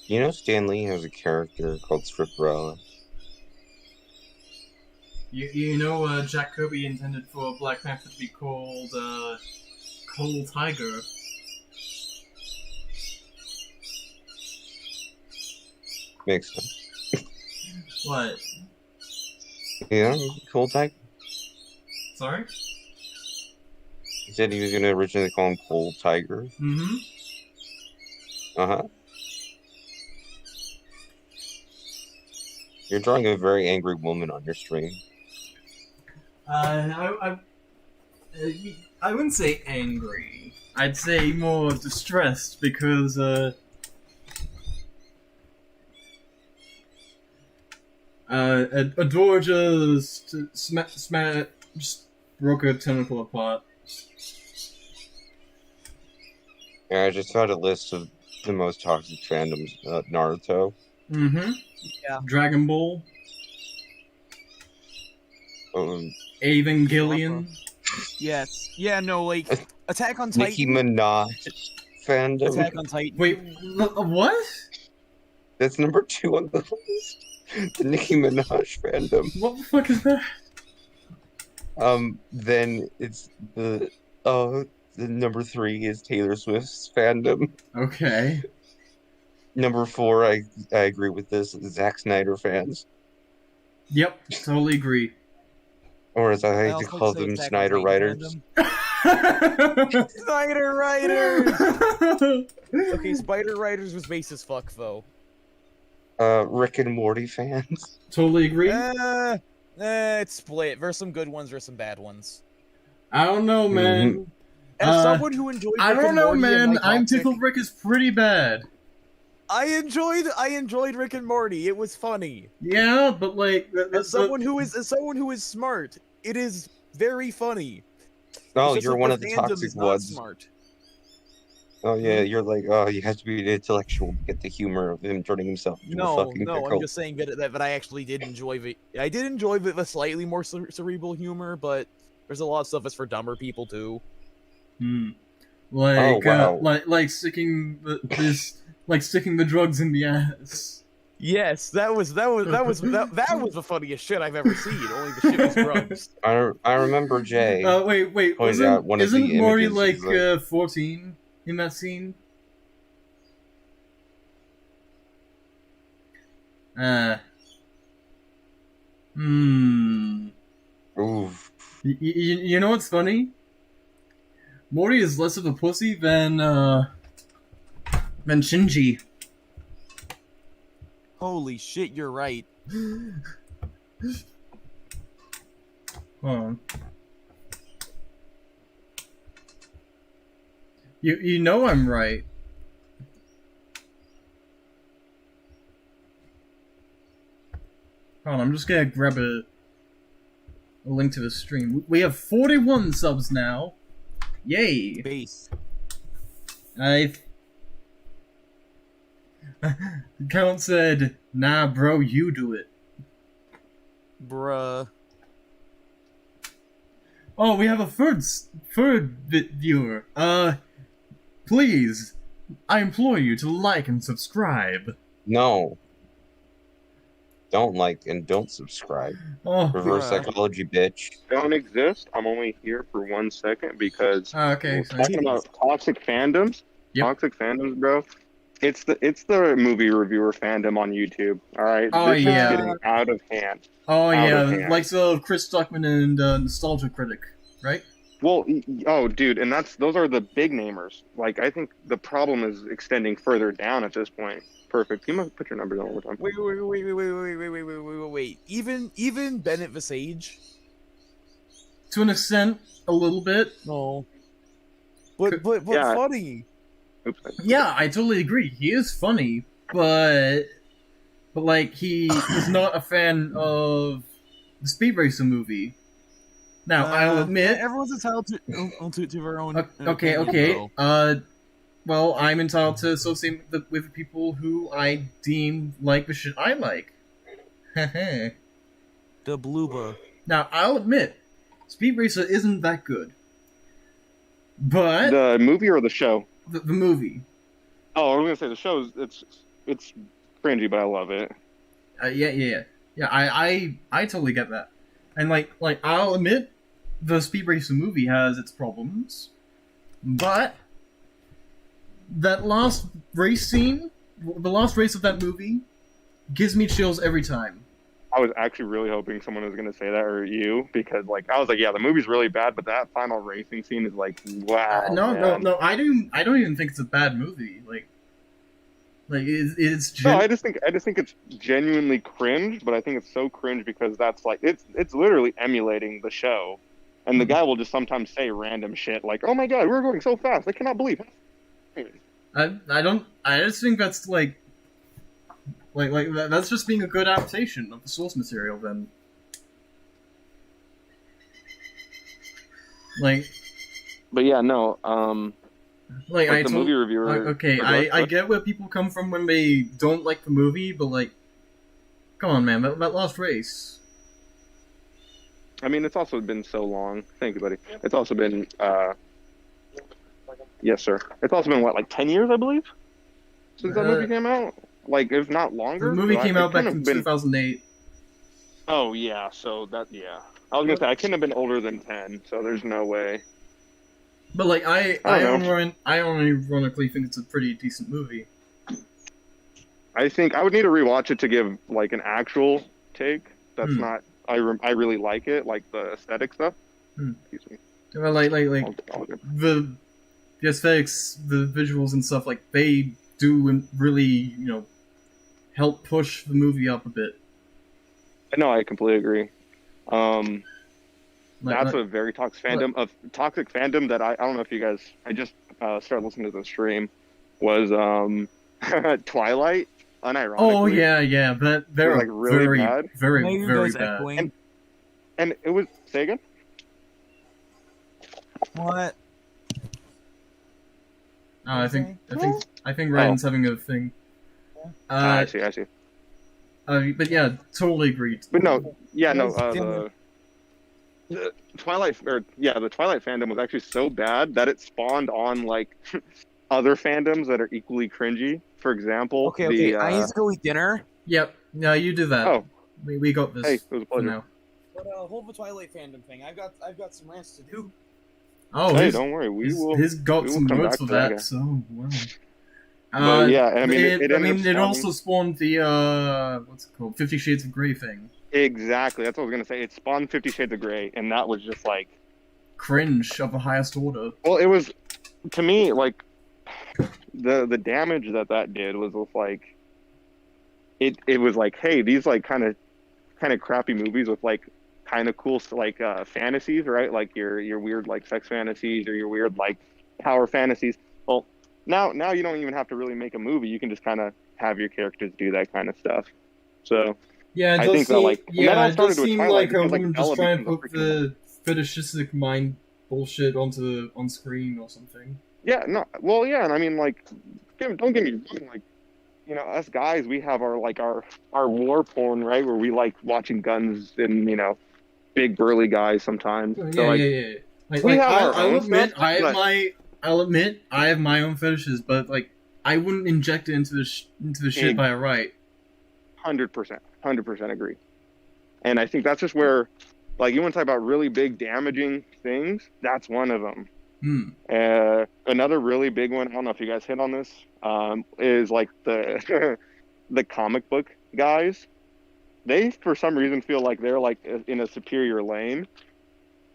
You know Stan Lee has a character called Stripperella? You know, Jack Kirby intended for Black Panther to be called, Coal Tiger. Makes sense. What? Yeah, Coal Tiger? Sorry? He said he was going to originally call him Coal Tiger. Mm-hmm. Uh-huh. You're drawing a very angry woman on your stream. I wouldn't say angry. I'd say more distressed because, a door just just broke a tentacle apart. Yeah, I just found a list of the most toxic fandoms. Naruto. Mm-hmm. Yeah. Dragon Ball. Evangelion. Yes. Yeah, no, like, Attack on Titan. Nicki Minaj fandom. Attack on Titan. Wait, what? That's number 2 on the list. The Nicki Minaj fandom. What the fuck is that? Then it's the number 3 is Taylor Swift's fandom. Okay. Number 4, I agree with this, Zack Snyder fans. Yep, totally agree. Or as I like to call them, Snyder writers. Spider Writers! Okay, Spider Writers was base as fuck, though. Rick and Morty fans. Totally agree. It's split. There's some good ones, there's some bad ones. I don't know, man. As someone who enjoyed I Rick don't and know, Morty man. I'm Toxic, Tickled Rick is pretty bad. I enjoyed Rick and Morty. It was funny. Yeah, but like as someone who is smart, it is very funny. Oh, you're one of the toxic ones. Smart. Oh yeah, you're like, oh, you have to be intellectual to get the humor of him turning himself into a fucking pickle. I'm just saying that I actually did enjoy it. I did enjoy the slightly more cerebral humor, but there's a lot of stuff that's for dumber people too. Like, like sticking sticking the drugs in the ass. Yes, that was the funniest shit I've ever seen. Only the shit was drugs. I remember Jay. Wait. Isn't Morty like 14 in that scene? Oof. You know what's funny? Morty is less of a pussy than Shinji. Holy shit, you're right. Hold on. You know I'm right. Hold on, I'm just gonna grab a link to the stream. We have 41 subs now. Yay! Base. Count said, "Nah, bro, you do it." Bruh. Oh, we have a third viewer. Please, I implore you to like and subscribe. No. Don't like and don't subscribe. Oh, reverse psychology, bitch. Don't exist. I'm only here for 1 second because okay, we're talking about toxic fandoms. Toxic Fandoms, bro. It's the movie reviewer fandom on YouTube. All right, oh this yeah, is getting out of hand. Oh yeah, like so Chris Stuckman and Nostalgia Critic, right? Well, oh dude, and those are the big namers. Like I think the problem is extending further down at this point. Perfect. You must put your numbers on one more time. Wait. Even Bennett Visage? To an extent, a little bit. No. But yeah. Funny. Oops. Yeah, I totally agree. He is funny, but like he is not a fan of the Speed Racer movie. Now I'll admit, everyone's entitled to their own. Okay. Well, I'm entitled to associate with people who I deem like the shit I like. The blooba. Now I'll admit, Speed Racer isn't that good. But the movie or the show? The movie. Oh, I was gonna say the show. It's cringy, but I love it. Yeah. I totally get that, and like I'll admit, the Speed Racer movie has its problems, but that last race scene, the last race of that movie, gives me chills every time. I was actually really hoping someone was going to say that, or you, because like I was like, yeah, the movie's really bad, but that final racing scene is like, wow. No, I don't even think it's a bad movie. Like it's. No, I just think it's genuinely cringe, but I think it's so cringe because that's like it's literally emulating the show, and the guy will just sometimes say random shit like, "Oh my god, we're going so fast! I cannot believe it." I just think that's like that's just being a good adaptation of the source material then. But yeah, no, like the movie reviewer. Okay, I get where people come from when they don't like the movie, but like, come on, man, that last race. I mean, it's also been so long. Thank you, buddy. It's also been, yes, sir. It's also been what, like 10 years, I believe, since that movie came out. Like, if not longer. The movie came out back in 2008. Oh yeah, so that I was gonna say I couldn't have been older than 10, so there's no way. But like I ironically think it's a pretty decent movie. I think I would need to rewatch it to give like an actual take. That's not. I really like it, like the aesthetic stuff. Excuse me. Well, like the aesthetics, the visuals and stuff, like they do really help push the movie up a bit. No, I completely agree. That's a very toxic fandom that I don't know if you guys. I just started listening to the stream. Was Twilight, unironically. Oh yeah, but they're like really bad, very bad. And it was say again. What? I think Ryan's having a thing. I see. But yeah, totally agreed. But the Twilight fandom was actually so bad that it spawned on like other fandoms that are equally cringy. For example, I need to go eat dinner. Yep. No, you do that. Oh, we got this. Hey, it was a pleasure. Now. But hold the Twilight fandom thing. I've got some rants to do. Oh, hey, don't worry. He's got some notes for that. So wow. But yeah, I mean, it also spawned the what's it called, 50 Shades of Grey thing. Exactly, that's what I was gonna say. It spawned 50 Shades of Grey, and that was just like cringe of the highest order. Well, it was to me like the damage that did was with like it was like, hey, these like kind of crappy movies with like kind of cool like fantasies, right? Like your weird like sex fantasies or your weird like power fantasies. Well, now you don't even have to really make a movie. You can just kind of have your characters do that kind of stuff. So yeah, I think it does seem like a woman just trying to put the fetishistic mind bullshit on screen or something. Yeah, no, well, yeah, and I mean, like, don't get me wrong, like, us guys, we have our war porn, right, where we like watching guns and big burly guys sometimes. Yeah. I'll admit I have my own fetishes, but like I wouldn't inject it into the shit by a right. 100% agree. And I think that's just where, like, you want to talk about really big damaging things. That's one of them. Another really big one, I don't know if you guys hit on this, is like the the comic book guys. They, for some reason, feel like they're like in a superior lane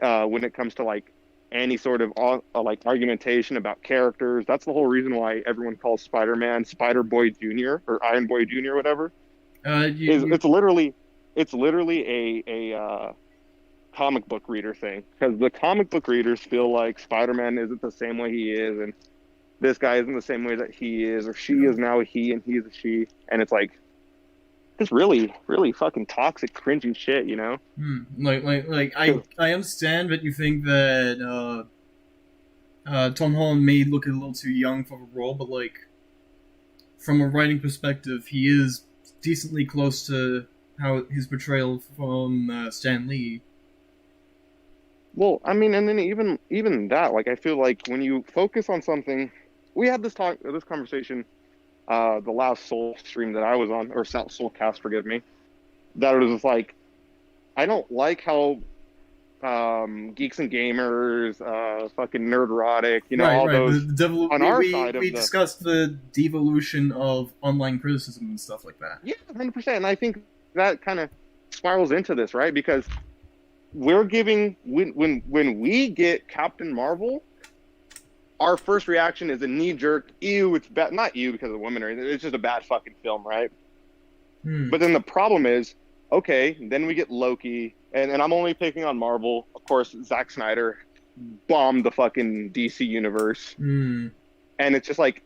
when it comes to like any sort of like argumentation about characters. That's the whole reason why everyone calls Spider-Man Spider Boy Jr. or Iron Boy Jr. whatever. It's literally a comic book reader thing, because the comic book readers feel like Spider-Man isn't the same way he is, and this guy isn't the same way that he is, or she is now a he and he is a she, and it's like just really, really fucking toxic, cringy shit, you know? I understand that you think that Tom Holland may look a little too young for the role, but like from a writing perspective, he is decently close to how his portrayal from Stan Lee. Well, I mean, and then even that, like, I feel like when you focus on something, we had this conversation, the last Soul stream that I was on, or Soulcast, forgive me, that it was just like, I don't like how Geeks and Gamers, fucking Nerdrotic, you know, all those on our side of we discussed the devolution of online criticism and stuff like that. Yeah, 100%. And I think that kind of spirals into this, right? Because we're giving, when we get Captain Marvel, our first reaction is a knee-jerk, ew, it's bad. Not ew because of the woman or anything, it's just a bad fucking film, right? But then the problem is, okay, then we get Loki, and I'm only picking on Marvel. Of course, Zack Snyder bombed the fucking DC universe. And it's just like,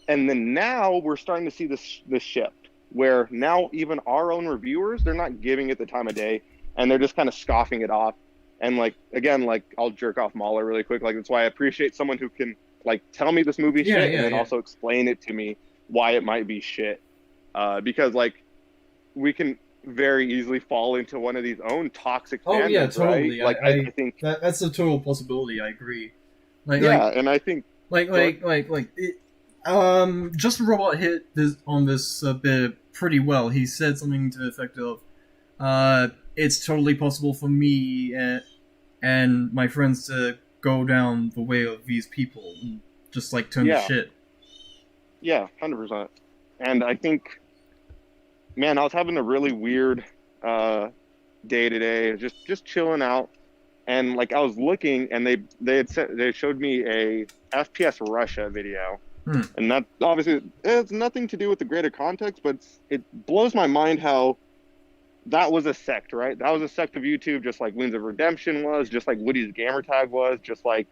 and then now we're starting to see this shift, where now even our own reviewers, they're not giving it the time of day, and they're just kind of scoffing it off. And like, again, like, I'll jerk off Mahler really quick. Like, that's why I appreciate someone who can like tell me this movie shit and then also explain it to me why it might be shit. Because like, we can very easily fall into one of these own toxic fandoms, yeah, totally. Right? Like, I think that's a total possibility. I agree. And I think Just a Robot hit on this bit pretty well. He said something to the effect of, "It's totally possible for me and my friends to go down the way of these people, and just like turn to shit." Yeah, 100%. And I think, man, I was having a really weird day today, just chilling out, and like I was looking, and they showed me a FPS Russia video, and that obviously it's nothing to do with the greater context, but it blows my mind how that was a sect, right? That was a sect of YouTube, just like Wings of Redemption was, just like Woody's Gamertag was, just like,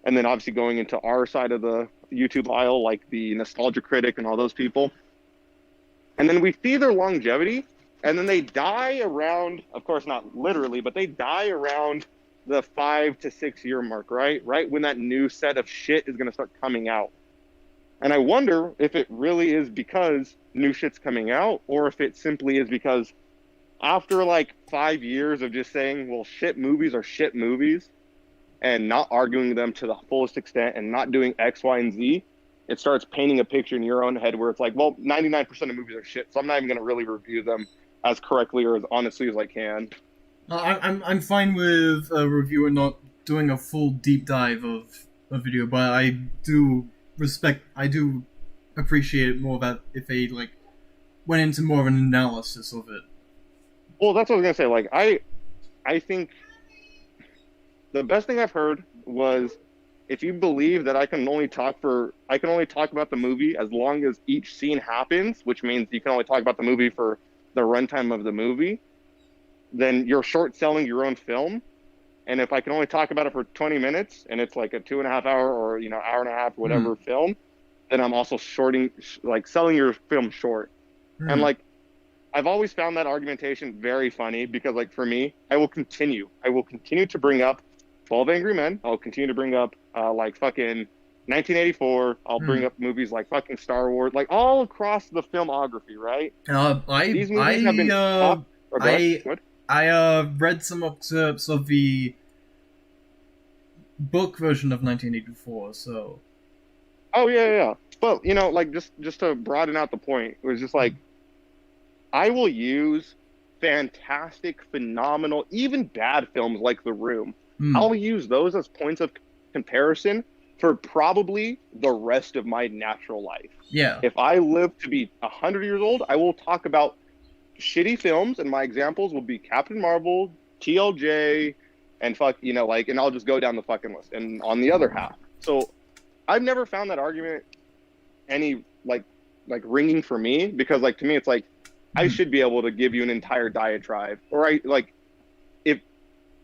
and then obviously going into our side of the YouTube aisle, like the Nostalgia Critic and all those people. And then we see their longevity, and then they die around, of course not literally, but they die around the 5 to 6 year mark, right? Right when that new set of shit is going to start coming out. And I wonder if it really is because new shit's coming out, or if it simply is because after like 5 years of just saying, well, shit movies are shit movies, and not arguing them to the fullest extent and not doing X, Y, and Z, it starts painting a picture in your own head where it's like, well, 99% of movies are shit, so I'm not even going to really review them as correctly or as honestly as I can. I'm fine with a reviewer not doing a full deep dive of a video, but I do appreciate it more that if they like went into more of an analysis of it. Well, that's what I was gonna say. Like, I think the best thing I've heard was, if you believe that I can only talk about the movie as long as each scene happens, which means you can only talk about the movie for the runtime of the movie, then you're short selling your own film. And if I can only talk about it for 20 minutes and it's like a 2.5 hour or, you know, hour and a half, whatever film, then I'm also selling your film short. And like, I've always found that argumentation very funny because, like, for me, I will continue to bring up 12 Angry Men. I'll continue to bring up like fucking 1984. I'll bring up movies like fucking Star Wars, like all across the filmography, right? These movies have been I read some excerpts of the book version of 1984, so. Oh yeah. But you know, like just to broaden out the point, it was just like, I will use fantastic, phenomenal, even bad films like The Room. I'll use those as points of comparison for probably the rest of my natural life. Yeah. If I live to be 100 years old, I will talk about shitty films, and my examples will be Captain Marvel, TLJ, and and I'll just go down the fucking list. And on the other half, so I've never found that argument any like ringing for me, because to me it's like I should be able to give you an entire diatribe, or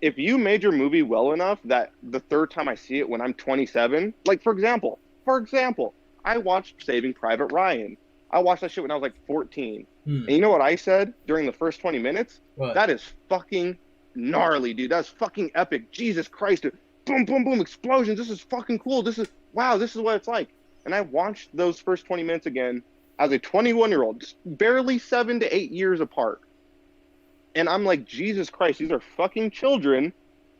if you made your movie well enough that the third time I see it when I'm 27, for example, I watched Saving Private Ryan. I watched that shit when I was 14. And you know what I said during the first 20 minutes? What? That is fucking gnarly, dude. That's fucking epic. Jesus Christ, dude. Boom, boom, boom, explosions. This is fucking cool. This is what it's like. And I watched those first 20 minutes again as a 21-year-old, barely 7 to 8 years apart. And I'm like, Jesus Christ, these are fucking children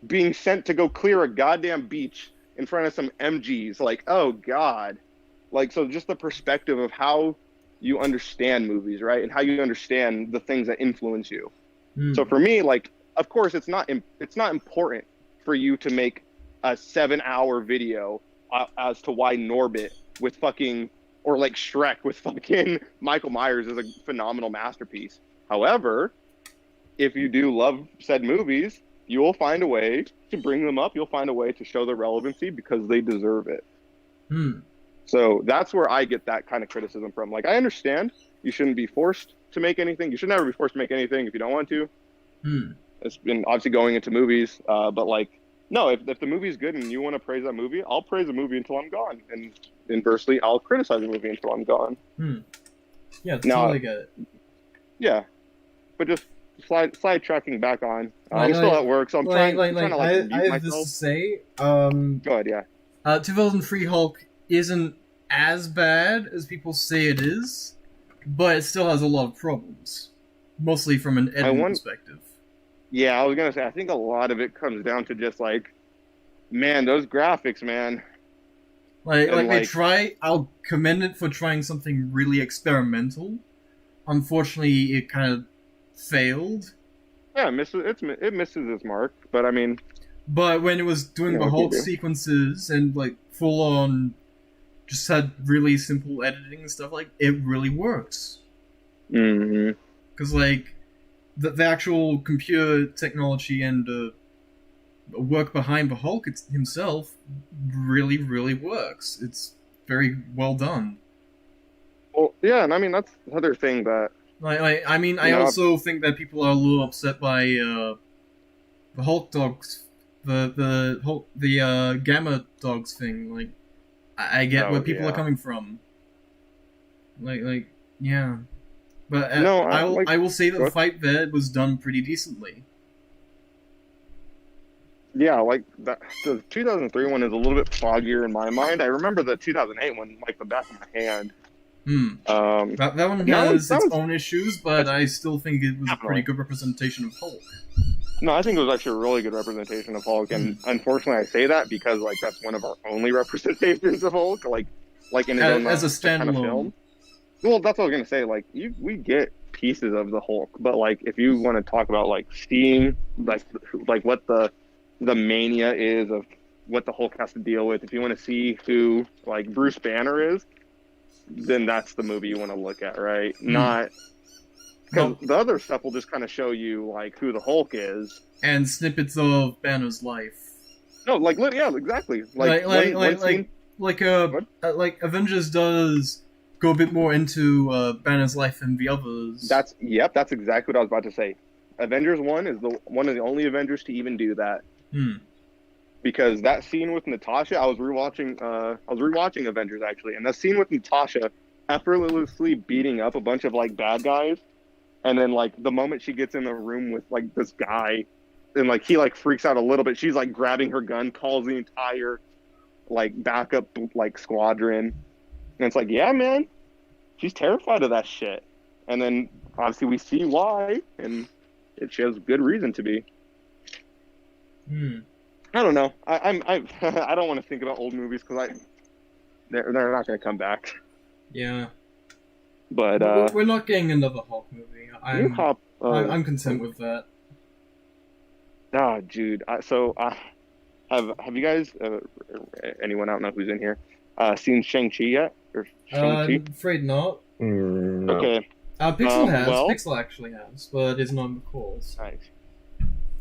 being sent to go clear a goddamn beach in front of some MGs. Oh, God. So just the perspective of how you understand movies, right? And how you understand the things that influence you. So for me, of course, it's not important for you to make a 7-hour video as to why Norbit with fucking, or Shrek with fucking Michael Myers is a phenomenal masterpiece. However, if you do love said movies, you will find a way to bring them up. You'll find a way to show their relevancy because they deserve it. So that's where I get that kind of criticism from. I understand you shouldn't be forced to make anything. You should never be forced to make anything if you don't want to. It's been obviously going into movies, but no, if the movie's good and you want to praise that movie, I'll praise a movie until I'm gone. And inversely, I'll criticize a movie until I'm gone. Yeah, totally get it. Yeah, but just slide tracking back on. I'm still at work, so I'm trying to I have myself. this to say. Go ahead, yeah. 2003 Hulk isn't as bad as people say it is, but it still has a lot of problems, mostly from an editing perspective. Yeah, I was gonna say, I think a lot of it comes down to just man, those graphics, man. They try. I'll commend it for trying something really experimental. Unfortunately, it kind of failed. Yeah, it misses its mark, but I mean. But when it was doing the Hulk sequences and full on, just had really simple editing and stuff, it really works. Because the actual computer technology and work behind the Hulk himself really, really works. It's very well done. Well, yeah, and I mean that's the other thing that. I also think that people are a little upset by the Hulk dogs, the Gamma dogs thing. I get where people are coming from. Yeah. But I will say that the fight there was done pretty decently. Yeah, that. The 2003 one is a little bit foggier in my mind. I remember the 2008 one the back of my hand. That one has its own issues, but I still think it was a pretty good representation of Hulk. No, I think it was actually a really good representation of Hulk, and unfortunately I say that because that's one of our only representations of Hulk, in his own as a standalone kind of film. Well, that's what I was gonna say. We get pieces of the Hulk, but if you want to talk about seeing what the mania is of what the Hulk has to deal with, if you want to see who Bruce Banner is, then that's the movie you want to look at, right? Not because the other stuff will just kind of show you who the Hulk is and snippets of Banner's life. No, yeah, exactly. Avengers does go a bit more into Banner's life than the others. That's exactly what I was about to say. Avengers 1 is one of the only Avengers to even do that. Because that scene with Natasha, I was rewatching Avengers actually, and that scene with Natasha effortlessly beating up a bunch of bad guys, and then the moment she gets in the room with this guy, and he freaks out a little bit, she's grabbing her gun, calls the entire backup squadron, and it's yeah, man, she's terrified of that shit, and then obviously we see why, and it shows good reason to be. I don't know. I don't want to think about old movies because they're not going to come back. Yeah. But we're not getting another Hulk movie. I'm content with that. Dude. Have you guys, anyone I don't know who's in here, seen Shang-Chi yet? Or Shang-Chi? I'm afraid not. No. Okay. Pixel has. Well, Pixel actually has, but it's not on the calls. Nice.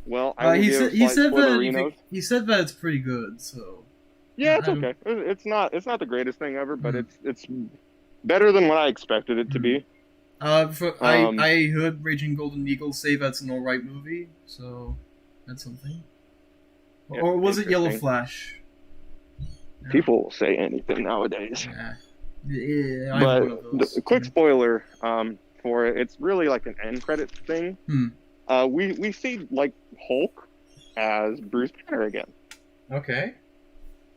Well, I will he give said that he said that it's pretty good. So yeah, it's okay. It's not the greatest thing ever, but it's better than what I expected it to be. I heard Raging Golden Eagle say that's an alright movie, so that's something. Yeah, or was it Yellow Flash? Yeah. People will say anything nowadays. Yeah, but quick spoiler for it, it's really like an end credit thing. We see like Hulk as Bruce Banner again. Okay.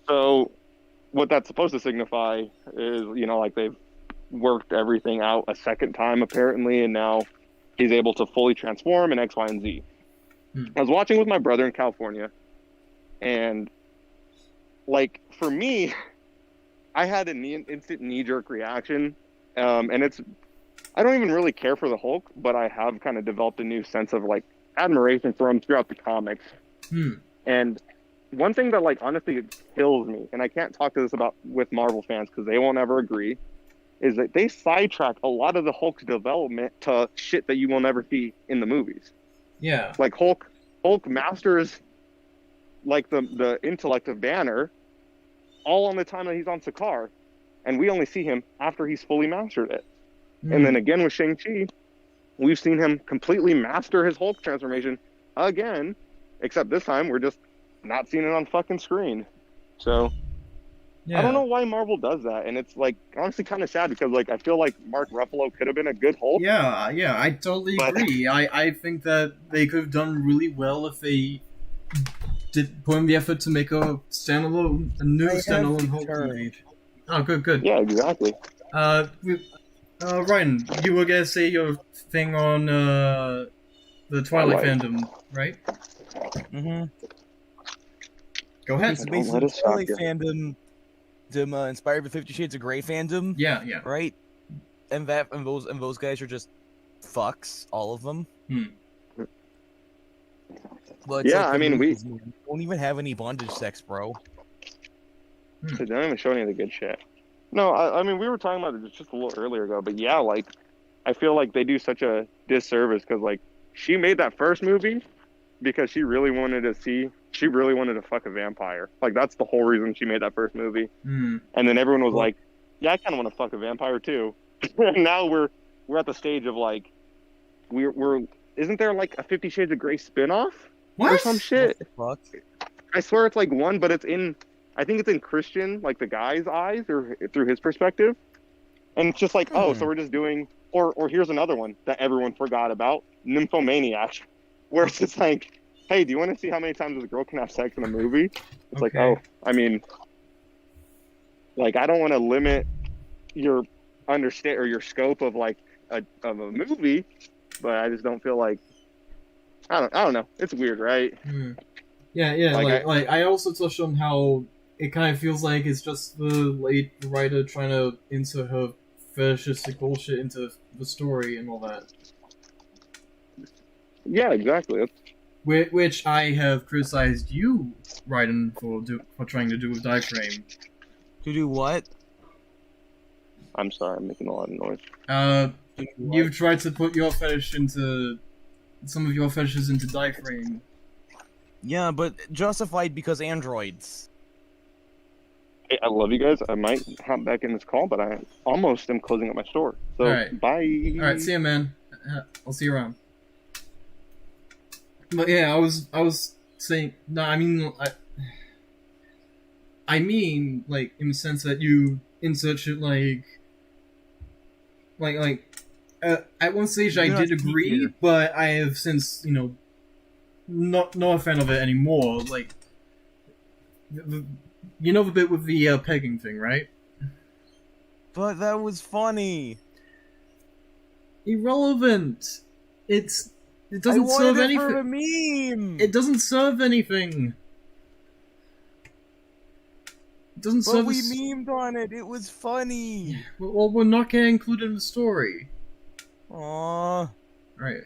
So what that's supposed to signify is, like they've worked everything out a second time apparently, and now he's able to fully transform in X, Y, and Z. I was watching with my brother in California, and like for me, I had an instant knee-jerk reaction, and I don't even really care for the Hulk, but I have kind of developed a new sense of like admiration for him throughout the comics. And one thing that like honestly kills me, and I can't talk to this about with Marvel fans because they won't ever agree, is that they sidetrack a lot of the Hulk's development to shit that you will never see in the movies. Yeah. Like Hulk masters like the intellect of Banner all on the time that he's on Sakaar, and we only see him after he's fully mastered it. And then again with Shang-Chi, we've seen him completely master his Hulk transformation again, except this time we're just not seeing it on fucking screen. So I don't know why Marvel does that, and it's like honestly kind of sad because like I feel like Mark Ruffalo could have been a good Hulk. Yeah, I totally agree. I think that they could have done really well if they did put in the effort to make a new standalone Hulk movie. Oh, good. Yeah, exactly. Ryan, you were gonna say your thing on the Twilight fandom, right? Go ahead. So basically, the Twilight fandom inspired by 50 Shades of Grey fandom. Yeah. Right? And those guys are just fucks, all of them. Well, yeah, like I mean, we don't even have any bondage sex, bro. They don't even show any of the good shit. No, I mean, we were talking about it just a little earlier ago, but yeah, like, I feel like they do such a disservice because, like, she made that first movie because she really wanted to fuck a vampire. Like, that's the whole reason she made that first movie. And then everyone was like, yeah, I kind of want to fuck a vampire too. Now we're at the stage of, like, we're isn't there, like, a 50 Shades of Grey spinoff? What? Or some shit. What the fuck? I swear it's, like, one, but I think it's in Christian, like, the guy's eyes, or through his perspective. And it's just like, oh, so we're just doing... Or here's another one that everyone forgot about, Nymphomaniac, where it's just like, hey, do you want to see how many times this girl can have sex in a movie? It's like, oh, I mean, like, I don't want to limit your your scope of, like, of a movie, but I just don't feel like... I don't know. It's weird, right? Yeah. Like I also touched on how it kind of feels like it's just the late writer trying to insert her fetishistic bullshit into the story and all that. Yeah, exactly. Which I have criticized you, Raiden, for trying to do with Dieframe. To do what? I'm sorry, I'm making a lot of noise. You've tried to put your fetish into... some of your fetishes into Dieframe. Yeah, but justified because androids. Hey, I love you guys. I might hop back in this call, but I almost am closing up my store. So, bye. Alright, see ya, man. I'll see you around. But yeah, I was saying... No, I mean, like, in the sense that you insert shit like... at one stage I did agree, but I have since, not a fan of it anymore. Like, you know the bit with the pegging thing, right? But that was funny. Irrelevant. It doesn't serve anything. For a meme. It doesn't serve anything. It doesn't serve. But we memed on it. It was funny. Well, we're not getting included in the story. Aww. Right.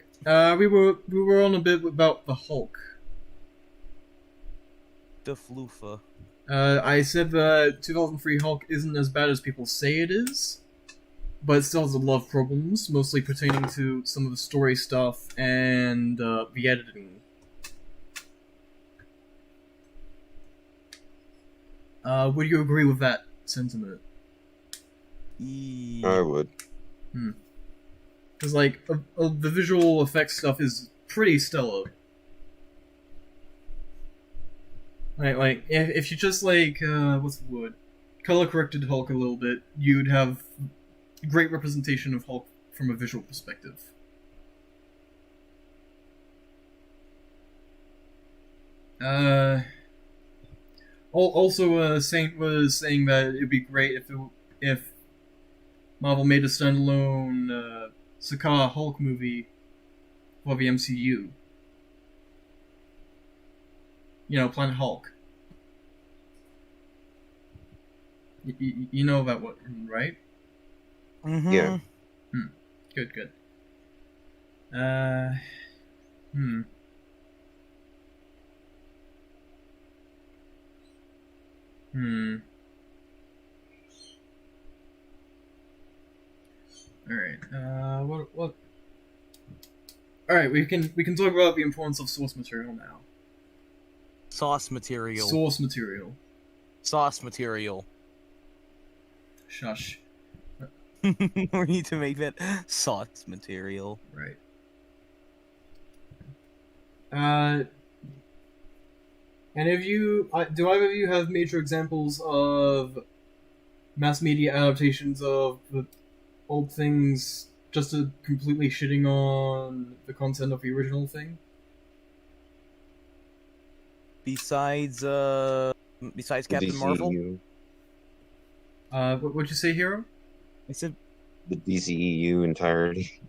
We were on a bit about the Hulk. Floofa. I said that 2003 Hulk isn't as bad as people say it is, but it still has a lot of problems, mostly pertaining to some of the story stuff and the editing. Would you agree with that sentiment? I would. Because, like, the visual effects stuff is pretty stellar. Like if you just, like, what's the word? Color-corrected Hulk a little bit, you'd have great representation of Hulk from a visual perspective. Also, Saint was saying that it'd be great if Marvel made a standalone Sakaar Hulk movie for the MCU. You know, Planet Hulk. You know that one, right? Mm-hmm. Yeah. Good. Alright, what? Alright, we can talk about the importance of source material now. Source material. Source material. Sauce material. Shush. We need to make that sauce material. Right. And if you... do either of you have major examples of mass media adaptations of the old things just to completely shitting on the content of the original thing? Besides Captain Marvel? What'd you say, Hero? I said the DCEU entirety.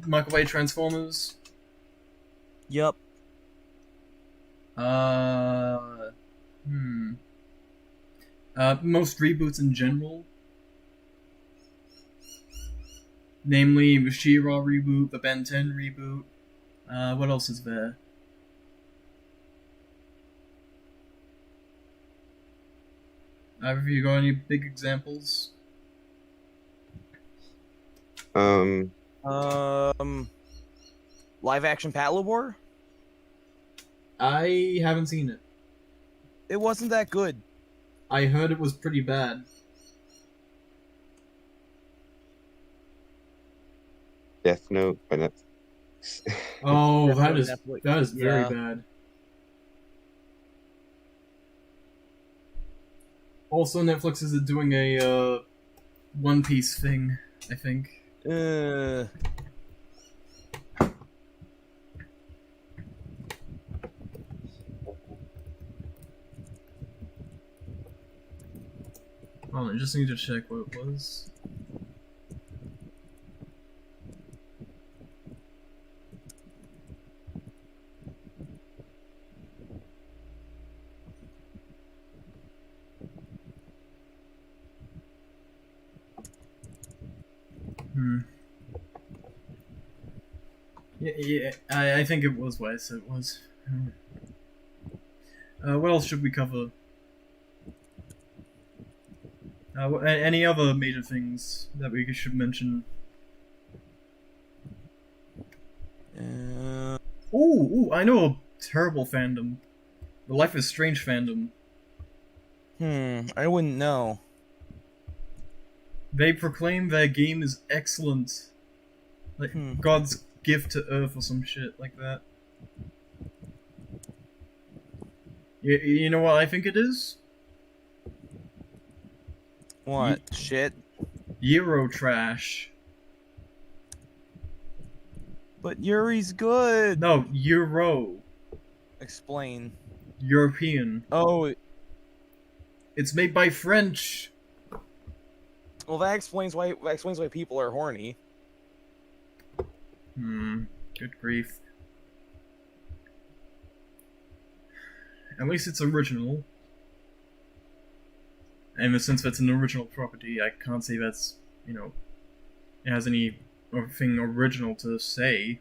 Michael Bay Transformers. Yep. Most reboots in general. Namely, the She-Ra reboot, the Ben 10 reboot. What else is there? Have you got any big examples? Live action Patlabor? I haven't seen it. It wasn't that good. I heard it was pretty bad. Death Note, but that's... Oh, that is very bad. Also, Netflix is doing a One Piece thing, I think. Oh, I just need to check what it was. Yeah, I think it was what I said it was. What else should we cover? Any other major things that we should mention? Ooh, I know a terrible fandom. The Life is Strange fandom. I wouldn't know. They proclaim their game is excellent. Like, God's gift to Earth or some shit like that. You know what I think it is? What? Shit? Euro trash. But Yuri's good! No, Euro. Explain. European. Oh. It's made by French. Well, that explains why people are horny. Good grief. At least it's original. And since that's an original property, I can't say that's, it has anything original to say.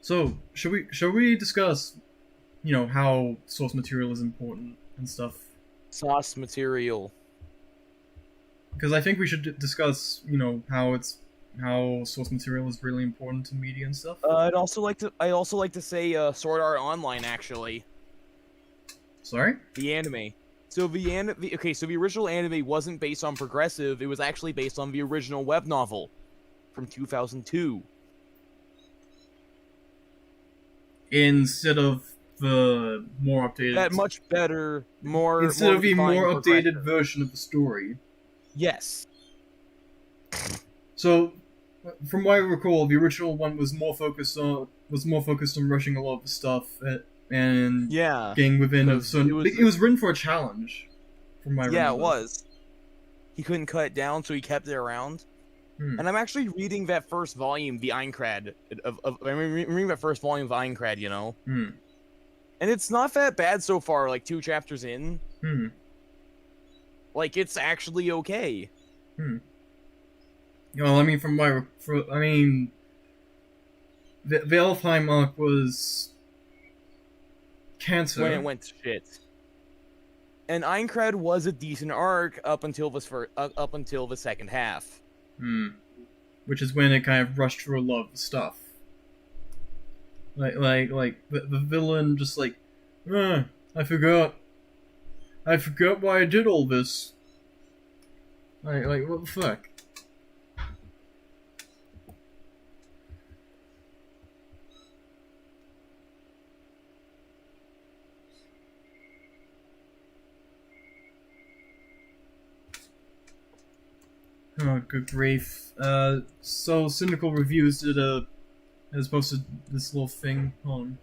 So should we discuss, how source material is important and stuff? Source material. Because I think we should discuss, how source material is really important to media and stuff. I'd also like to say Sword Art Online, actually. Sorry? The anime. So the original anime wasn't based on Progressive, it was actually based on the original web novel from 2002. Instead of the more updated... That much better, Instead of the more updated version of the story. Yes. So, from what I recall, the original one was more focused on rushing a lot of the stuff and getting within a certain... It was written for a challenge, from my remember. Yeah, it was. He couldn't cut it down, so he kept it around. And I'm actually reading that first volume, the Eincrad. I'm reading that first volume of Eincrad, And it's not that bad so far, like 2 chapters in. Like, it's actually okay. Well, I mean, the Elfheim arc was cancer. When it went to shit. And Eincrad was a decent arc up until the second half. Which is when it kind of rushed through a lot of the stuff. Like the villain just like, I forgot why I did all this. Like what the fuck? Oh, good grief. So Cynical Reviews has posted this little thing on.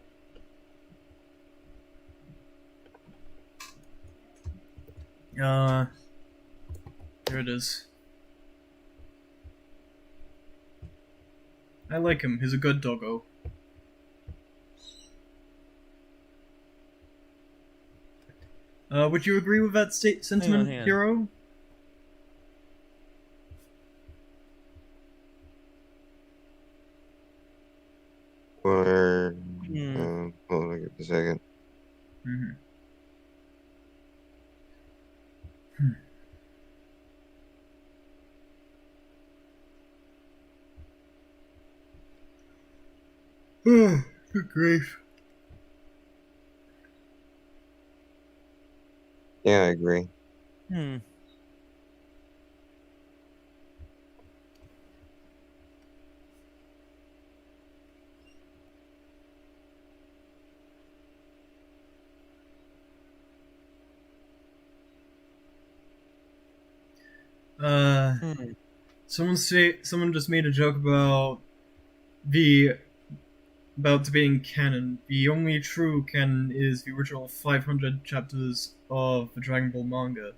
Here it is. I like him. He's a good doggo. Would you agree with that sentiment, Hero? Or hold on a second. Good grief. Yeah, I agree. Someone just made a joke about being canon. The only true canon is the original 500 chapters of the Dragon Ball manga.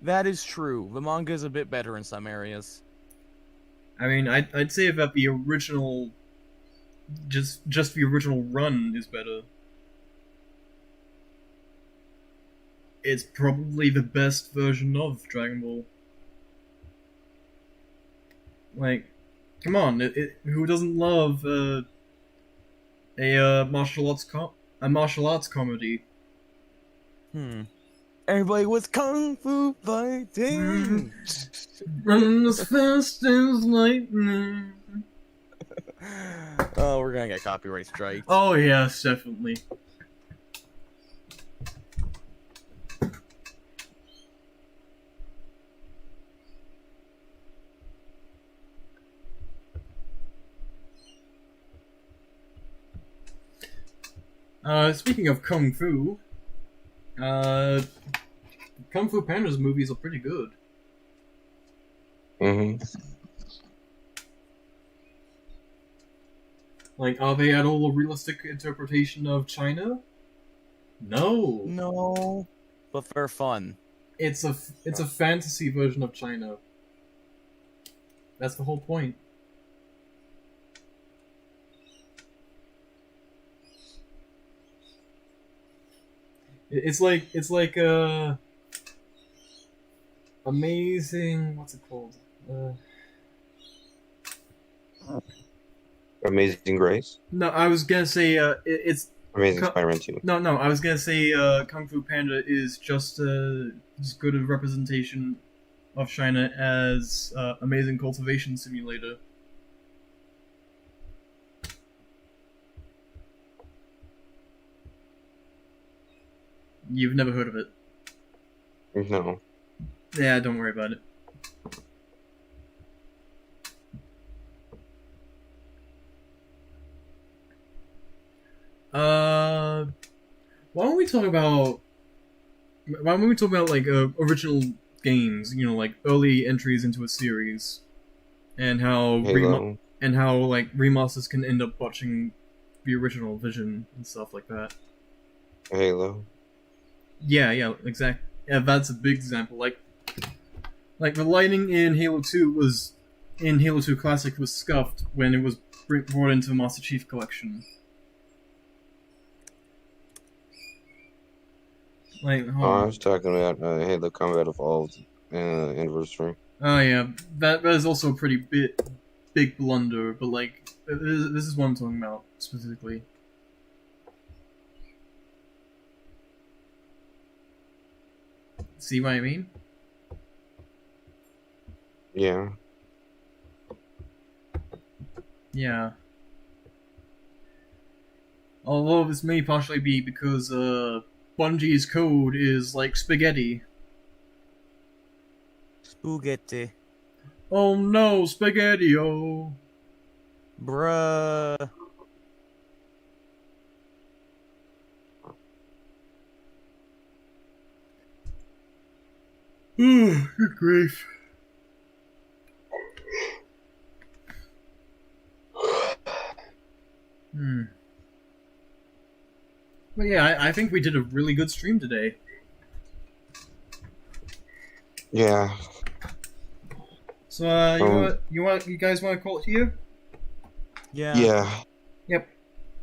That is true. The manga is a bit better in some areas. I mean, I'd say that the original, just the original run is better. It's probably the best version of Dragon Ball. Like, come on, who doesn't love a martial arts comedy? Everybody was kung fu fighting. Running as fast as lightning. Oh, we're gonna get copyright strikes. Oh yes, definitely. Speaking of Kung Fu, Kung Fu Panda's movies are pretty good. Like, are they at all a realistic interpretation of China? No. No, but they're fun. It's a fantasy version of China. That's the whole point. It's like Amazing. What's it called? Amazing Grace. No, I was gonna say it's Amazing Spider-Man 2. No, I was gonna say Kung Fu Panda is just as good a representation of China as Amazing Cultivation Simulator. You've never heard of it? No. Yeah, don't worry about it. Why don't we talk about like original games? You know, like early entries into a series, and how like remasters can end up botching the original vision and stuff like that. Halo. Yeah, exactly. Yeah, that's a big example. Like the lighting in Halo 2 Classic was scuffed when it was brought into the Master Chief Collection. Like, I was talking about Halo Combat Evolved anniversary. Oh yeah, that is also a pretty big blunder. But like, this is what I'm talking about specifically. See what I mean? Yeah. Yeah. Although this may partially be because Bungie's code is like spaghetti. Spaghetti. Oh no, spaghetti-o. Bruh. Good grief. But yeah, I think we did a really good stream today. Yeah. So you guys want to call it here? Yeah. Yeah.